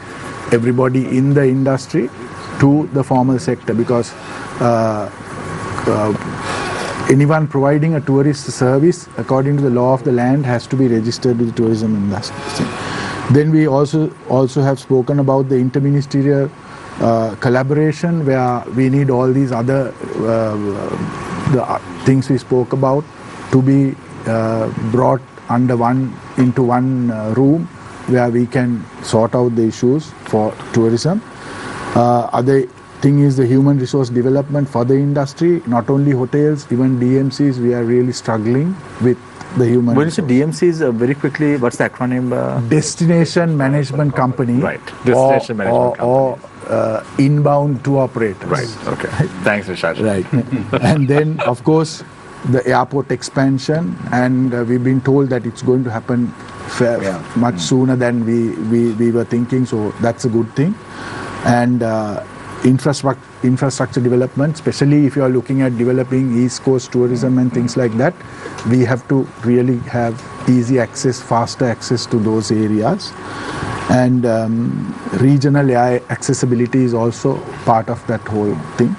C: everybody in the industry to the formal sector, because anyone providing a tourist service according to the law of the land has to be registered with the tourism industry. Then we also have spoken about the interministerial collaboration, where we need all these other the things we spoke about to be brought into one room where we can sort out the issues for tourism. Other thing is the human resource development for the industry, not only hotels, even DMCs. We are really struggling with the human
A: When you say
C: resource.
A: DMCs, very quickly, what's the acronym?
C: Destination Management Company.
A: Right. Destination Management Company.
C: Or inbound tour operators.
A: Right. Okay. Thanks, Nishad.
C: Right. And then, of course, the airport expansion, and we've been told that it's going to happen much sooner than we were thinking, so that's a good thing. And infrastructure development, especially if you are looking at developing East Coast tourism and things like that, we have to really have easy access, faster access to those areas. And regional AI accessibility is also part of that whole thing.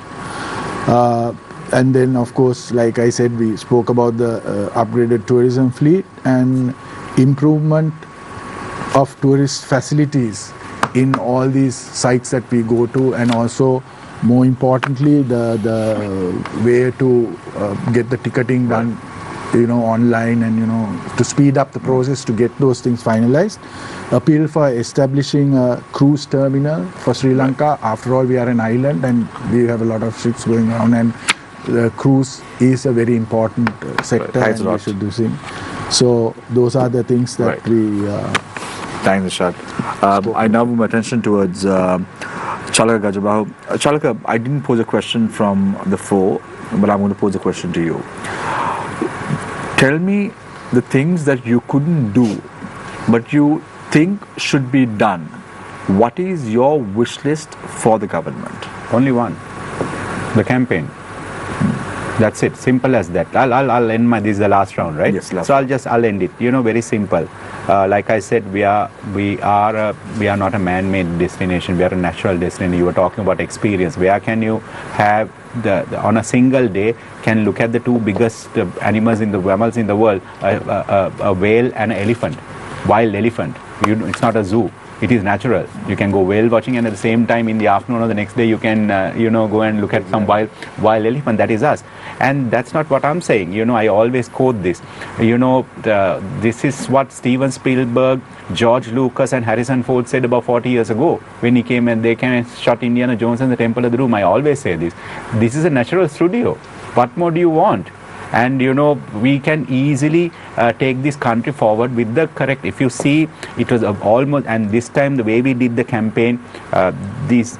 C: And then, of course, like I said, we spoke about the upgraded tourism fleet and improvement of tourist facilities in all these sites that we go to, and also, more importantly, the way to get the ticketing done, online, and to speed up the process to get those things finalized. Appeal for establishing a cruise terminal for Sri Lanka. After all, we are an island and we have a lot of ships going around, and the cruise is a very important sector, and we should do things. So those are the things that we.
A: Thanks, Nishad. I now move my attention towards Chalaka Gajabahu. Chalaka, I didn't pose a question from the floor, but I'm going to pose a question to you. Tell me the things that you couldn't do, but you think should be done. What is your wish list for the government?
B: Only one, the campaign. That's it, simple as that. I'll end this is the last round, right?
A: Yes, last
B: so I'll end it. Very simple. Like I said, we are not a man-made destination. We are a natural destination. You were talking about experience. Where can you have on a single day can look at the two biggest mammals in the world, a whale and an elephant, wild elephant. It's not a zoo. It is natural. You can go whale watching, and at the same time in the afternoon or the next day you can go and look at some wild elephant. That is us. And that's not what I'm saying. I always quote this. This is what Steven Spielberg, George Lucas and Harrison Ford said about 40 years ago when he came and they came and shot Indiana Jones and the Temple of the Doom. I always say this. This is a natural studio. What more do you want? And we can easily take this country forward with the correct. If you see, it was almost, and this time the way we did the campaign,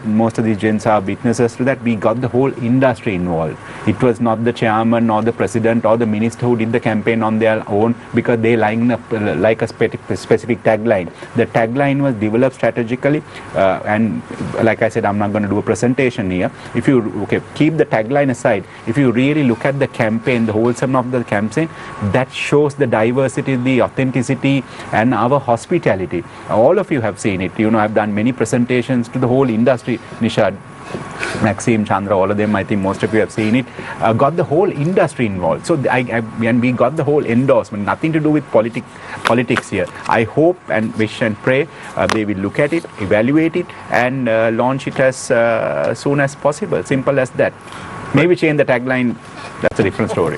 B: most of these gents are witnesses to that. We got the whole industry involved. It was not the chairman or the president or the minister who did the campaign on their own because they lined up like a specific tagline. The tagline was developed strategically, and like I said, I'm not going to do a presentation here. If you keep the tagline aside, if you really look at the campaign, the wholesome of the campaign, that shows the diversity, the authenticity, and our hospitality. All of you have seen it. I've done many presentations to the whole industry. Nishad, Maxime, Chandra, all of them, I think most of you have seen it, got the whole industry involved. So and we got the whole endorsement, nothing to do with politics here. I hope and wish and pray they will look at it, evaluate it, and launch it as soon as possible. Simple as that. Maybe change the tagline, that's a different story.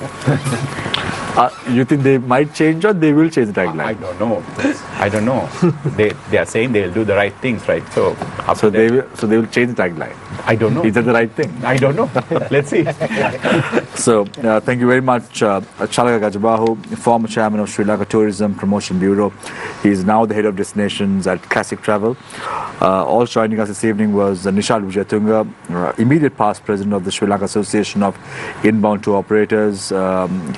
A: You think they might change or they will change the tagline?
B: I don't know. They are saying they'll do the right things, right? So
A: they will change the tagline.
B: I don't know.
A: Is that the right thing?
B: I don't know. Let's see.
A: So thank you very much, Chalaka Gajabahu, former chairman of Sri Lanka Tourism Promotion Bureau. He is now the head of destinations at Classic Travel. Also joining us this evening was Nishad Wijetunga, immediate past president of the Sri Lanka Association of Inbound Tour Operators.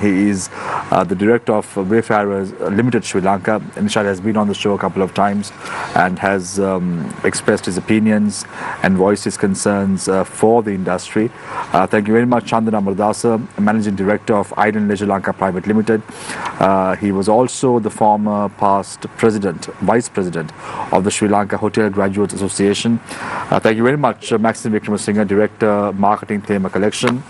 A: He is the director of Wayfarers Limited Sri Lanka. Nishad has been on the show a couple of times and has expressed his opinions and voiced his concerns for the industry. Thank you very much, Chandana Amaradasa, managing director of Island Leisure Lanka Private Limited. He was also the former past vice president of the Sri Lanka Hotel Graduates Association. Thank you very much, Maxime Wickramasinghe, director, marketing, Thema Collection.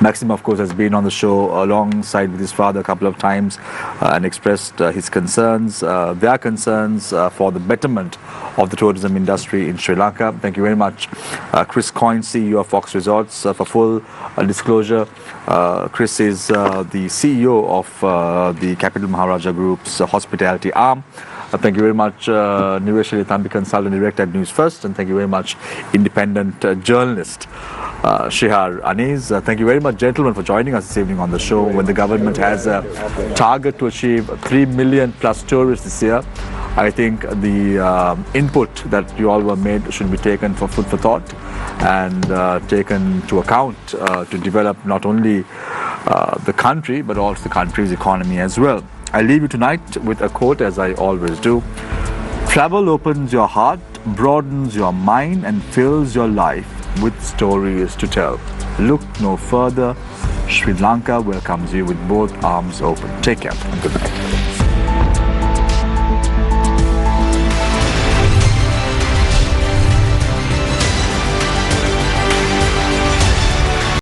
A: Maxime, of course, has been on the show alongside with his father a couple of times and expressed his concerns, their concerns for the betterment of the tourism industry in Sri Lanka. Thank you very much, Quyn, CEO of Fox Resorts. For full disclosure, Chris is the CEO of the Capital Maharaja Group's hospitality arm. Thank you very much, Niveshali Thambi, consultant director at Newsfirst, and thank you very much, independent journalist. Shihar, Anis, thank you very much, gentlemen, for joining us this evening on the show. When the government has a target to achieve 3 million plus tourists this year, I think the input that you all were made should be taken for food for thought and taken to account to develop not only the country but also the country's economy as well. I leave you tonight with a quote, as I always do. Travel opens your heart, broadens your mind and fills your life with stories to tell. Look no further. Sri Lanka welcomes you with both arms open. Take care and good night.